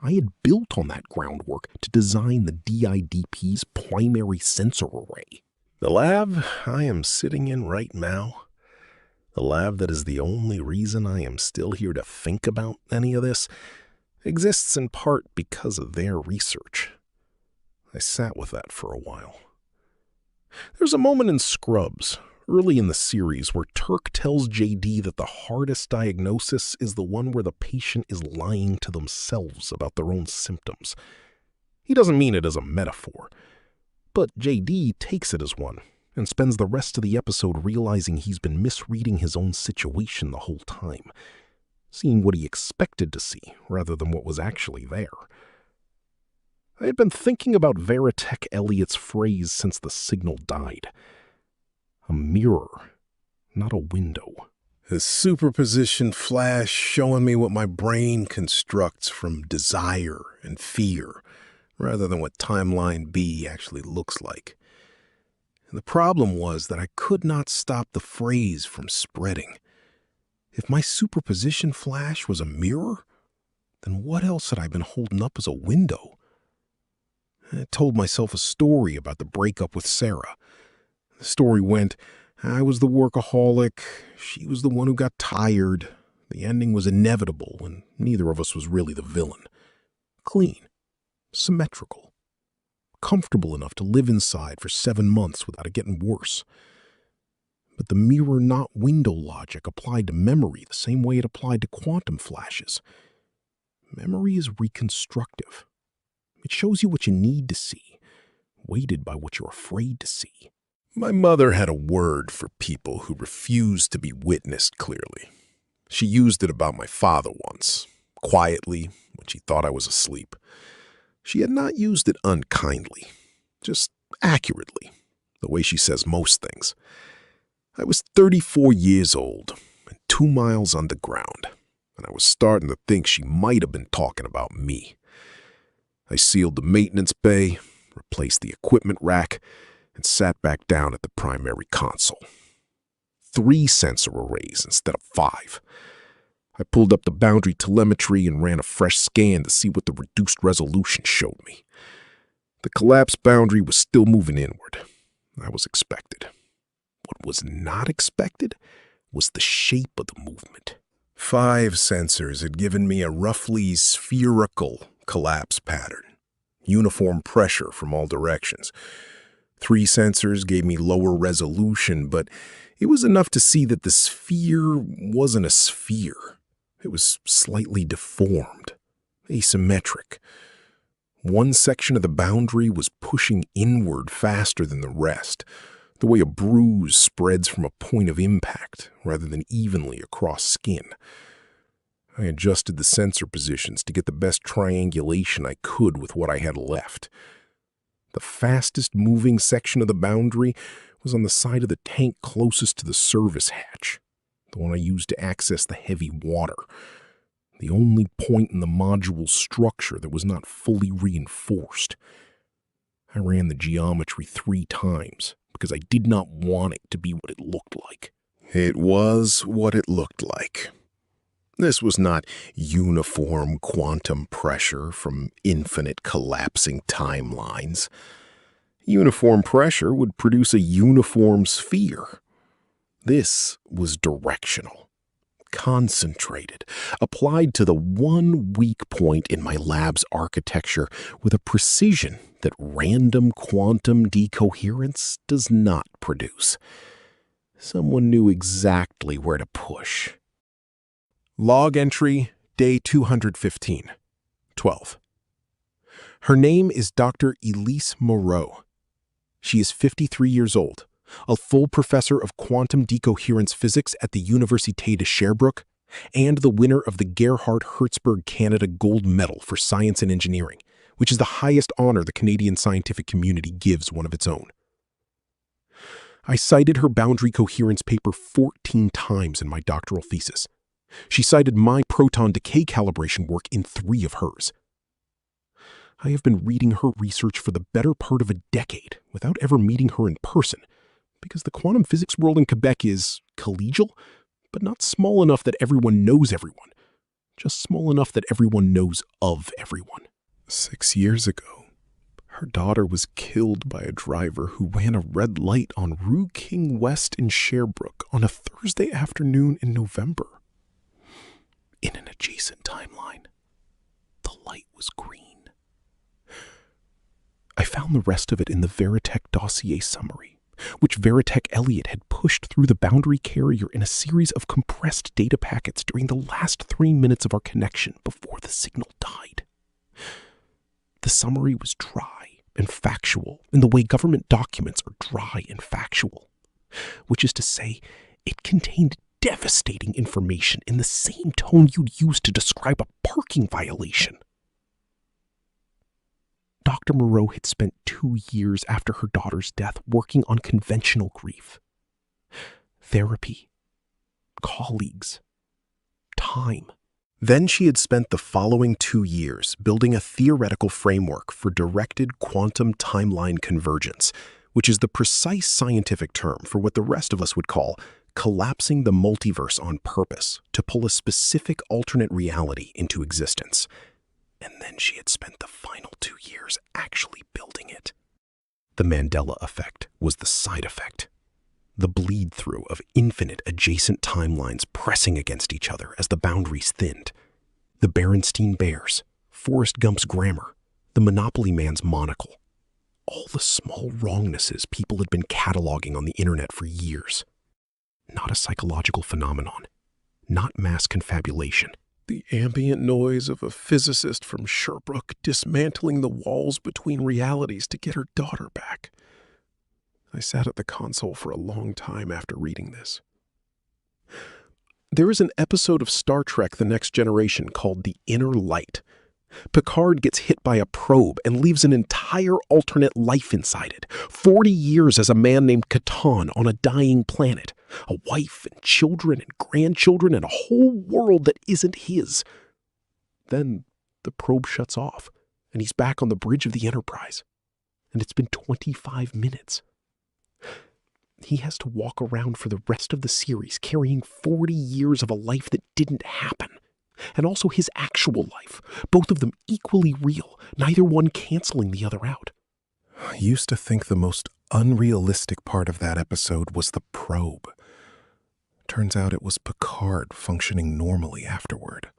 I had built on that groundwork to design the DIDP's primary sensor array. The lab I am sitting in right now, the lab that is the only reason I am still here to think about any of this, exists in part because of their research. I sat with that for a while. There's a moment in Scrubs, early in the series, where Turk tells JD that the hardest diagnosis is the one where the patient is lying to themselves about their own symptoms. He doesn't mean it as a metaphor, but JD takes it as one and spends the rest of the episode realizing he's been misreading his own situation the whole time, seeing what he expected to see rather than what was actually there. I had been thinking about Veritek Elliott's phrase since the signal died. A mirror, not a window. A superposition flash showing me what my brain constructs from desire and fear, rather than what Timeline B actually looks like. And the problem was that I could not stop the phrase from spreading. If my superposition flash was a mirror, then what else had I been holding up as a window? I told myself a story about the breakup with Sarah. The story went, I was the workaholic, she was the one who got tired. The ending was inevitable, and neither of us was really the villain. Clean, symmetrical, comfortable enough to live inside for 7 months without it getting worse. But the mirror not window logic applied to memory the same way it applied to quantum flashes. Memory is reconstructive. It shows you what you need to see, weighted by what you're afraid to see. My mother had a word for people who refused to be witnessed clearly. She used it about my father once, quietly, when she thought I was asleep. She had not used it unkindly, just accurately, the way she says most things. I was 34 years old and 2 miles underground, and I was starting to think she might have been talking about me. I sealed the maintenance bay, replaced the equipment rack, and sat back down at the primary console. 3 sensor arrays instead of 5. I pulled up the boundary telemetry and ran a fresh scan to see what the reduced resolution showed me. The collapsed boundary was still moving inward. That was expected. What was not expected was the shape of the movement. 5 sensors had given me a roughly spherical collapse pattern, uniform pressure from all directions. 3 sensors gave me lower resolution, but it was enough to see that the sphere wasn't a sphere. It was slightly deformed, asymmetric. One section of the boundary was pushing inward faster than the rest, the way a bruise spreads from a point of impact rather than evenly across skin. I adjusted the sensor positions to get the best triangulation I could with what I had left. The fastest moving section of the boundary was on the side of the tank closest to the service hatch, the one I used to access the heavy water, the only point in the module's structure that was not fully reinforced. I ran the geometry 3 times because I did not want it to be what it looked like. It was what it looked like. This was not uniform quantum pressure from infinite collapsing timelines. Uniform pressure would produce a uniform sphere. This was directional, concentrated, applied to the one weak point in my lab's architecture with a precision that random quantum decoherence does not produce. Someone knew exactly where to push. Log entry, day 215, 12. Her name is Dr. Elise Moreau. She is 53 years old, a full professor of quantum decoherence physics at the Université de Sherbrooke, and the winner of the Gerhard Hertzberg Canada Gold Medal for Science and Engineering, which is the highest honor the Canadian scientific community gives one of its own. I cited her boundary coherence paper 14 times in my doctoral thesis. She cited my proton decay calibration work in 3 of hers. I have been reading her research for the better part of a decade without ever meeting her in person, because the quantum physics world in Quebec is collegial, but not small enough that everyone knows everyone, just small enough that everyone knows of everyone. 6 years ago, her daughter was killed by a driver who ran a red light on Rue King West in Sherbrooke on a Thursday afternoon in November. In an adjacent timeline, the light was green. I found the rest of it in the Veritech dossier summary, which Veritech Elliott had pushed through the boundary carrier in a series of compressed data packets during the last 3 minutes of our connection before the signal died. The summary was dry and factual in the way government documents are dry and factual, which is to say, it contained devastating information in the same tone you'd use to describe a parking violation. Dr. Moreau had spent 2 years after her daughter's death working on conventional grief. Therapy, colleagues, time. Then she had spent the following 2 years building a theoretical framework for directed quantum timeline convergence, which is the precise scientific term for what the rest of us would call collapsing the multiverse on purpose to pull a specific alternate reality into existence. And then she had spent the final 2 years actually building it. The Mandela effect was the side effect. The bleed-through of infinite adjacent timelines pressing against each other as the boundaries thinned. The Berenstein Bears, Forrest Gump's grammar, the Monopoly Man's monocle. All the small wrongnesses people had been cataloging on the internet for years. Not a psychological phenomenon. Not mass confabulation. The ambient noise of a physicist from Sherbrooke dismantling the walls between realities to get her daughter back. I sat at the console for a long time after reading this. There is an episode of Star Trek: The Next Generation called The Inner Light. Picard gets hit by a probe and leaves an entire alternate life inside it. 40 years as a man named Catan on a dying planet. A wife and children and grandchildren and a whole world that isn't his. Then the probe shuts off and he's back on the bridge of the Enterprise. And it's been 25 minutes. He has to walk around for the rest of the series carrying 40 years of a life that didn't happen. And also his actual life, both of them equally real, neither one canceling the other out. I used to think the most unrealistic part of that episode was the probe. Turns out it was Picard functioning normally afterward.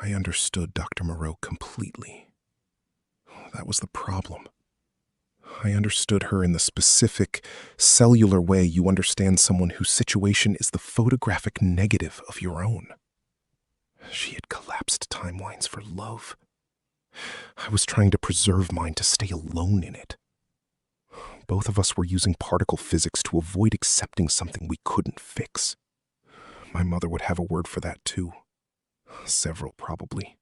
I understood Dr. Moreau completely. That was the problem. I understood her in the specific, cellular way you understand someone whose situation is the photographic negative of your own. She had collapsed timelines for love. I was trying to preserve mine to stay alone in it. Both of us were using particle physics to avoid accepting something we couldn't fix. My mother would have a word for that too. Several, probably.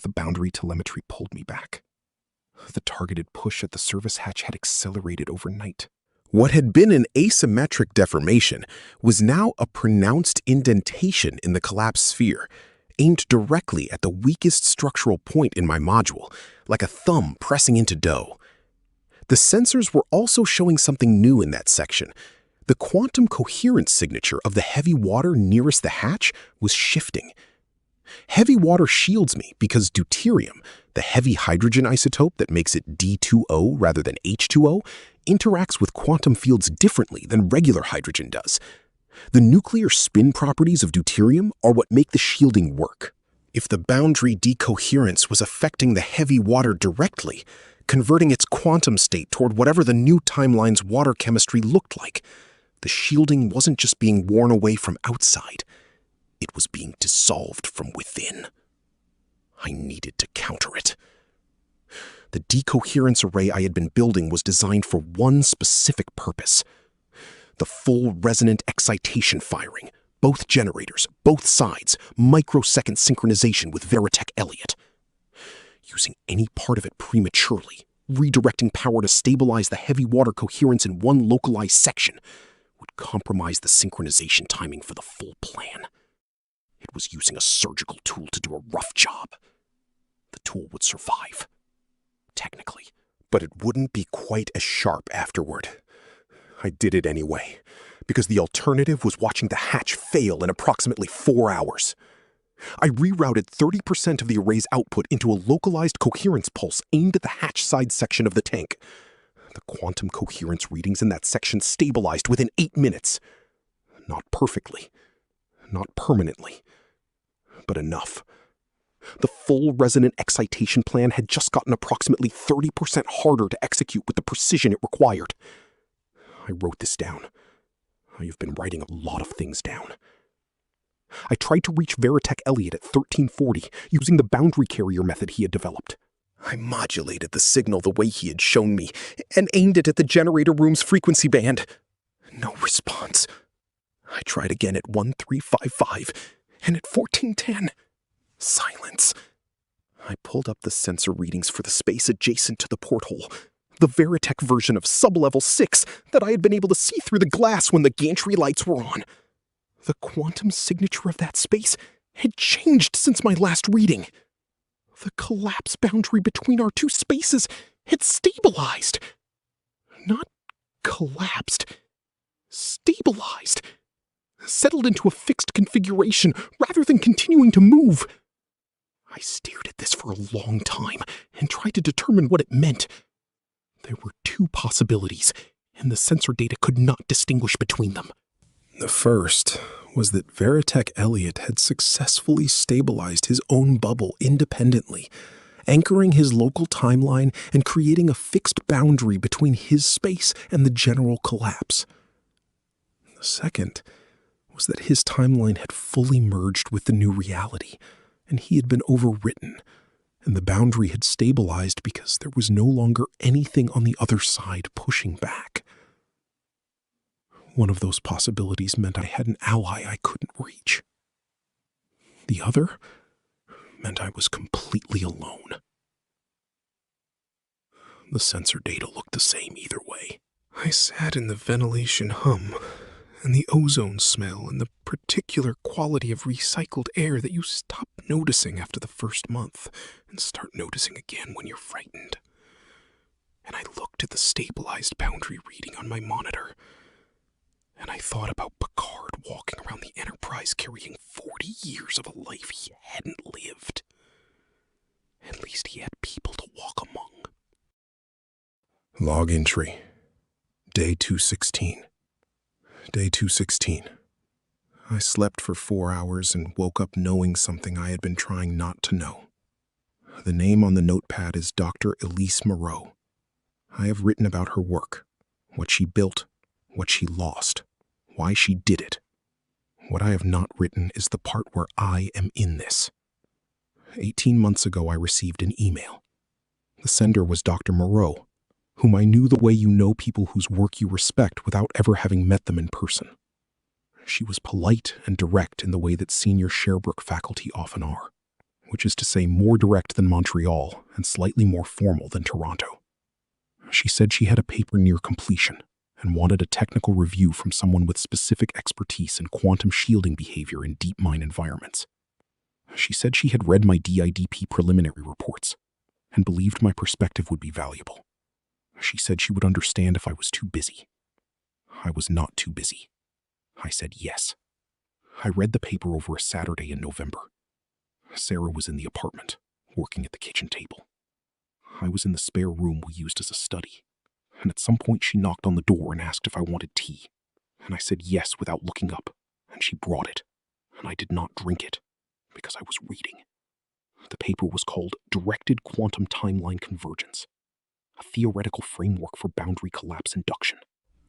The boundary telemetry pulled me back. The targeted push at the service hatch had accelerated overnight. What had been an asymmetric deformation was now a pronounced indentation in the collapsed sphere, aimed directly at the weakest structural point in my module, like a thumb pressing into dough. The sensors were also showing something new in that section. The quantum coherence signature of the heavy water nearest the hatch was shifting. Heavy water shields me because deuterium, the heavy hydrogen isotope that makes it D2O rather than H2O, interacts with quantum fields differently than regular hydrogen does. The nuclear spin properties of deuterium are what make the shielding work. If the boundary decoherence was affecting the heavy water directly, converting its quantum state toward whatever the new timeline's water chemistry looked like, the shielding wasn't just being worn away from outside. It was being dissolved from within. I needed to counter it. The decoherence array I had been building was designed for one specific purpose. The full resonant excitation firing, both generators, both sides, microsecond synchronization with Veritech Elliott. Using any part of it prematurely, redirecting power to stabilize the heavy water coherence in one localized section, would compromise the synchronization timing for the full plan. It was using a surgical tool to do a rough job. The tool would survive. Technically. But it wouldn't be quite as sharp afterward. I did it anyway, because the alternative was watching the hatch fail in approximately 4 hours. I rerouted 30% of the array's output into a localized coherence pulse aimed at the hatch side section of the tank. The quantum coherence readings in that section stabilized within 8 minutes. Not perfectly. Not permanently. But enough. The full resonant excitation plan had just gotten approximately 30% harder to execute with the precision it required. I wrote this down. I have been writing a lot of things down. I tried to reach Veritech Elliott at 1340 using the boundary carrier method he had developed. I modulated the signal the way he had shown me and aimed it at the generator room's frequency band. No response. I tried again at 1355 and at 1410. Silence. I pulled up the sensor readings for the space adjacent to the porthole, the Veritech version of sublevel 6 that I had been able to see through the glass when the gantry lights were on. The quantum signature of that space had changed since my last reading. The collapse boundary between our two spaces had stabilized. Not collapsed. Stabilized. Settled into a fixed configuration rather than continuing to move. I stared at this for a long time and tried to determine what it meant. There were two possibilities, and the sensor data could not distinguish between them. The first was that Veritek Elliott had successfully stabilized his own bubble independently, anchoring his local timeline and creating a fixed boundary between his space and the general collapse. The second was that his timeline had fully merged with the new reality, and he had been overwritten, and the boundary had stabilized because there was no longer anything on the other side pushing back. One of those possibilities meant I had an ally I couldn't reach. The other meant I was completely alone. The sensor data looked the same either way. I sat in the ventilation hum, and the ozone smell, and the particular quality of recycled air that you stop noticing after the first month and start noticing again when you're frightened. And I looked at the stabilized boundary reading on my monitor, and I thought about Picard walking around the Enterprise carrying 40 years of a life he hadn't lived. At least he had people to walk among. Log entry. Day 216. Day 216. I slept for 4 hours and woke up knowing something I had been trying not to know. The name on the notepad is Dr. Elise Moreau. I have written about her work, what she built, what she lost, why she did it. What I have not written is the part where I am in this. 18 months ago, I received an email. The sender was Dr. Moreau, whom I knew the way you know people whose work you respect without ever having met them in person. She was polite and direct in the way that senior Sherbrooke faculty often are, which is to say more direct than Montreal and slightly more formal than Toronto. She said she had a paper near completion and wanted a technical review from someone with specific expertise in quantum shielding behavior in deep mine environments. She said she had read my DIDP preliminary reports and believed my perspective would be valuable. She said she would understand if I was too busy. I was not too busy. I said yes. I read the paper over a Saturday in November. Sarah was in the apartment, working at the kitchen table. I was in the spare room we used as a study, and at some point she knocked on the door and asked if I wanted tea, and I said yes without looking up, and she brought it, and I did not drink it, because I was reading. The paper was called Directed Quantum Timeline Convergence, a theoretical framework for boundary collapse induction.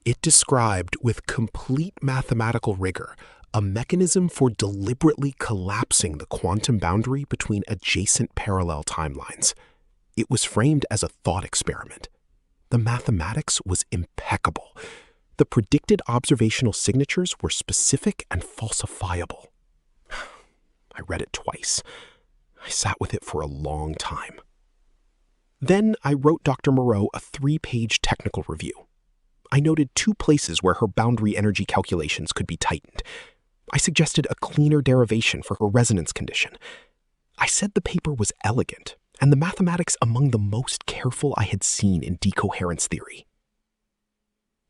It described with complete mathematical rigor a mechanism for deliberately collapsing the quantum boundary between adjacent parallel timelines. It was framed as a thought experiment. The mathematics was impeccable. The predicted observational signatures were specific and falsifiable. I read it twice. I sat with it for a long time. Then I wrote Dr. Moreau a 3-page technical review. I noted 2 places where her boundary energy calculations could be tightened. I suggested a cleaner derivation for her resonance condition. I said the paper was elegant, and the mathematics among the most careful I had seen in decoherence theory.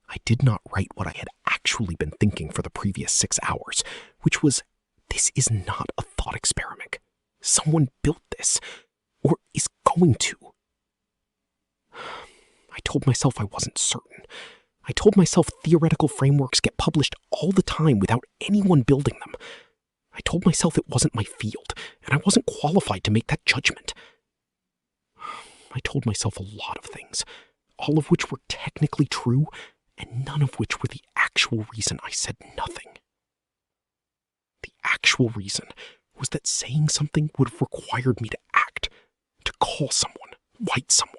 I did not write what I had actually been thinking for the previous 6 hours, which was, this is not a thought experiment. Someone built this, or is going to. I told myself I wasn't certain. I told myself theoretical frameworks get published all the time without anyone building them. I told myself it wasn't my field, and I wasn't qualified to make that judgment. I told myself a lot of things, all of which were technically true, and none of which were the actual reason I said nothing. The actual reason was that saying something would have required me to act, to call someone, write someone,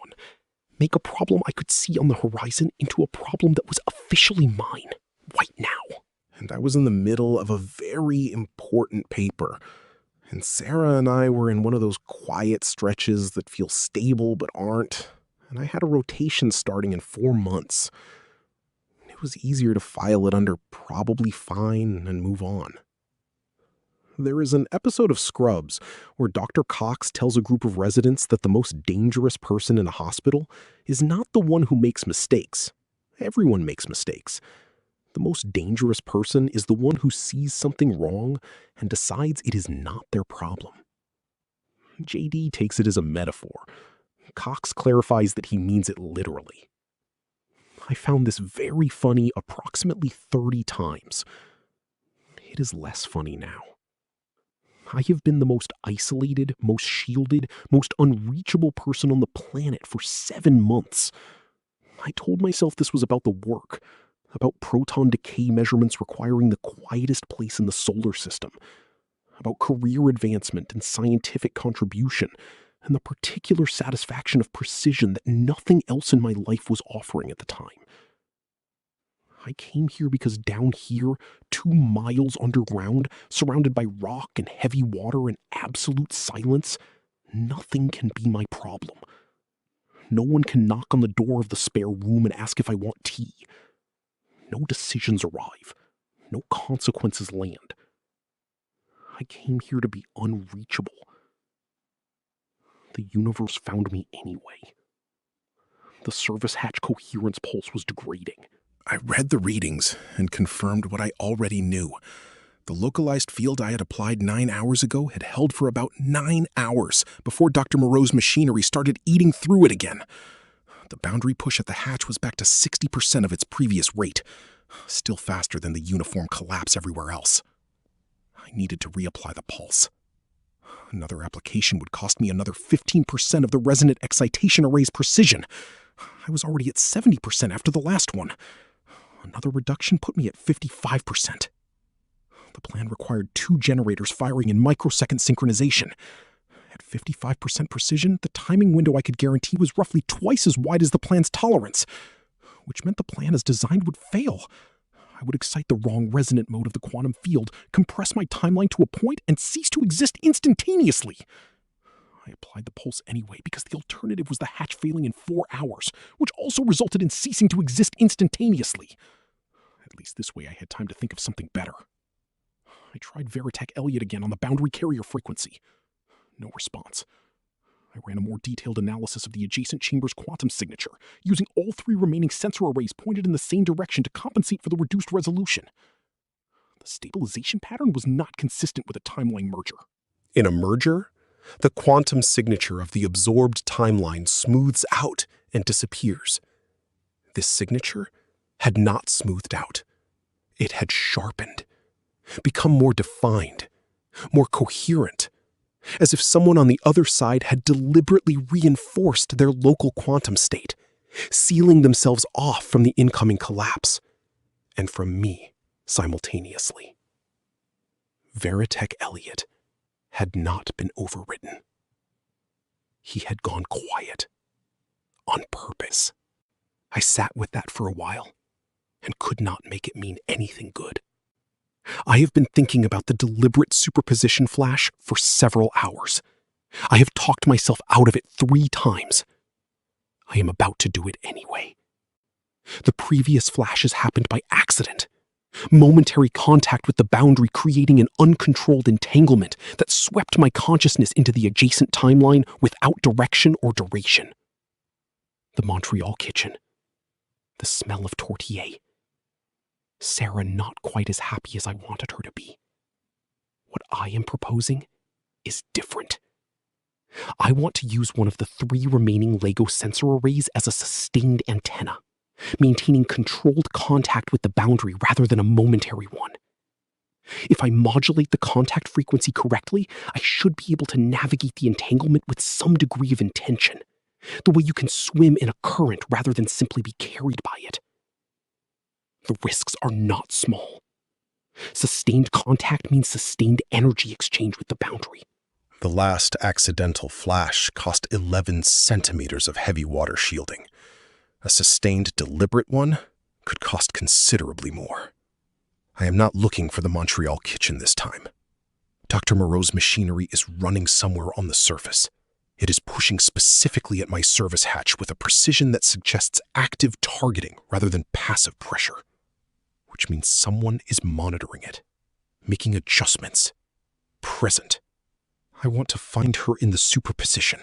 make a problem I could see on the horizon into a problem that was officially mine, right now. And I was in the middle of a very important paper, and Sarah and I were in one of those quiet stretches that feel stable but aren't, and I had a rotation starting in 4 months. It It was easier to file it under probably fine and move on. There is an episode of Scrubs where Dr. Cox tells a group of residents that the most dangerous person in a hospital is not the one who makes mistakes. Everyone makes mistakes. The most dangerous person is the one who sees something wrong and decides it is not their problem. JD takes it as a metaphor. Cox clarifies that he means it literally. I found this very funny approximately 30 times. It is less funny now. I have been the most isolated, most shielded, most unreachable person on the planet for 7 months. I told myself this was about the work, about proton decay measurements requiring the quietest place in the solar system, about career advancement and scientific contribution, and the particular satisfaction of precision that nothing else in my life was offering at the time. I came here because down here, 2 miles underground, surrounded by rock and heavy water and absolute silence, nothing can be my problem. No one can knock on the door of the spare room and ask if I want tea. No decisions arrive. No consequences land. I came here to be unreachable. The universe found me anyway. The service hatch coherence pulse was degrading. I read the readings and confirmed what I already knew. The localized field I had applied 9 hours ago had held for about 9 hours before Dr. Moreau's machinery started eating through it again. The boundary push at the hatch was back to 60% of its previous rate, still faster than the uniform collapse everywhere else. I needed to reapply the pulse. Another application would cost me another 15% of the resonant excitation array's precision. I was already at 70% after the last one. Another reduction put me at 55%. The plan required 2 generators firing in microsecond synchronization. At 55% precision, the timing window I could guarantee was roughly twice as wide as the plan's tolerance, which meant the plan as designed would fail. I would excite the wrong resonant mode of the quantum field, compress my timeline to a point, and cease to exist instantaneously. I applied the pulse anyway because the alternative was the hatch failing in 4 hours, which also resulted in ceasing to exist instantaneously. At least this way I had time to think of something better. I tried Veritech Elliott again on the boundary carrier frequency. No response. I ran a more detailed analysis of the adjacent chamber's quantum signature, using all 3 remaining sensor arrays pointed in the same direction to compensate for the reduced resolution. The stabilization pattern was not consistent with a timeline merger. In a merger, the quantum signature of the absorbed timeline smooths out and disappears. This signature had not smoothed out. It had sharpened, become more defined, more coherent, as if someone on the other side had deliberately reinforced their local quantum state, sealing themselves off from the incoming collapse, and from me simultaneously. Veritech Elliott had not been overwritten. He had gone quiet, on purpose. I sat with that for a while, and could not make it mean anything good. I have been thinking about the deliberate superposition flash for several hours. I have talked myself out of it 3 times. I am about to do it anyway. The previous flashes happened by accident. Momentary contact with the boundary creating an uncontrolled entanglement that swept my consciousness into the adjacent timeline without direction or duration. The Montreal kitchen. The smell of tortilla. Sarah not quite as happy as I wanted her to be. What I am proposing is different. I want to use one of the 3 remaining LEGO sensor arrays as a sustained antenna, maintaining controlled contact with the boundary rather than a momentary one. If I modulate the contact frequency correctly, I should be able to navigate the entanglement with some degree of intention, the way you can swim in a current rather than simply be carried by it. The risks are not small. Sustained contact means sustained energy exchange with the boundary. The last accidental flash cost 11 centimeters of heavy water shielding. A sustained, deliberate one could cost considerably more. I am not looking for the Montreal kitchen this time. Dr. Moreau's machinery is running somewhere on the surface. It is pushing specifically at my service hatch with a precision that suggests active targeting rather than passive pressure. which means someone is monitoring it, making adjustments, present. I want to find her in the superposition,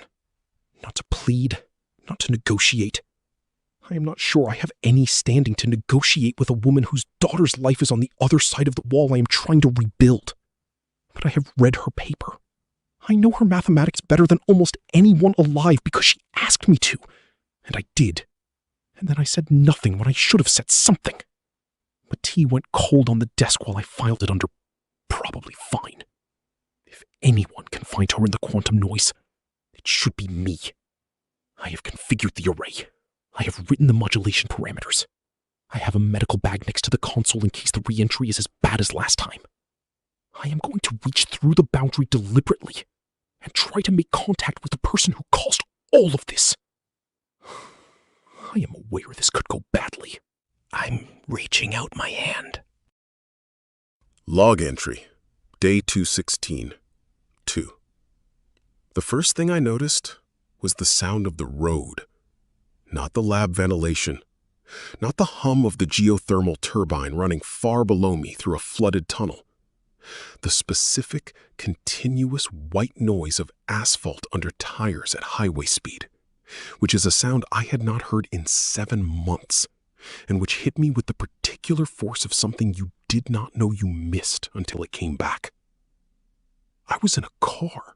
not to plead, not to negotiate. I am not sure I have any standing to negotiate with a woman whose daughter's life is on the other side of the wall I am trying to rebuild. But I have read her paper. I know her mathematics better than almost anyone alive because she asked me to, and I did. And then I said nothing when I should have said something. But tea went cold on the desk while I filed it under probably fine. If anyone can find her in the quantum noise, it should be me. I have configured the array. I have written the modulation parameters. I have a medical bag next to the console in case the re-entry is as bad as last time. I am going to reach through the boundary deliberately and try to make contact with the person who caused all of this. I am aware this could go badly. I'm reaching out my hand. Log entry, day 216, 2. The first thing I noticed was the sound of the road, not the lab ventilation, not the hum of the geothermal turbine running far below me through a flooded tunnel. The specific, continuous white noise of asphalt under tires at highway speed, which is a sound I had not heard in 7 months, and which hit me with the particular force of something you did not know you missed until it came back. I was in a car.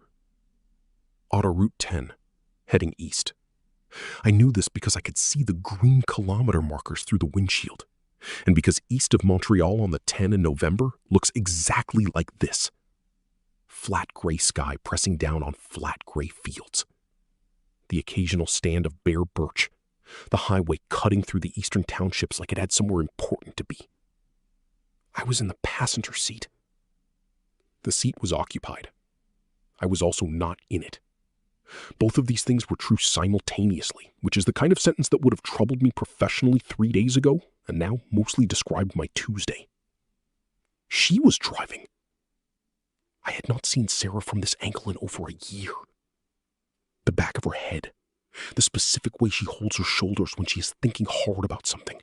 Auto Route 10, heading east. I knew this because I could see the green kilometer markers through the windshield, and because east of Montreal on the 10 in November looks exactly like this. Flat gray sky pressing down on flat gray fields. The occasional stand of bare birch, the highway cutting through the eastern townships like it had somewhere important to be. I was in the passenger seat. The seat was occupied. I was also not in it. Both of these things were true simultaneously, which is the kind of sentence that would have troubled me professionally 3 days ago and now mostly described my Tuesday. She was driving. I had not seen Sarah from this angle in over a year. The back of her head, the specific way she holds her shoulders when she is thinking hard about something.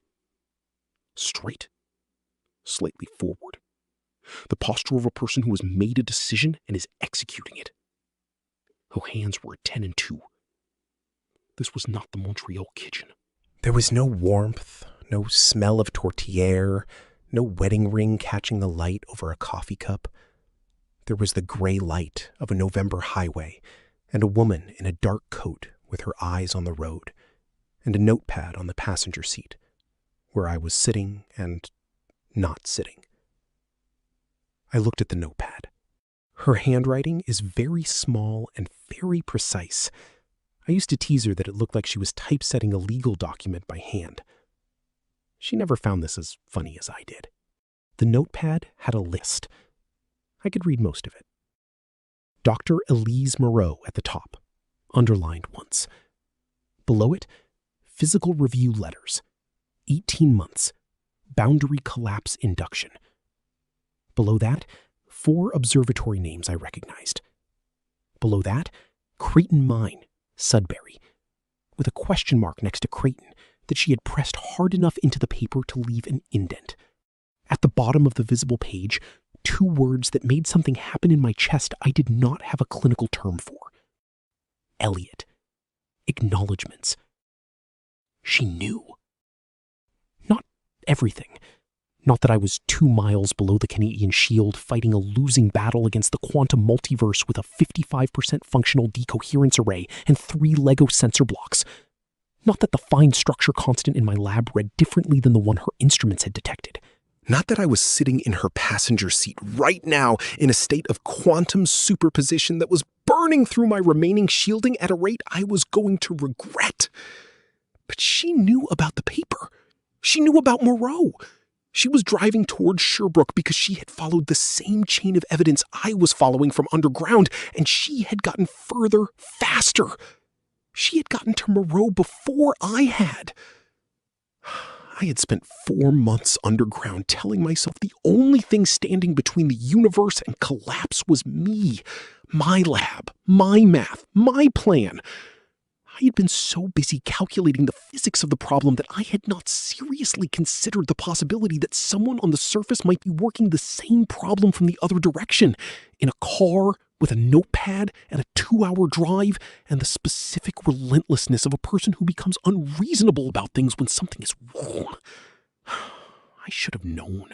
Straight, slightly forward. The posture of a person who has made a decision and is executing it. Her hands were at 10 and 2. This was not the Montreal kitchen. There was no warmth, no smell of tourtière, no wedding ring catching the light over a coffee cup. There was the gray light of a November highway and a woman in a dark coat with her eyes on the road and a notepad on the passenger seat where I was sitting and not sitting. I looked at the notepad. Her handwriting is very small and very precise. I used to tease her that it looked like she was typesetting a legal document by hand. She never found this as funny as I did. The notepad had a list. I could read most of it. Dr. Elise Moreau at the top, underlined once. Below it, physical review letters, 18 months, boundary collapse induction. Below that, 4 observatory names I recognized. Below that, Creighton Mine, Sudbury, with a question mark next to Creighton that she had pressed hard enough into the paper to leave an indent. At the bottom of the visible page, 2 words that made something happen in my chest I did not have a clinical term for. Elliot. Acknowledgements. She knew. Not everything. Not that I was 2 miles below the Canadian Shield fighting a losing battle against the quantum multiverse with a 55% functional decoherence array and 3 Lego sensor blocks. Not that the fine structure constant in my lab read differently than the one her instruments had detected. Not that I was sitting in her passenger seat right now in a state of quantum superposition that was burning through my remaining shielding at a rate I was going to regret. But she knew about the paper. She knew about Moreau. She was driving towards Sherbrooke because she had followed the same chain of evidence I was following from underground, and she had gotten further faster. She had gotten to Moreau before I had. I had spent 4 months underground telling myself the only thing standing between the universe and collapse was me, my lab, my math, my plan. I had been so busy calculating the physics of the problem that I had not seriously considered the possibility that someone on the surface might be working the same problem from the other direction, in a car, with a notepad, and a 2-hour drive, and the specific relentlessness of a person who becomes unreasonable about things when something is wrong. I should have known.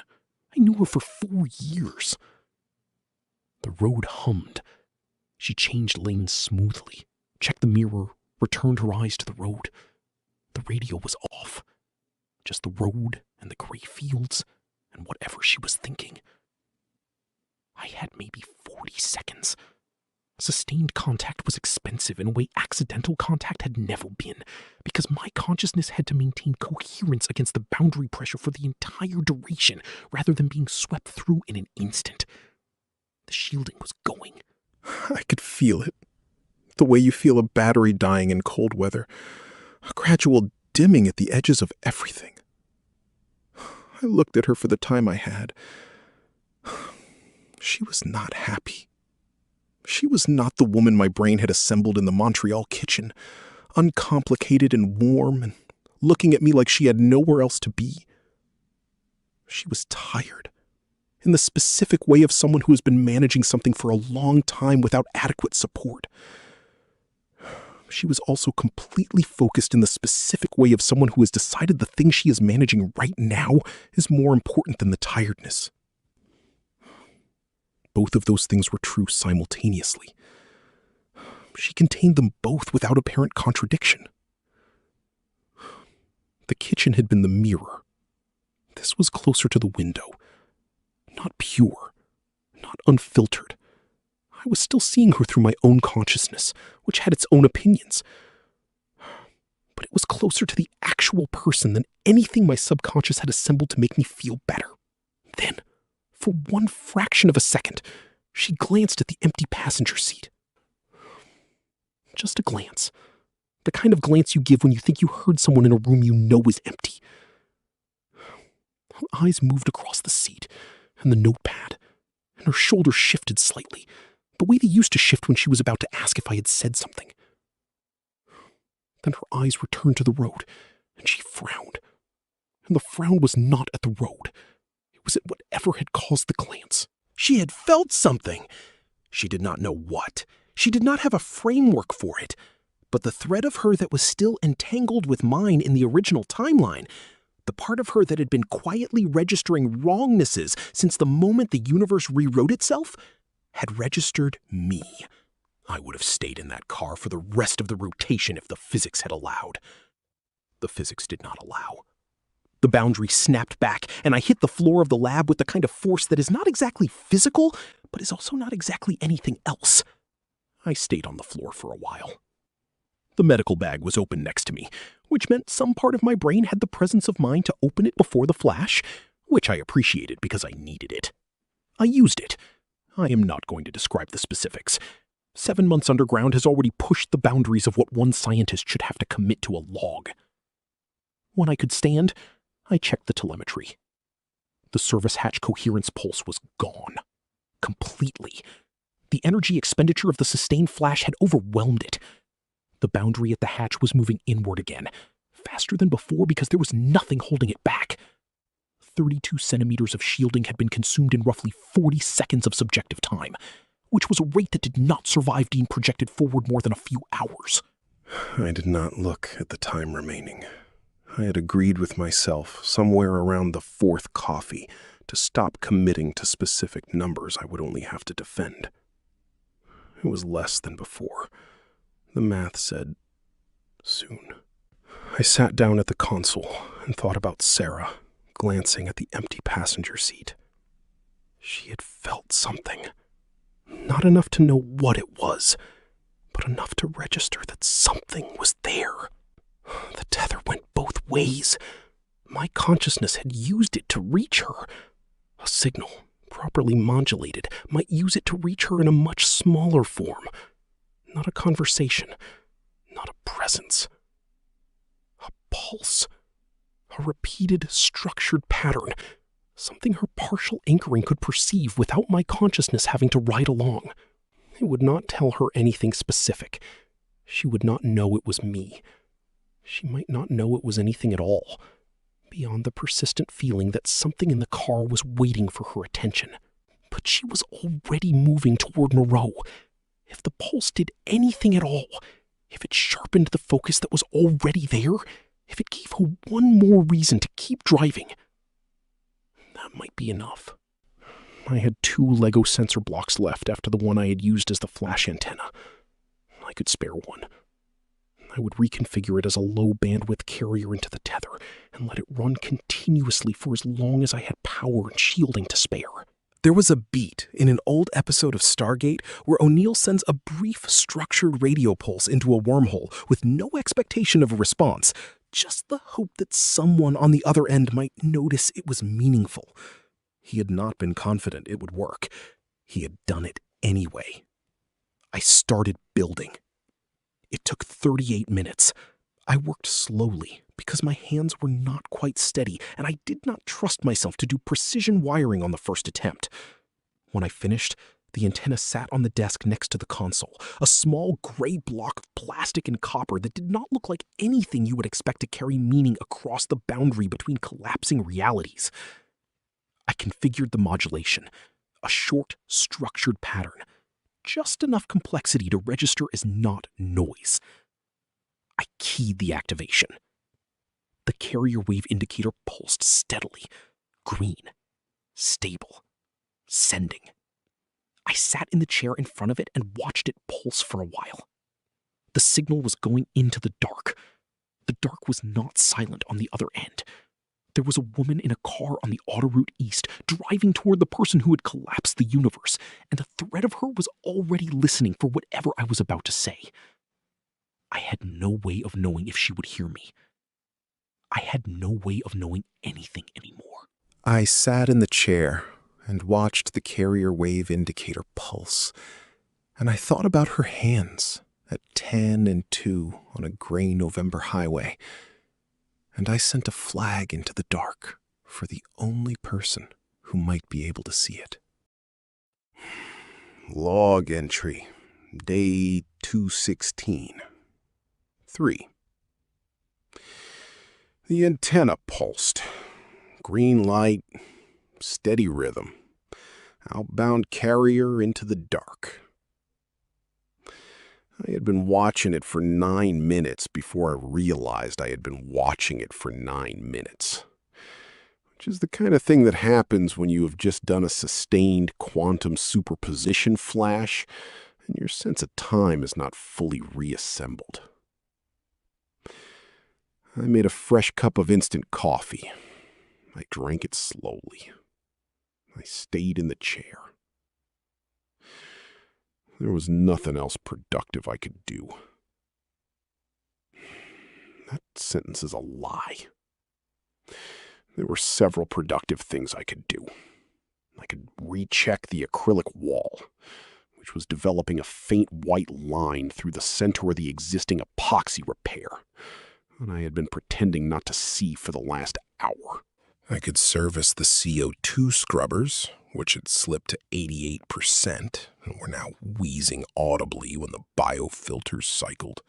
I knew her for 4 years. The road hummed. She changed lanes smoothly, checked the mirror, returned her eyes to the road. The radio was off. Just the road and the gray fields and whatever she was thinking. I had maybe 40 seconds. Sustained contact was expensive in a way accidental contact had never been, because my consciousness had to maintain coherence against the boundary pressure for the entire duration, rather than being swept through in an instant. The shielding was going. I could feel it. The way you feel a battery dying in cold weather. A gradual dimming at the edges of everything. I looked at her for the time I had. She was not happy. She was not the woman my brain had assembled in the Montreal kitchen, uncomplicated and warm, and looking at me like she had nowhere else to be. She was tired, in the specific way of someone who has been managing something for a long time without adequate support. She was also completely focused in the specific way of someone who has decided the thing she is managing right now is more important than the tiredness. Both of those things were true simultaneously. She contained them both without apparent contradiction. The kitchen had been the mirror. This was closer to the window. Not pure, not unfiltered. I was still seeing her through my own consciousness, which had its own opinions. But it was closer to the actual person than anything my subconscious had assembled to make me feel better. Then, for one fraction of a second, she glanced at the empty passenger seat. Just a glance. The kind of glance you give when you think you heard someone in a room you know is empty. Her eyes moved across the seat and the notepad, and her shoulders shifted slightly, the way they used to shift when she was about to ask if I had said something. Then her eyes returned to the road, and she frowned. And the frown was not at the road. It was at whatever had caused the glance. She had felt something. She did not know what. She did not have a framework for it. But the thread of her that was still entangled with mine in the original timeline, the part of her that had been quietly registering wrongnesses since the moment the universe rewrote itself, had registered me. I would have stayed in that car for the rest of the rotation if the physics had allowed. The physics did not allow. The boundary snapped back, and I hit the floor of the lab with the kind of force that is not exactly physical, but is also not exactly anything else. I stayed on the floor for a while. The medical bag was open next to me, which meant some part of my brain had the presence of mind to open it before the flash, which I appreciated because I needed it. I used it. I am not going to describe the specifics. 7 months underground has already pushed the boundaries of what one scientist should have to commit to a log. When I could stand, I checked the telemetry. The service hatch coherence pulse was gone. Completely. The energy expenditure of the sustained flash had overwhelmed it. The boundary at the hatch was moving inward again, faster than before because there was nothing holding it back. 32 centimeters of shielding had been consumed in roughly 40 seconds of subjective time, which was a rate that did not survive being projected forward more than a few hours. I did not look at the time remaining. I had agreed with myself somewhere around the 4th coffee to stop committing to specific numbers I would only have to defend. It was less than before. The math said, soon. I sat down at the console and thought about Sarah, glancing at the empty passenger seat. She had felt something. Not enough to know what it was, but enough to register that something was there. The tether went both ways. My consciousness had used it to reach her. A signal, properly modulated, might use it to reach her in a much smaller form. Not a conversation, not a presence. A pulse. A repeated, structured pattern. Something her partial anchoring could perceive without my consciousness having to ride along. It would not tell her anything specific. She would not know it was me. She might not know it was anything at all, beyond the persistent feeling that something in the car was waiting for her attention. But she was already moving toward Moreau. If the pulse did anything at all, if it sharpened the focus that was already there, if it gave her one more reason to keep driving, that might be enough. I had 2 Lego sensor blocks left after the one I had used as the flash antenna. I could spare one. I would reconfigure it as a low-bandwidth carrier into the tether and let it run continuously for as long as I had power and shielding to spare. There was a beat in an old episode of Stargate where O'Neill sends a brief, structured radio pulse into a wormhole with no expectation of a response, just the hope that someone on the other end might notice it was meaningful. He had not been confident it would work. He had done it anyway. I started building. It took 38 minutes. I worked slowly because my hands were not quite steady, and I did not trust myself to do precision wiring on the first attempt. When I finished, the antenna sat on the desk next to the console, a small gray block of plastic and copper that did not look like anything you would expect to carry meaning across the boundary between collapsing realities. I configured the modulation, a short, structured pattern, just enough complexity to register as not noise. I keyed the activation. The carrier wave indicator pulsed steadily, green, stable, sending. I sat in the chair in front of it and watched it pulse for a while. The signal was going into the dark. The dark was not silent on the other end. There was a woman in a car on the autoroute east, driving toward the person who had collapsed the universe, and the threat of her was already listening for whatever I was about to say. I had no way of knowing if she would hear me. I had no way of knowing anything anymore. I sat in the chair and watched the carrier wave indicator pulse, and I thought about her hands at 10 and 2 on a gray November highway, and I sent a flag into the dark for the only person who might be able to see it. Log entry, day 216. 3. The antenna pulsed. Green light, steady rhythm. Outbound carrier into the dark. I had been watching it for 9 minutes before I realized I had been watching it for 9 minutes. Which is the kind of thing that happens when you have just done a sustained quantum superposition flash and your sense of time is not fully reassembled. I made a fresh cup of instant coffee. I drank it slowly. I stayed in the chair. There was nothing else productive I could do. That sentence is a lie. There were several productive things I could do. I could recheck the acrylic wall, which was developing a faint white line through the center of the existing epoxy repair, and I had been pretending not to see for the last hour. I could service the CO2 scrubbers, which had slipped to 88% and were now wheezing audibly when the biofilters cycled.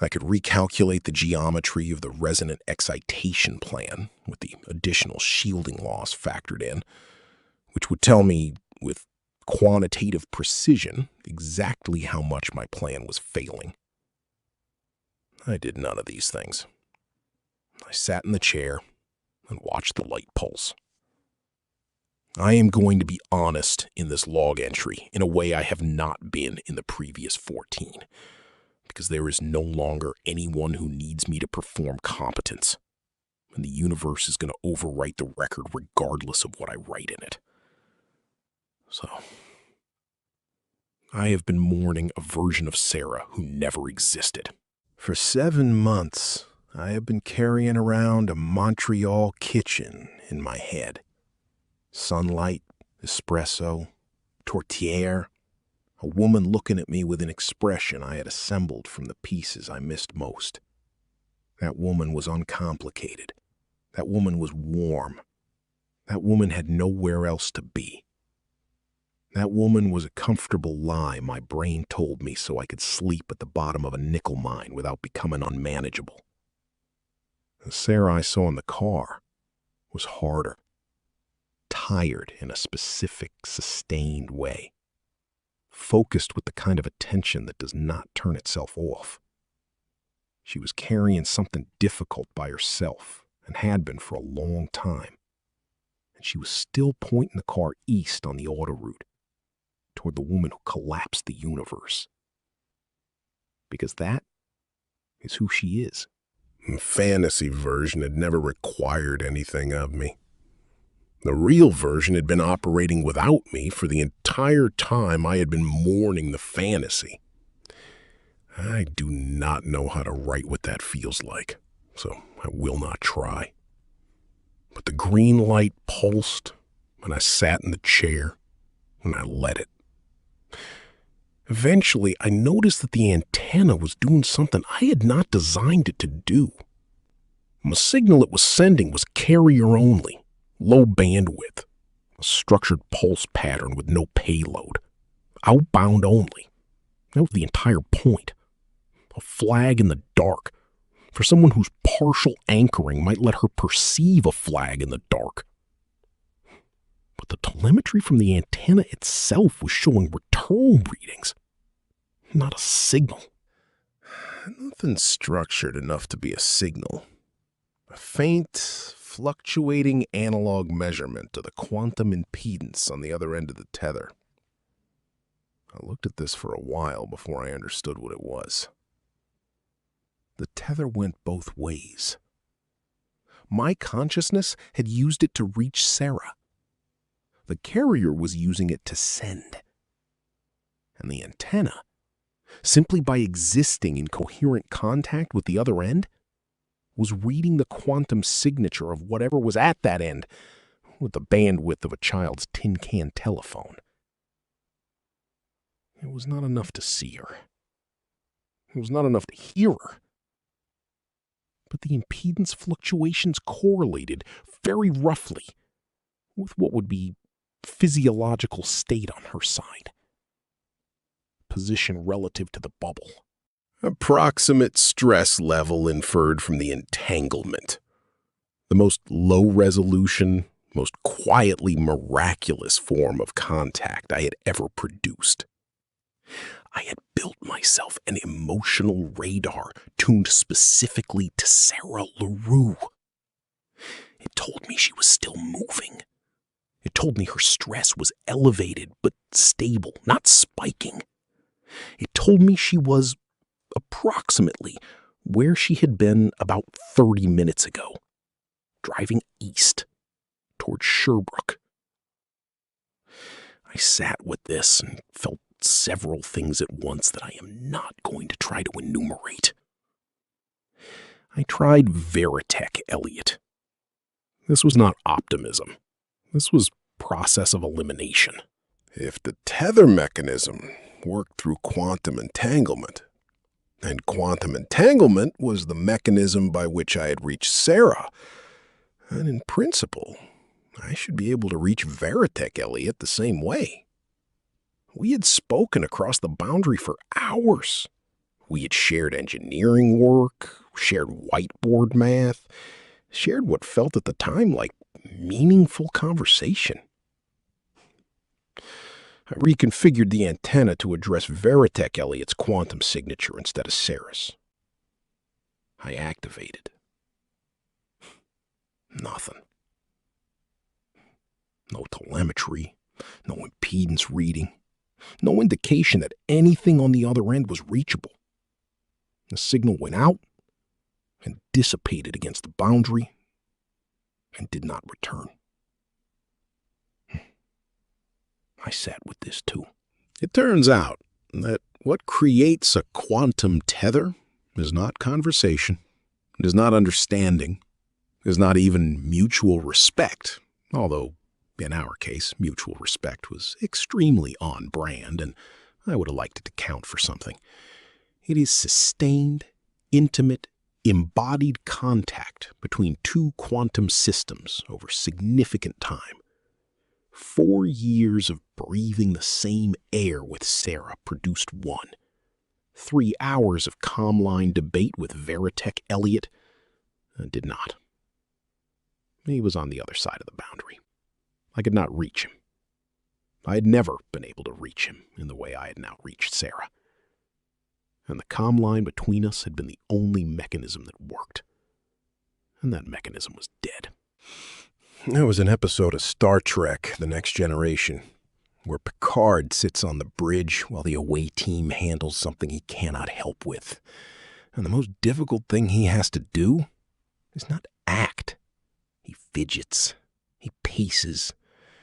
I could recalculate the geometry of the resonant excitation plan with the additional shielding loss factored in, which would tell me with quantitative precision exactly how much my plan was failing. I did none of these things. I sat in the chair and watched the light pulse. I am going to be honest in this log entry in a way I have not been in the previous 14, because there is no longer anyone who needs me to perform competence, and the universe is going to overwrite the record regardless of what I write in it. So, I have been mourning a version of Sarah who never existed. For 7 months, I have been carrying around a Montreal kitchen in my head. Sunlight, espresso, tourtière, a woman looking at me with an expression I had assembled from the pieces I missed most. That woman was uncomplicated. That woman was warm. That woman had nowhere else to be. That woman was a comfortable lie my brain told me so I could sleep at the bottom of a nickel mine without becoming unmanageable. The Sarah I saw in the car was harder, tired in a specific, sustained way, focused with the kind of attention that does not turn itself off. She was carrying something difficult by herself and had been for a long time, and she was still pointing the car east on the autoroute, toward the woman who collapsed the universe. Because that is who she is. The fantasy version had never required anything of me. The real version had been operating without me for the entire time I had been mourning the fantasy. I do not know how to write what that feels like, so I will not try. But the green light pulsed, and I sat in the chair, and I let it. Eventually, I noticed that the antenna was doing something I had not designed it to do. The signal it was sending was carrier only, low bandwidth, a structured pulse pattern with no payload, outbound only. That was the entire point. A flag in the dark for someone whose partial anchoring might let her perceive a flag in the dark. But the telemetry from the antenna itself was showing return readings, not a signal. Nothing structured enough to be a signal. A faint, fluctuating analog measurement of the quantum impedance on the other end of the tether. I looked at this for a while before I understood what it was. The tether went both ways. My consciousness had used it to reach Sarah. The carrier was using it to send. And the antenna, simply by existing in coherent contact with the other end, was reading the quantum signature of whatever was at that end with the bandwidth of a child's tin can telephone. It was not enough to see her. It was not enough to hear her. But the impedance fluctuations correlated very roughly with what would be physiological state on her side. Position relative to the bubble. Approximate stress level inferred from the entanglement. The most low-resolution, most quietly miraculous form of contact I had ever produced. I had built myself an emotional radar tuned specifically to Sarah LaRue. It told me she was still moving. It told me her stress was elevated but stable, not spiking. It told me she was approximately where she had been about 30 minutes ago, driving east toward Sherbrooke. I sat with this and felt several things at once that I am not going to try to enumerate. I tried Veritech, Elliot. This was not optimism. This was process of elimination. If the tether mechanism worked through quantum entanglement, and quantum entanglement was the mechanism by which I had reached Sarah, then in principle, I should be able to reach Veritech, Elliot, the same way. We had spoken across the boundary for hours. We had shared engineering work, shared whiteboard math, shared what felt at the time like meaningful conversation. I reconfigured the antenna to address Veritech Elliot's quantum signature instead of Sarah's. I activated. Nothing. No telemetry, no impedance reading, no indication that anything on the other end was reachable. The signal went out and dissipated against the boundary and did not return. I sat with this too. It turns out that what creates a quantum tether is not conversation, is not understanding, is not even mutual respect, although in our case, mutual respect was extremely on brand, and I would have liked it to count for something. It is sustained, intimate, embodied contact between two quantum systems over significant time, 4 years of breathing the same air with Sarah produced one. 3 hours of calm-line debate with Veritech Elliott did not. He was on the other side of the boundary. I could not reach him. I had never been able to reach him in the way I had now reached Sarah. And the calm line between us had been the only mechanism that worked. And that mechanism was dead. There was an episode of Star Trek, The Next Generation, where Picard sits on the bridge while the away team handles something he cannot help with. And the most difficult thing he has to do is not act. He fidgets. He paces.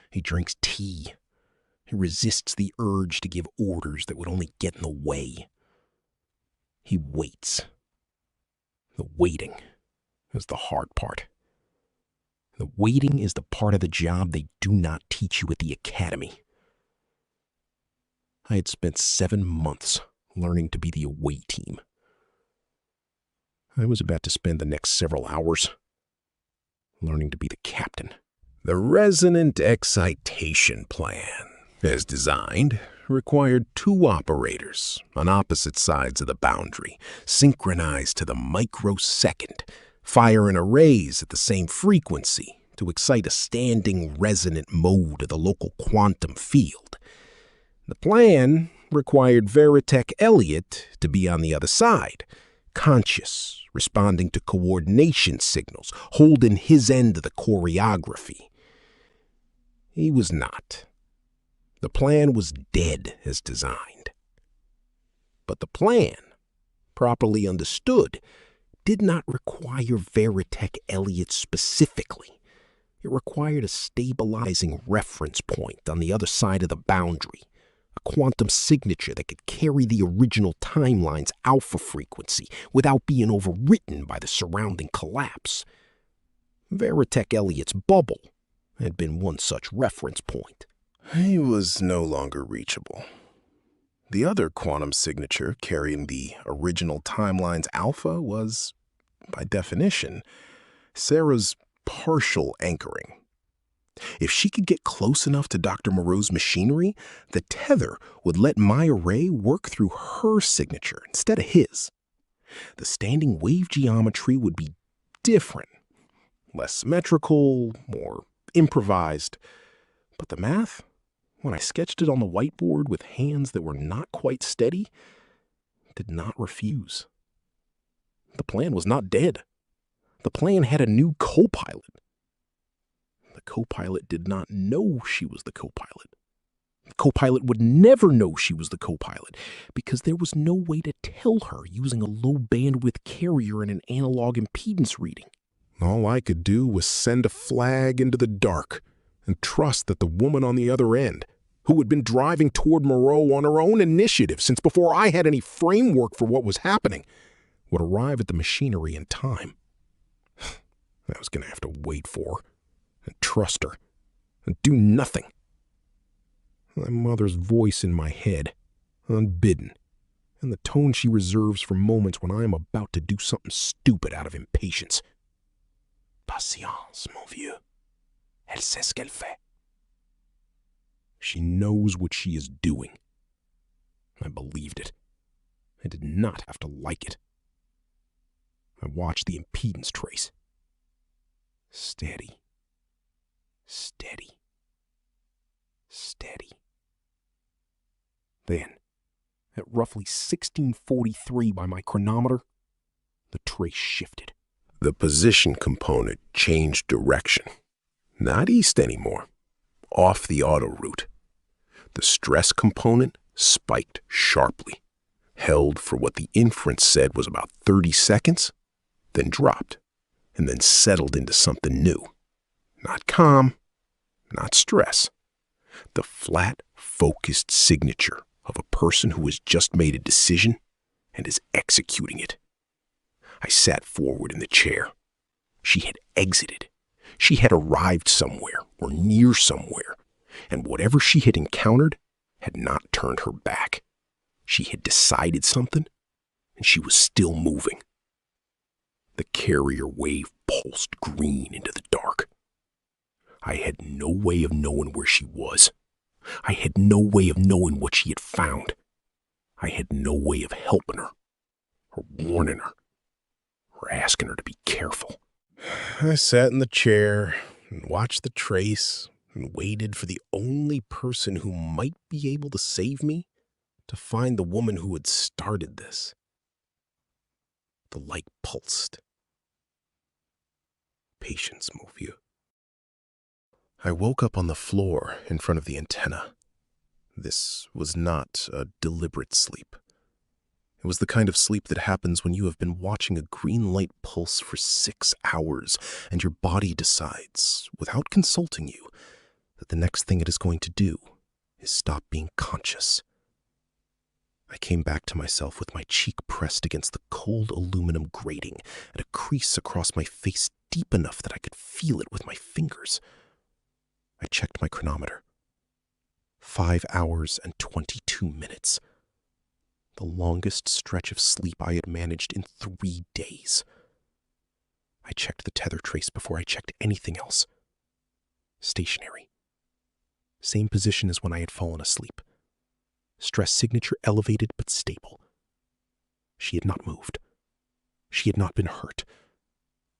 He drinks tea. He resists the urge to give orders that would only get in the way. He waits. The waiting is the hard part. The waiting is the part of the job they do not teach you at the academy. I had spent 7 months learning to be the away team. I was about to spend the next several hours learning to be the captain. The resonant excitation plan, as designed, required 2 operators on opposite sides of the boundary, synchronized to the microsecond, firing arrays at the same frequency to excite a standing resonant mode of the local quantum field. The plan required Veritech Elliott to be on the other side, conscious, responding to coordination signals, holding his end of the choreography. He was not. The plan was dead as designed. But the plan, properly understood, did not require Veritech Elliott specifically. It required a stabilizing reference point on the other side of the boundary, a quantum signature that could carry the original timeline's alpha frequency without being overwritten by the surrounding collapse. Veritech Elliott's bubble had been one such reference point. He was no longer reachable. The other quantum signature carrying the original timeline's alpha was, by definition, Sarah's partial anchoring. If she could get close enough to Dr. Moreau's machinery, the tether would let my array work through her signature instead of his. The standing wave geometry would be different, less symmetrical, more improvised. But the math, when I sketched it on the whiteboard with hands that were not quite steady, did not refuse. The plan was not dead. The plan had a new co-pilot. The co-pilot did not know she was the co-pilot. The co-pilot would never know she was the co-pilot because there was no way to tell her using a low bandwidth carrier and an analog impedance reading. All I could do was send a flag into the dark and trust that the woman on the other end, who had been driving toward Moreau on her own initiative since before I had any framework for what was happening, would arrive at the machinery in time. I was going to have to wait for her and trust her and do nothing. My mother's voice in my head, unbidden, and the tone she reserves for moments when I am about to do something stupid out of impatience. Patience, mon vieux. Elle sait ce qu'elle fait. She knows what she is doing. I believed it. I did not have to like it. I watched the impedance trace. Steady. Steady. Steady. Then, at roughly 16:43 by my chronometer, the trace shifted. The position component changed direction. Not east anymore. Off the auto route. The stress component spiked sharply, held for what the inference said was about 30 seconds, then dropped, and then settled into something new. Not calm, not stress. The flat, focused signature of a person who has just made a decision and is executing it. I sat forward in the chair. She had exited. She had arrived somewhere or near somewhere, and whatever she had encountered had not turned her back. She had decided something, and she was still moving. The carrier wave pulsed green into the dark. I had no way of knowing where she was. I had no way of knowing what she had found. I had no way of helping her, or warning her, or asking her to be careful. I sat in the chair and watched the trace and waited for the only person who might be able to save me to find the woman who had started this. The light pulsed. Patience, mon vieux. I woke up on the floor in front of the antenna. This was not a deliberate sleep. It was the kind of sleep that happens when you have been watching a green light pulse for 6 hours and your body decides, without consulting you, that the next thing it is going to do is stop being conscious. I came back to myself with my cheek pressed against the cold aluminum grating and a crease across my face deep enough that I could feel it with my fingers. I checked my chronometer. 5 hours and 22 minutes. The longest stretch of sleep I had managed in 3 days. I checked the tether trace before I checked anything else. Stationary. Same position as when I had fallen asleep. Stress signature elevated but stable. She had not moved. She had not been hurt.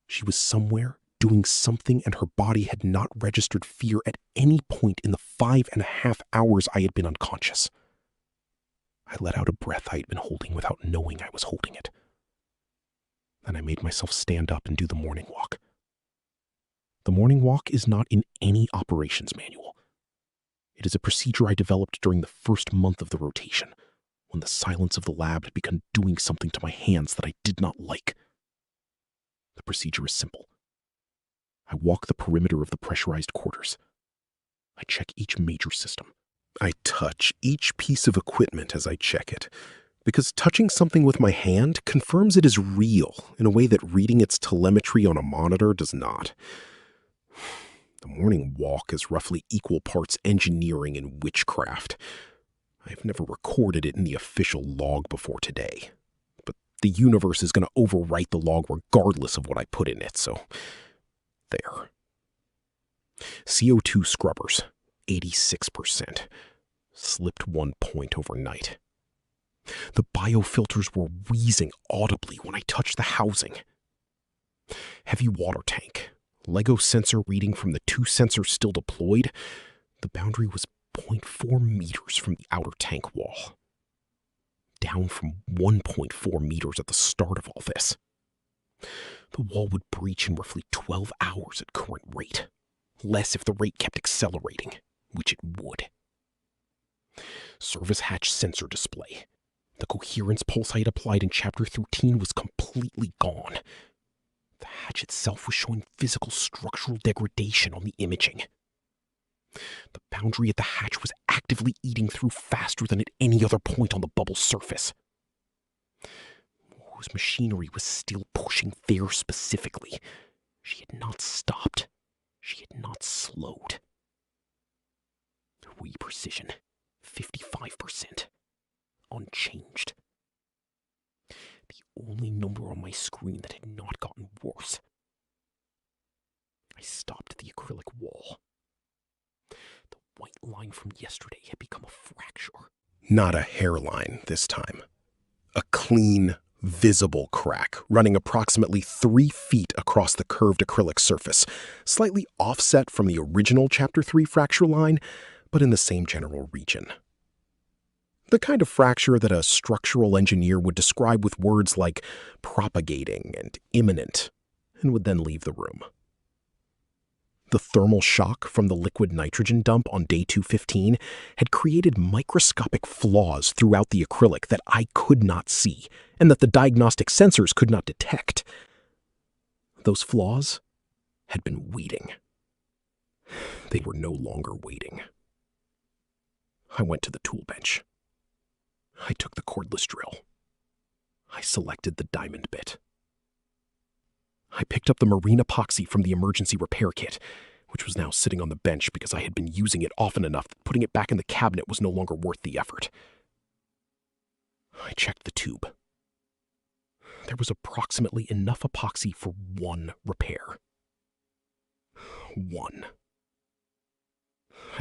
She was somewhere doing something, and her body had not registered fear at any point in the 5.5 hours I had been unconscious. I let out a breath I had been holding without knowing I was holding it. Then I made myself stand up and do the morning walk. The morning walk is not in any operations manual. It is a procedure I developed during the first month of the rotation, when the silence of the lab had begun doing something to my hands that I did not like. The procedure is simple. I walk the perimeter of the pressurized quarters. I check each major system. I touch each piece of equipment as I check it, because touching something with my hand confirms it is real in a way that reading its telemetry on a monitor does not. The morning walk is roughly equal parts engineering and witchcraft. I have never recorded it in the official log before today, but the universe is going to overwrite the log regardless of what I put in it, so there. CO2 scrubbers, 86%. Slipped 1 point overnight. The biofilters were wheezing audibly when I touched the housing. Heavy water tank. Lego sensor reading from the 2 sensors still deployed. The boundary was 0.4 meters from the outer tank wall. Down from 1.4 meters at the start of all this. The wall would breach in roughly 12 hours at current rate. Less if the rate kept accelerating, which it would. Service hatch sensor display. The coherence pulse I had applied in Chapter 13 was completely gone. The hatch itself was showing physical structural degradation on the imaging. The boundary at the hatch was actively eating through faster than at any other point on the bubble's surface. Whose machinery was still pushing there specifically. She had not stopped. She had not slowed. Precision, 55%. Unchanged. The only number on my screen that had not gotten worse. I stopped the acrylic wall. The white line from yesterday had become a fracture. Not a hairline this time. A clean, visible crack running approximately 3 feet across the curved acrylic surface, slightly offset from the original Chapter 3 fracture line, but in the same general region. The kind of fracture that a structural engineer would describe with words like propagating and imminent, and would then leave the room. The thermal shock from the liquid nitrogen dump on day 215 had created microscopic flaws throughout the acrylic that I could not see, and that the diagnostic sensors could not detect. Those flaws had been waiting. They were no longer waiting. I went to the tool bench. I took the cordless drill. I selected the diamond bit. I picked up the marine epoxy from the emergency repair kit, which was now sitting on the bench because I had been using it often enough that putting it back in the cabinet was no longer worth the effort. I checked the tube. There was approximately enough epoxy for 1 repair. 1.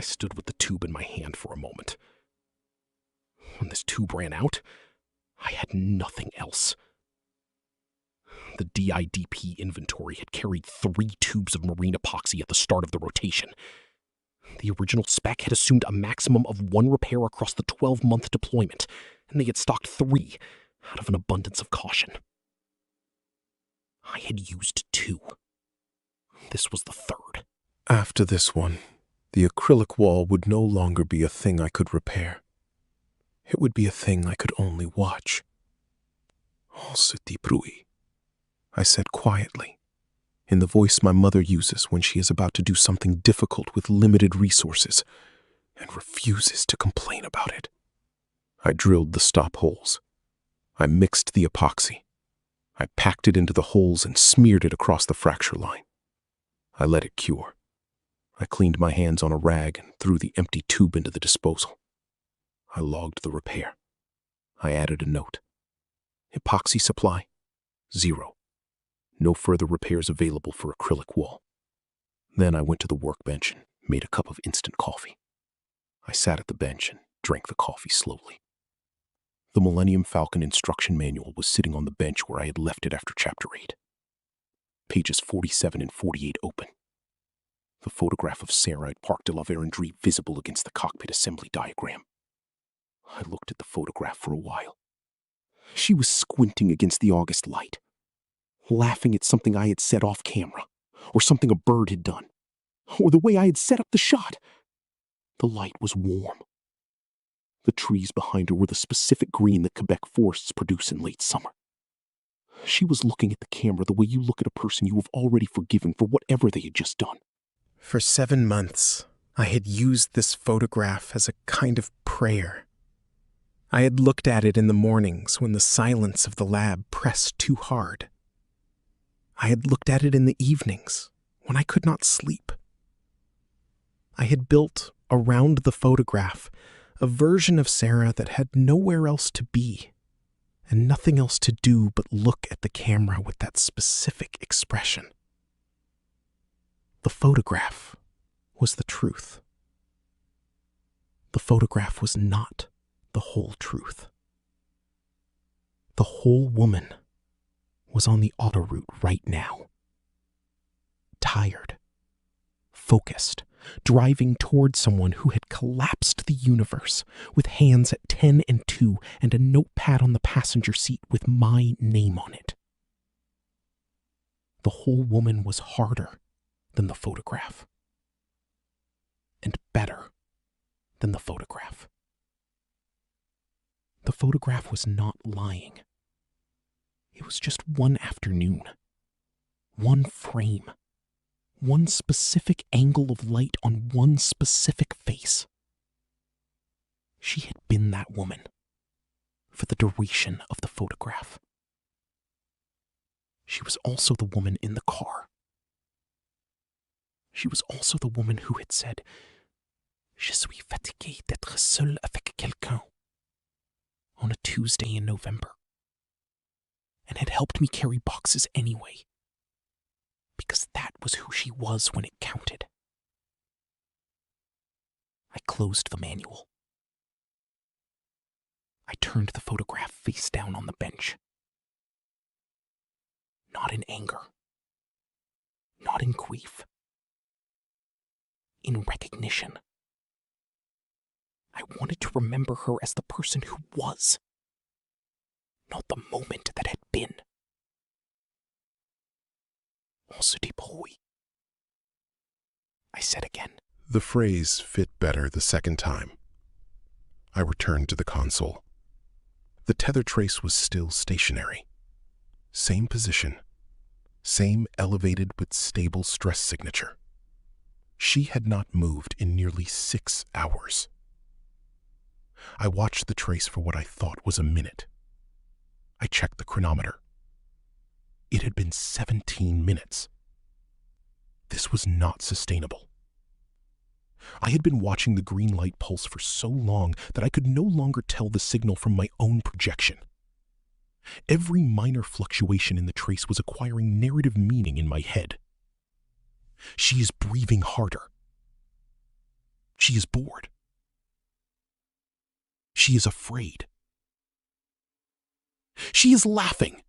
I stood with the tube in my hand for a moment. When this tube ran out, I had nothing else. The DIDP inventory had carried 3 tubes of marine epoxy at the start of the rotation. The original spec had assumed a maximum of 1 repair across the 12-month deployment, and they had stocked 3 out of an abundance of caution. I had used 2. This was the 3rd. After this one, the acrylic wall would no longer be a thing I could repair. It would be a thing I could only watch. Oh, petit bruit, I said quietly, in the voice my mother uses when she is about to do something difficult with limited resources and refuses to complain about it. I drilled the stop holes. I mixed the epoxy. I packed it into the holes and smeared it across the fracture line. I let it cure. I cleaned my hands on a rag and threw the empty tube into the disposal. I logged the repair. I added a note. Epoxy supply, 0. No further repairs available for acrylic wall. Then I went to the workbench and made a cup of instant coffee. I sat at the bench and drank the coffee slowly. The Millennium Falcon instruction manual was sitting on the bench where I had left it after Chapter 8. Pages 47 and 48 open. The photograph of Sarah at Parc de la Vérendrye visible against the cockpit assembly diagram. I looked at the photograph for a while. She was squinting against the August light, laughing at something I had said off camera, or something a bird had done, or the way I had set up the shot. The light was warm. The trees behind her were the specific green that Quebec forests produce in late summer. She was looking at the camera the way you look at a person you have already forgiven for whatever they had just done. For 7 months, I had used this photograph as a kind of prayer. I had looked at it in the mornings when the silence of the lab pressed too hard. I had looked at it in the evenings when I could not sleep. I had built around the photograph a version of Sarah that had nowhere else to be and nothing else to do but look at the camera with that specific expression. The photograph was the truth. The photograph was not the whole truth. The whole woman was on the autoroute right now. Tired, focused, driving toward someone who had collapsed the universe with hands at 10 and 2 and a notepad on the passenger seat with my name on it. The whole woman was harder than the photograph, and better than the photograph. The photograph was not lying. It was just one afternoon, one frame, one specific angle of light on one specific face. She had been that woman for the duration of the photograph. She was also the woman in the car. She was also the woman who had said, "Je suis fatiguée d'être seule avec quelqu'un," on a Tuesday in November, and had helped me carry boxes anyway, because that was who she was when it counted. I closed the manual. I turned the photograph face down on the bench. Not in anger, not in grief, in recognition. I wanted to remember her as the person who was, not the moment that had been. On se débrouille, I said again. The phrase fit better the second time. I returned to the console. The tether trace was still stationary. Same position. Same elevated but stable stress signature. She had not moved in nearly 6 hours. I watched the trace for what I thought was a minute. I checked the chronometer. It had been 17 minutes. This was not sustainable. I had been watching the green light pulse for so long that I could no longer tell the signal from my own projection. Every minor fluctuation in the trace was acquiring narrative meaning in my head. She is breathing harder. She She is bored. She is afraid. She is laughing.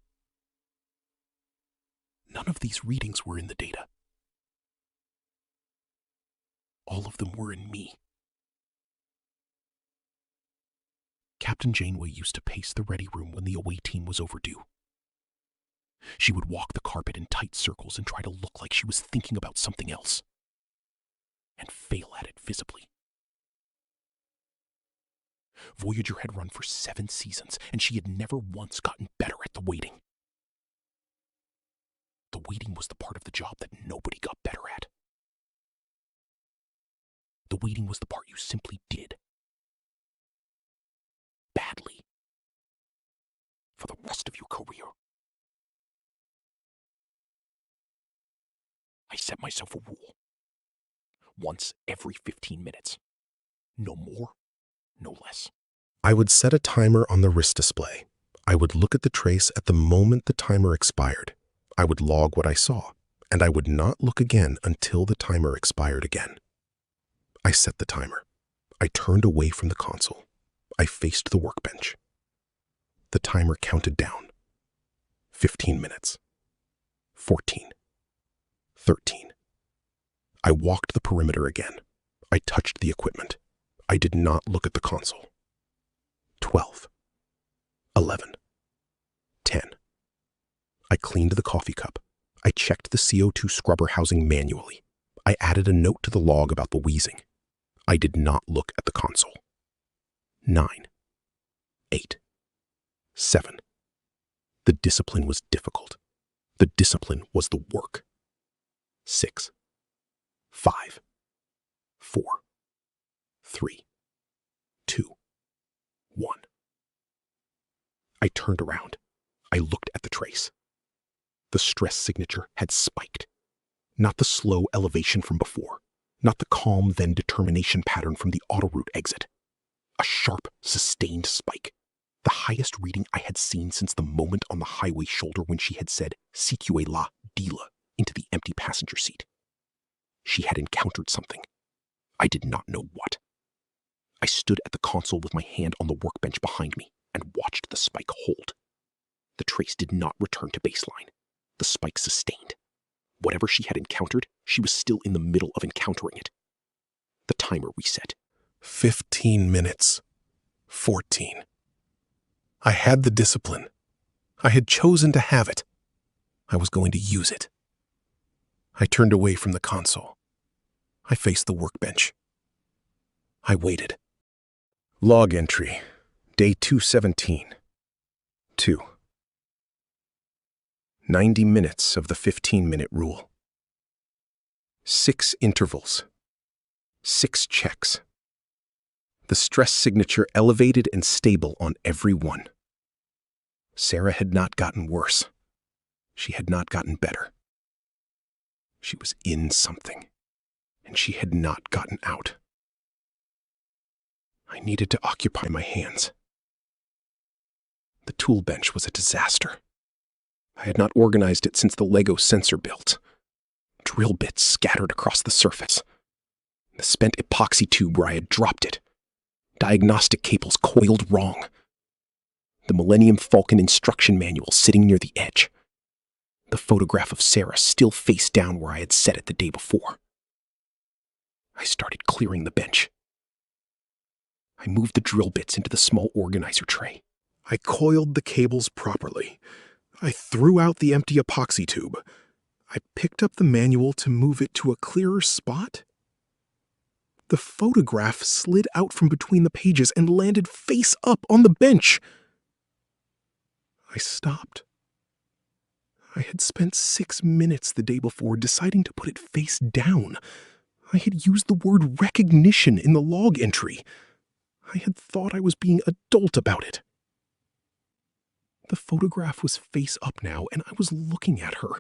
None of these readings were in the data. All of them were in me. Captain Janeway used to pace the ready room when the away team was overdue. She would walk the carpet in tight circles and try to look like she was thinking about something else, and fail at it visibly. Voyager had run for 7 seasons, and she had never once gotten better at the waiting. The waiting was the part of the job that nobody got better at. The waiting was the part you simply did. Badly. For the rest of your career. I set myself a rule. Once every 15 minutes. No more, no less. I would set a timer on the wrist display. I would look at the trace at the moment the timer expired. I would log what I saw, and I would not look again until the timer expired again. I set the timer. I turned away from the console. I faced the workbench. The timer counted down. 15 minutes. 14. 13. I walked the perimeter again. I touched the equipment. I did not look at the console. 12. 11. 10. I cleaned the coffee cup. I checked the CO2 scrubber housing manually. I added a note to the log about the wheezing. I did not look at the console. 9. 8. 7. The discipline was difficult. The discipline was the work. 6. 5. 4. 3. 2. 1. I turned around. I looked at the trace. The stress signature had spiked. Not the slow elevation from before. Not the calm then determination pattern from the autoroute exit. A sharp, sustained spike. The highest reading I had seen since the moment on the highway shoulder when she had said, "Si tu es là, dis-le," into the empty passenger seat. She had encountered something. I did not know what. I stood at the console with my hand on the workbench behind me and watched the spike hold. The trace did not return to baseline. The spike sustained. Whatever she had encountered, she was still in the middle of encountering it. The timer reset. 15 minutes. 14. I had the discipline. I had chosen to have it. I was going to use it. I turned away from the console. I faced the workbench. I waited. Log entry. Day 217. 2. 90 minutes of the 15-minute rule. 6 intervals. 6 checks. The stress signature elevated and stable on every one. Sarah had not gotten worse. She had not gotten better. She was in something, and she had not gotten out. I needed to occupy my hands. The tool bench was a disaster. I had not organized it since the Lego sensor built. Drill bits scattered across the surface. The spent epoxy tube where I had dropped it. Diagnostic cables coiled wrong. The Millennium Falcon instruction manual sitting near the edge. The photograph of Sarah still face down where I had set it the day before. I started clearing the bench. I moved the drill bits into the small organizer tray. I coiled the cables properly. I threw out the empty epoxy tube. I picked up the manual to move it to a clearer spot. The photograph slid out from between the pages and landed face up on the bench. I stopped. I had spent 6 minutes the day before deciding to put it face down. I had used the word recognition in the log entry. I had thought I was being adult about it. The photograph was face up now, and I was looking at her.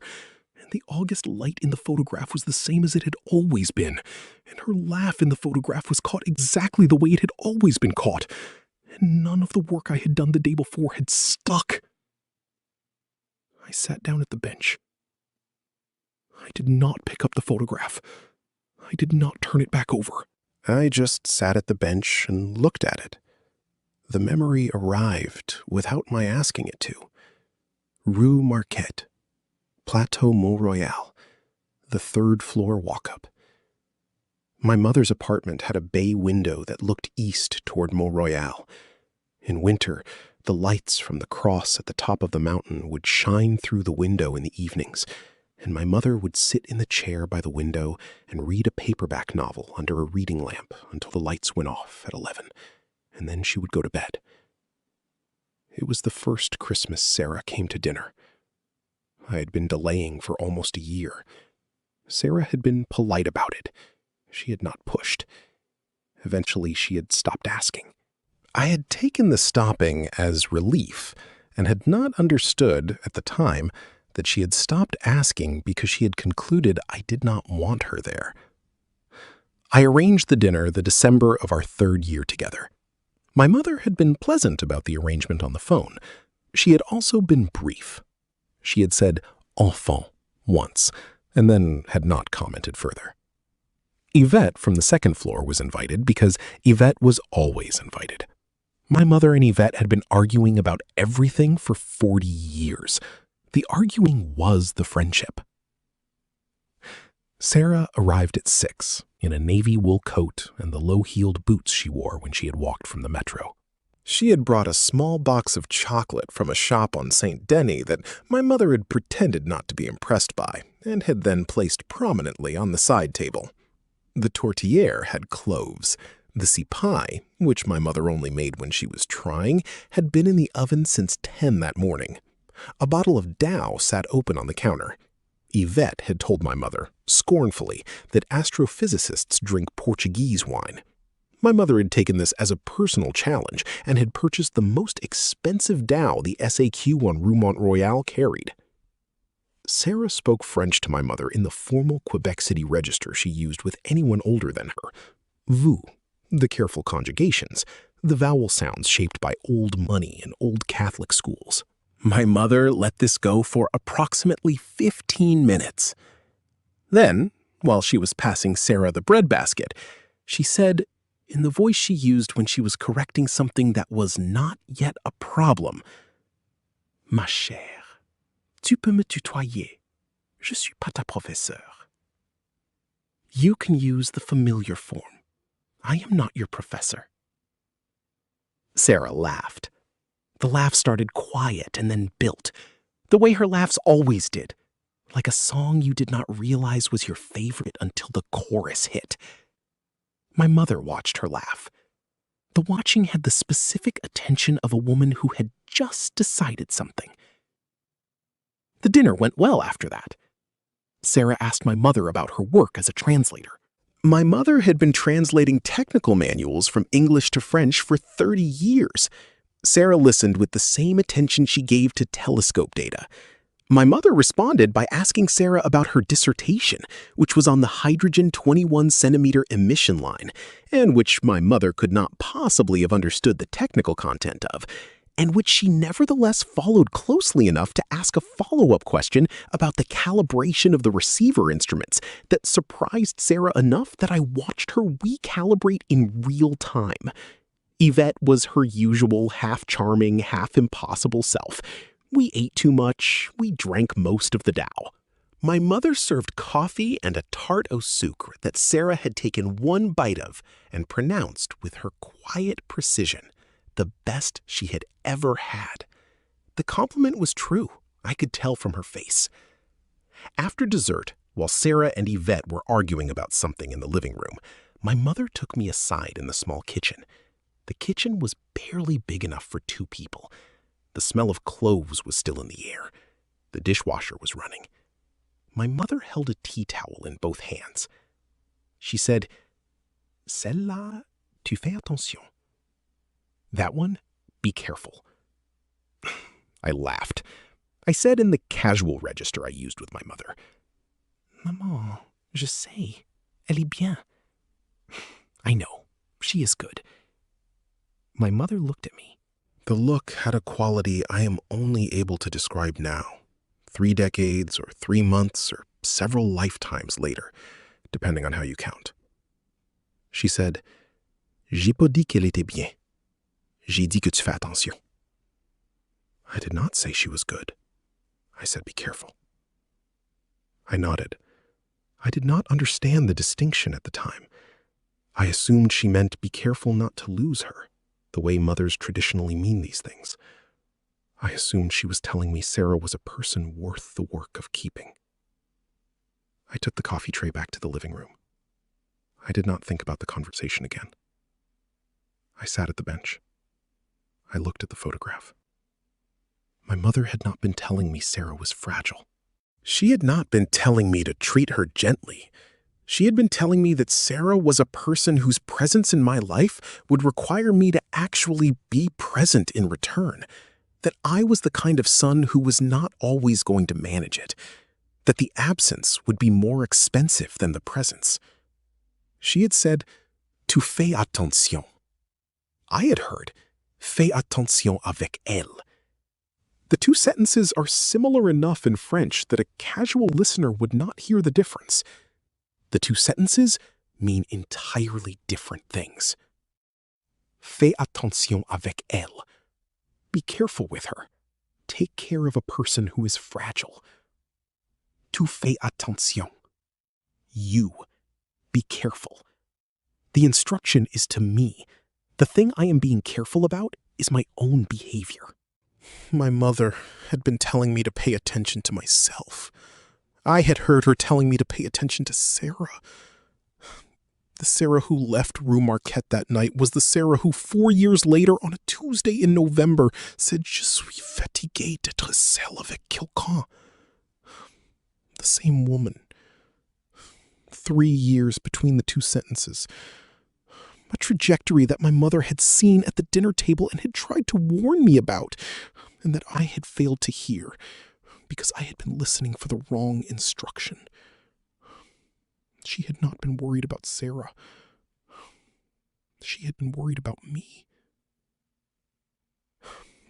And the August light in the photograph was the same as it had always been. And her laugh in the photograph was caught exactly the way it had always been caught. And none of the work I had done the day before had stuck. I sat down at the bench. I did not pick up the photograph. I did not turn it back over. I just sat at the bench and looked at it. The memory arrived without my asking it to. Rue Marquette, Plateau Mont Royal, the third-floor walk-up. My mother's apartment had a bay window that looked east toward Mont Royal. In winter, the lights from the cross at the top of the mountain would shine through the window in the evenings, and my mother would sit in the chair by the window and read a paperback novel under a reading lamp until the lights went off at 11, and then she would go to bed. It was the first Christmas Sarah came to dinner. I had been delaying for almost a year. Sarah had been polite about it. She had not pushed. Eventually, she had stopped asking. I had taken the stopping as relief and had not understood at the time that she had stopped asking because she had concluded I did not want her there. I arranged the dinner the December of our third year together. My mother had been pleasant about the arrangement on the phone. She had also been brief. She had said enfant once, and then had not commented further. Yvette from the second floor was invited because Yvette was always invited. My mother and Yvette had been arguing about everything for 40 years. The arguing was the friendship. Sarah arrived at 6 in a navy wool coat and the low-heeled boots she wore when she had walked from the metro. She had brought a small box of chocolate from a shop on St. Denis that my mother had pretended not to be impressed by and had then placed prominently on the side table. The tourtière had cloves. The Sci-Fi, which my mother only made when she was trying, had been in the oven since 10 that morning. A bottle of Dow sat open on the counter. Yvette had told my mother, scornfully, that astrophysicists drink Portuguese wine. My mother had taken this as a personal challenge and had purchased the most expensive Dow the SAQ on Rue Mont Royal carried. Sarah spoke French to my mother in the formal Quebec City register she used with anyone older than her. Vous, the careful conjugations, the vowel sounds shaped by old money in old Catholic schools. My mother let this go for approximately 15 minutes. Then, while she was passing Sarah the breadbasket, she said, in the voice she used when she was correcting something that was not yet a problem, Ma chère, tu peux me tutoyer. Je suis pas ta professeur. You can use the familiar form. I am not your professor. Sarah laughed. The laugh started quiet and then built, the way her laughs always did, like a song you did not realize was your favorite until the chorus hit. My mother watched her laugh. The watching had the specific attention of a woman who had just decided something. The dinner went well after that. Sarah asked my mother about her work as a translator. My mother had been translating technical manuals from English to French for 30 years. Sarah listened with the same attention she gave to telescope data. My mother responded by asking Sarah about her dissertation, which was on the hydrogen 21-centimeter emission line, and which my mother could not possibly have understood the technical content of, and which she nevertheless followed closely enough to ask a follow-up question about the calibration of the receiver instruments that surprised Sarah enough that I watched her recalibrate in real time. Yvette was her usual half-charming, half-impossible self. We ate too much. We drank most of the Dow. My mother served coffee and a tarte au sucre that Sarah had taken one bite of and pronounced with her quiet precision, the best she had ever had. The compliment was true. I could tell from her face. After dessert, while Sarah and Yvette were arguing about something in the living room, my mother took me aside in the small kitchen. The kitchen was barely big enough for 2 people. The smell of cloves was still in the air. The dishwasher was running. My mother held a tea towel in both hands. She said, Celle-là, tu fais attention. That one, be careful. I laughed. I said in the casual register I used with my mother, Maman, je sais, elle est bien. I know, she is good. My mother looked at me. The look had a quality I am only able to describe now, 3 decades or 3 months or several lifetimes later, depending on how you count. She said, "J'ai pas dit qu'elle était bien. J'ai dit que tu fais attention." I did not say she was good. I said, "Be careful." I nodded. I did not understand the distinction at the time. I assumed she meant be careful not to lose her, the way mothers traditionally mean these things. I assumed she was telling me Sarah was a person worth the work of keeping. I took the coffee tray back to the living room. I did not think about the conversation again. I sat at the bench. I looked at the photograph. My mother had not been telling me Sarah was fragile. She had not been telling me to treat her gently. She had been telling me that Sarah was a person whose presence in my life would require me to actually be present in return, that I was the kind of son who was not always going to manage it, that the absence would be more expensive than the presence. She had said, "Tu fais attention." I had heard, "Fais attention avec elle." The two sentences are similar enough in French that a casual listener would not hear the difference. The two sentences mean entirely different things. Fais attention avec elle. Be careful with her. Take care of a person who is fragile. Tu fais attention. You. Be careful. The instruction is to me. The thing I am being careful about is my own behavior. My mother had been telling me to pay attention to myself. I had heard her telling me to pay attention to Sarah. The Sarah who left Rue Marquette that night was the Sarah who 4 years later, on a Tuesday in November, said, "Je suis fatiguée d'être seule avec quelqu'un." The same woman. 3 years between the two sentences. A trajectory that my mother had seen at the dinner table and had tried to warn me about, and that I had failed to hear because I had been listening for the wrong instruction. She had not been worried about Sarah. She had been worried about me.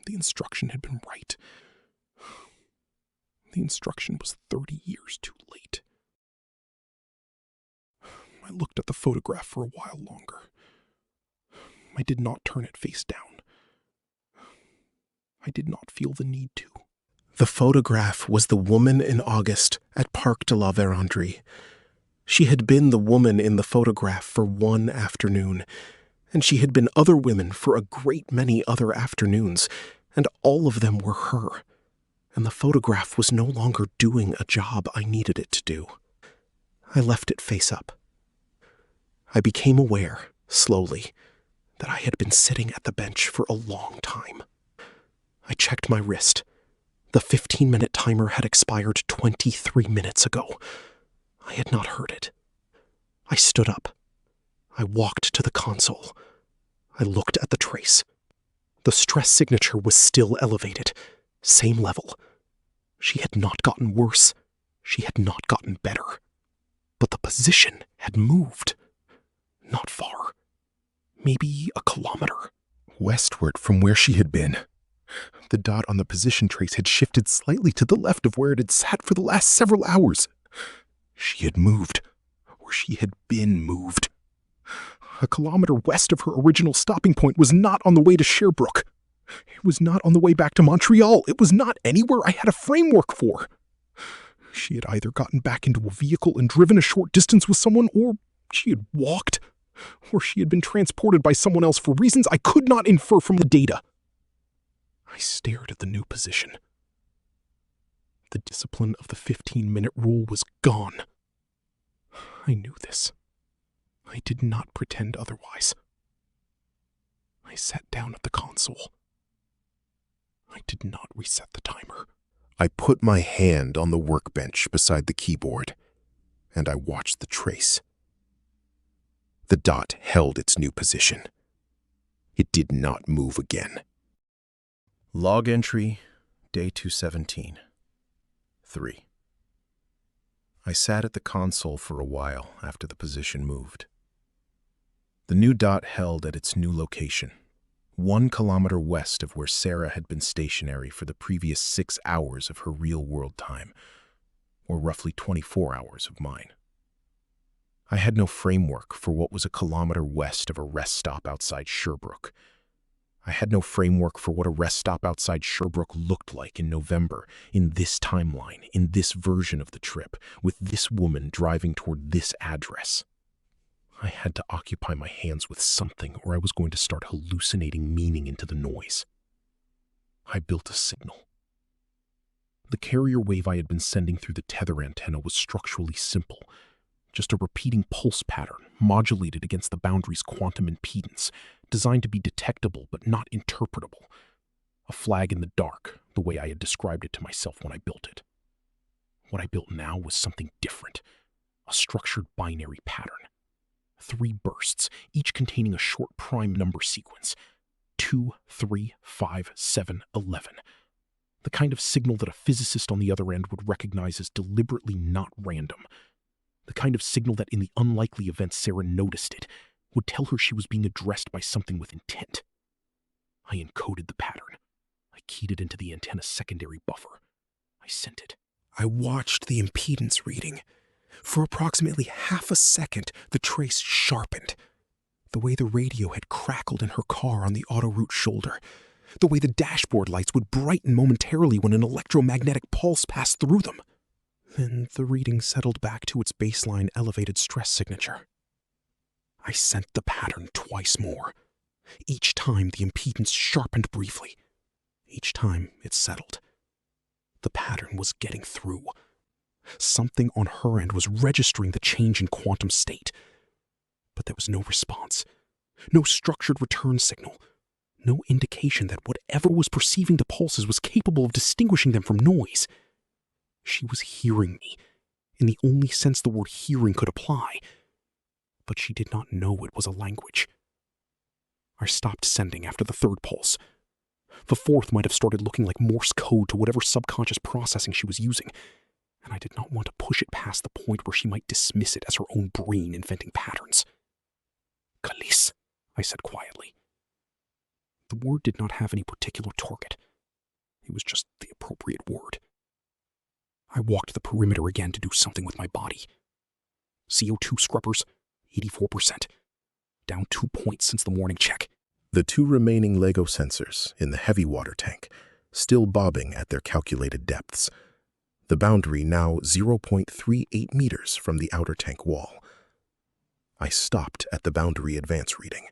The instruction had been right. The instruction was 30 years too late. I looked at the photograph for a while longer. I did not turn it face down. I did not feel the need to. The photograph was the woman in August at Parc de la Vérendrye. She had been the woman in the photograph for one afternoon, and she had been other women for a great many other afternoons, and all of them were her. And the photograph was no longer doing a job I needed it to do. I left it face up. I became aware, slowly, that I had been sitting at the bench for a long time. I checked my wrist. The 15-minute timer had expired 23 minutes ago. I had not heard it. I stood up. I walked to the console. I looked at the trace. The stress signature was still elevated. Same level. She had not gotten worse. She had not gotten better. But the position had moved. Not far. Maybe a kilometer. Westward from where she had been. The dot on the position trace had shifted slightly to the left of where it had sat for the last several hours. She had moved, or she had been moved. A kilometer west of her original stopping point was not on the way to Sherbrooke. It was not on the way back to Montreal. It was not anywhere I had a framework for. She had either gotten back into a vehicle and driven a short distance with someone, or she had walked, or she had been transported by someone else for reasons I could not infer from the data. I stared at the new position. The discipline of the 15-minute rule was gone. I knew this. I did not pretend otherwise. I sat down at the console. I did not reset the timer. I put my hand on the workbench beside the keyboard, and I watched the trace. The dot held its new position. It did not move again. Log entry, day 217. 3. I sat at the console for a while after the position moved. The new dot held at its new location, 1 kilometer west of where Sarah had been stationary for the previous 6 hours of her real-world time, or roughly 24 hours of mine. I had no framework for what was a kilometer west of a rest stop outside Sherbrooke. I had no framework for what a rest stop outside Sherbrooke looked like in November, in this timeline, in this version of the trip, with this woman driving toward this address. I had to occupy my hands with something, or I was going to start hallucinating meaning into the noise. I built a signal. The carrier wave I had been sending through the tether antenna was structurally simple, just a repeating pulse pattern modulated against the boundary's quantum impedance, designed to be detectable but not interpretable. A flag in the dark, the way I had described it to myself when I built it. What I built now was something different, a structured binary pattern. 3 bursts, each containing a short prime number sequence. 2, 3, 5, 7, 11. The kind of signal that a physicist on the other end would recognize as deliberately not random. The kind of signal that in the unlikely event Sarah noticed it, would tell her she was being addressed by something with intent. I encoded the pattern. I keyed it into the antenna's secondary buffer. I sent it. I watched the impedance reading. For approximately half a second, the trace sharpened. The way the radio had crackled in her car on the autoroute shoulder. The way the dashboard lights would brighten momentarily when an electromagnetic pulse passed through them. Then the reading settled back to its baseline elevated stress signature. I sent the pattern twice more. Each time the impedance sharpened briefly. Each time it settled. The pattern was getting through. Something on her end was registering the change in quantum state. But there was no response. No structured return signal. No indication that whatever was perceiving the pulses was capable of distinguishing them from noise. She was hearing me, in the only sense the word hearing could apply. But she did not know it was a language. I stopped sending after the 3rd pulse. The 4th might have started looking like Morse code to whatever subconscious processing she was using, and I did not want to push it past the point where she might dismiss it as her own brain inventing patterns. "Khalees," I said quietly. The word did not have any particular target. It was just the appropriate word. I walked the perimeter again to do something with my body. CO2 scrubbers, 84%. Down 2 points since the morning check. The 2 remaining LEGO sensors in the heavy water tank, still bobbing at their calculated depths. The boundary now 0.38 meters from the outer tank wall. I stopped at the boundary advance reading.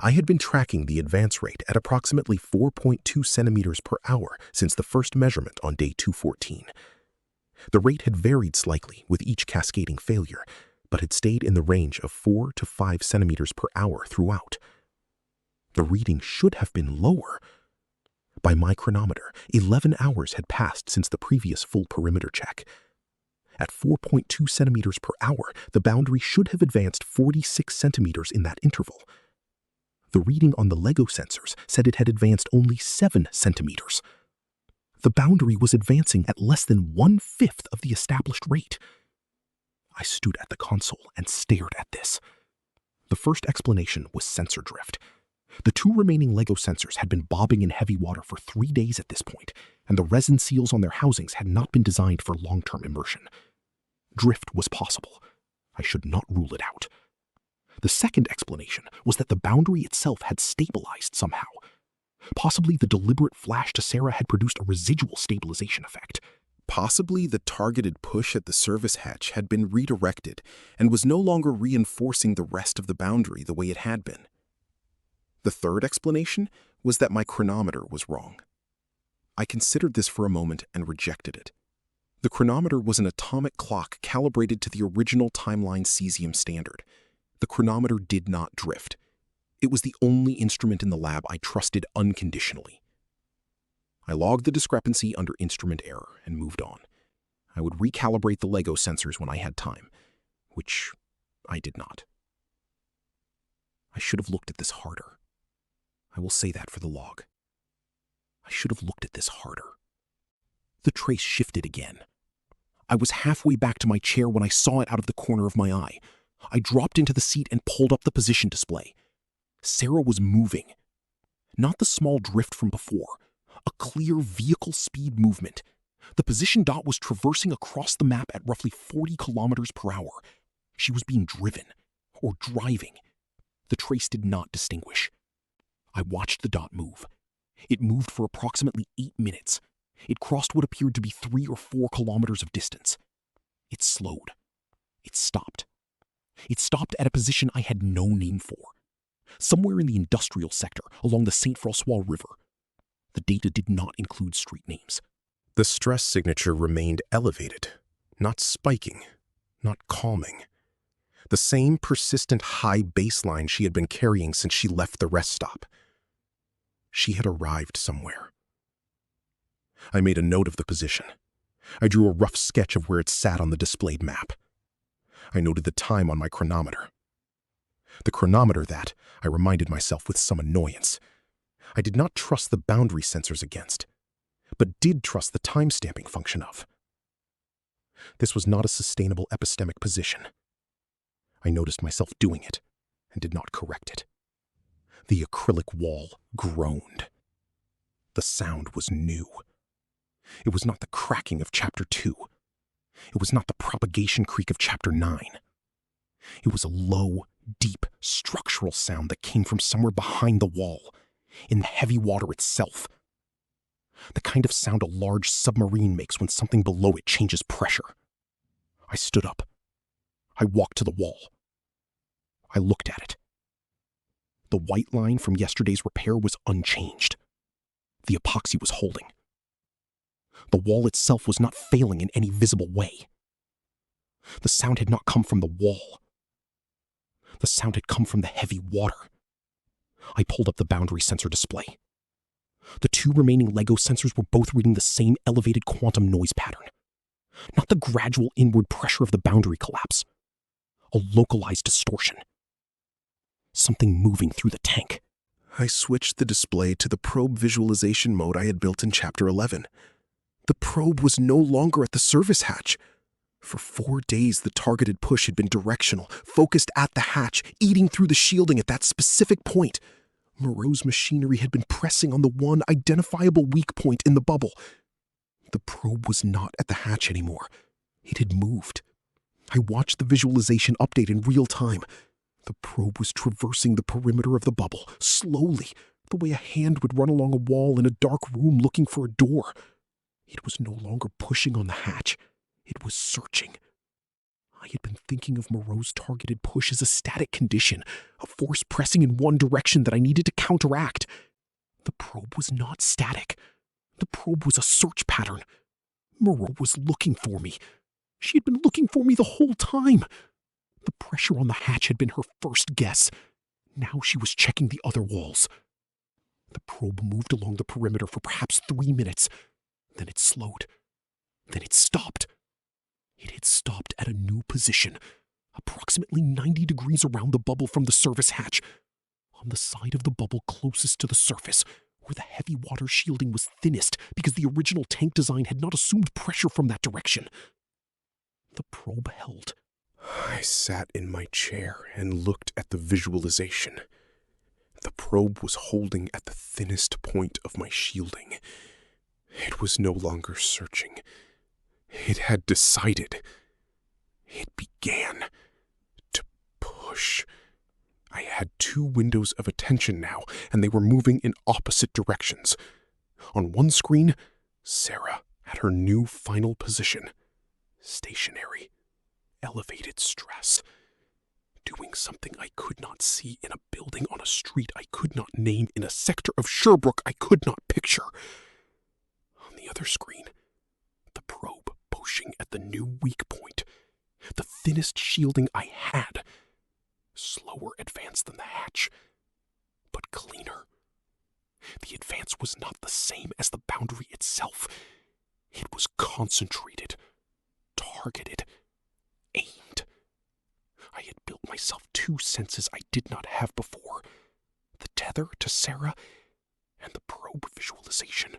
I had been tracking the advance rate at approximately 4.2 centimeters per hour since the first measurement on day 214. The rate had varied slightly with each cascading failure, but had stayed in the range of 4 to 5 centimeters per hour throughout. The reading should have been lower. By my chronometer, 11 hours had passed since the previous full perimeter check. At 4.2 centimeters per hour, the boundary should have advanced 46 centimeters in that interval. The reading on the LEGO sensors said it had advanced only 7 centimeters. The boundary was advancing at less than 1/5 of the established rate. I stood at the console and stared at this. The first explanation was sensor drift. The 2 remaining LEGO sensors had been bobbing in heavy water for 3 days at this point, and the resin seals on their housings had not been designed for long-term immersion. Drift was possible. I should not rule it out. The second explanation was that the boundary itself had stabilized somehow. Possibly the deliberate flash to Sarah had produced a residual stabilization effect. Possibly the targeted push at the service hatch had been redirected and was no longer reinforcing the rest of the boundary the way it had been. The third explanation was that my chronometer was wrong. I considered this for a moment and rejected it. The chronometer was an atomic clock calibrated to the original timeline cesium standard. The chronometer did not drift. It was the only instrument in the lab I trusted unconditionally. I logged the discrepancy under instrument error and moved on. I would recalibrate the LEGO sensors when I had time, which I did not. I should have looked at this harder. I will say that for the log. I should have looked at this harder. The trace shifted again. I was halfway back to my chair when I saw it out of the corner of my eye. I dropped into the seat and pulled up the position display. Sarah was moving. Not the small drift from before, a clear vehicle speed movement. The position dot was traversing across the map at roughly 40 kilometers per hour. She was being driven, or driving. The trace did not distinguish. I watched the dot move. It moved for approximately 8 minutes. It crossed what appeared to be 3 or 4 kilometers of distance. It slowed. It stopped. It stopped at a position I had no name for. Somewhere in the industrial sector along the St. Francois River. The data did not include street names. The stress signature remained elevated, not spiking, not calming. The same persistent high baseline she had been carrying since she left the rest stop. She had arrived somewhere. I made a note of the position. I drew a rough sketch of where it sat on the displayed map. I noted the time on my chronometer. The chronometer that, I reminded myself with some annoyance, I did not trust the boundary sensors against, but did trust the time-stamping function of. This was not a sustainable epistemic position. I noticed myself doing it and did not correct it. The acrylic wall groaned. The sound was new. It was not the cracking of Chapter 2. It was not the propagation creak of Chapter 9. It was a low, deep, structural sound that came from somewhere behind the wall, in the heavy water itself. The kind of sound a large submarine makes when something below it changes pressure. I stood up. I walked to the wall. I looked at it. The white line from yesterday's repair was unchanged. The epoxy was holding. The wall itself was not failing in any visible way. The sound had not come from the wall. The sound had come from the heavy water. I pulled up the boundary sensor display. The 2 remaining LEGO sensors were both reading the same elevated quantum noise pattern. Not the gradual inward pressure of the boundary collapse. A localized distortion. Something moving through the tank. I switched the display to the probe visualization mode I had built in Chapter 11. The probe was no longer at the service hatch. For 4 days, the targeted push had been directional, focused at the hatch, eating through the shielding at that specific point. Moreau's machinery had been pressing on the one identifiable weak point in the bubble. The probe was not at the hatch anymore. It had moved. I watched the visualization update in real time. The probe was traversing the perimeter of the bubble, slowly, the way a hand would run along a wall in a dark room looking for a door. It was no longer pushing on the hatch. It was searching. I had been thinking of Moreau's targeted push as a static condition, a force pressing in one direction that I needed to counteract. The probe was not static. The probe was a search pattern. Moreau was looking for me. She had been looking for me the whole time. The pressure on the hatch had been her first guess. Now she was checking the other walls. The probe moved along the perimeter for perhaps 3 minutes. Then it slowed. Then it stopped. It had stopped at a new position, approximately 90 degrees around the bubble from the service hatch, on the side of the bubble closest to the surface, where the heavy water shielding was thinnest because the original tank design had not assumed pressure from that direction. The probe held. I sat in my chair and looked at the visualization. The probe was holding at the thinnest point of my shielding. It was no longer searching. It had decided. It began to push. I had 2 windows of attention now, and they were moving in opposite directions. On one screen, Sarah at her new final position. Stationary. Elevated stress. Doing something I could not see in a building on a street I could not name in a sector of Sherbrooke I could not picture. On the other screen, the probe pushing at the new weak point. The thinnest shielding I had. Slower advance than the hatch, but cleaner. The advance was not the same as the boundary itself. It was concentrated, targeted, aimed. I had built myself 2 senses I did not have before. The tether to Sarah and the probe visualization.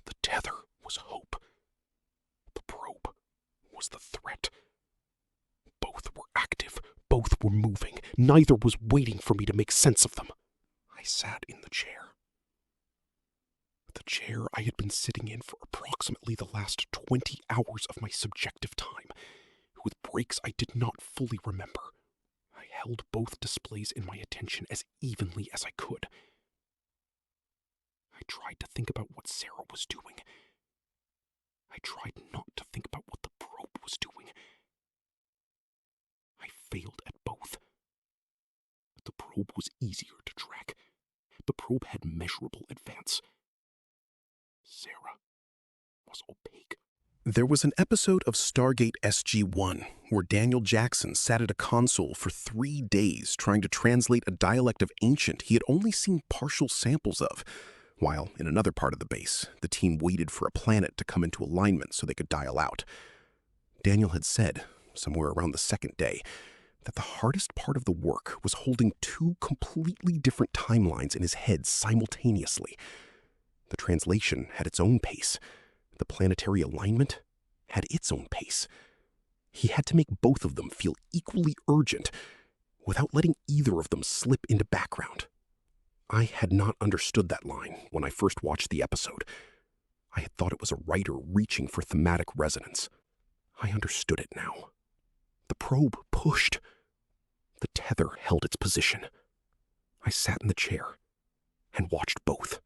The tether was hope. The probe was the threat. Both were active. Both were moving. Neither was waiting for me to make sense of them. I sat in the chair. The chair I had been sitting in for approximately the last 20 hours of my subjective time. It with breaks I did not fully remember. I held both displays in my attention as evenly as I could. I tried to think about what Sarah was doing. I tried not to think about what the probe was doing. I failed at both. But the probe was easier to track. The probe had measurable advance. Sarah was opaque. There was an episode of Stargate SG-1 where Daniel Jackson sat at a console for 3 days trying to translate a dialect of Ancient he had only seen partial samples of, while in another part of the base, the team waited for a planet to come into alignment so they could dial out. Daniel had said, somewhere around the second day, that the hardest part of the work was holding 2 completely different timelines in his head simultaneously. The translation had its own pace. The planetary alignment had its own pace. He had to make both of them feel equally urgent without letting either of them slip into background. I had not understood that line when I first watched the episode. I had thought it was a writer reaching for thematic resonance. I understood it now. The probe pushed. The tether held its position. I sat in the chair and watched both.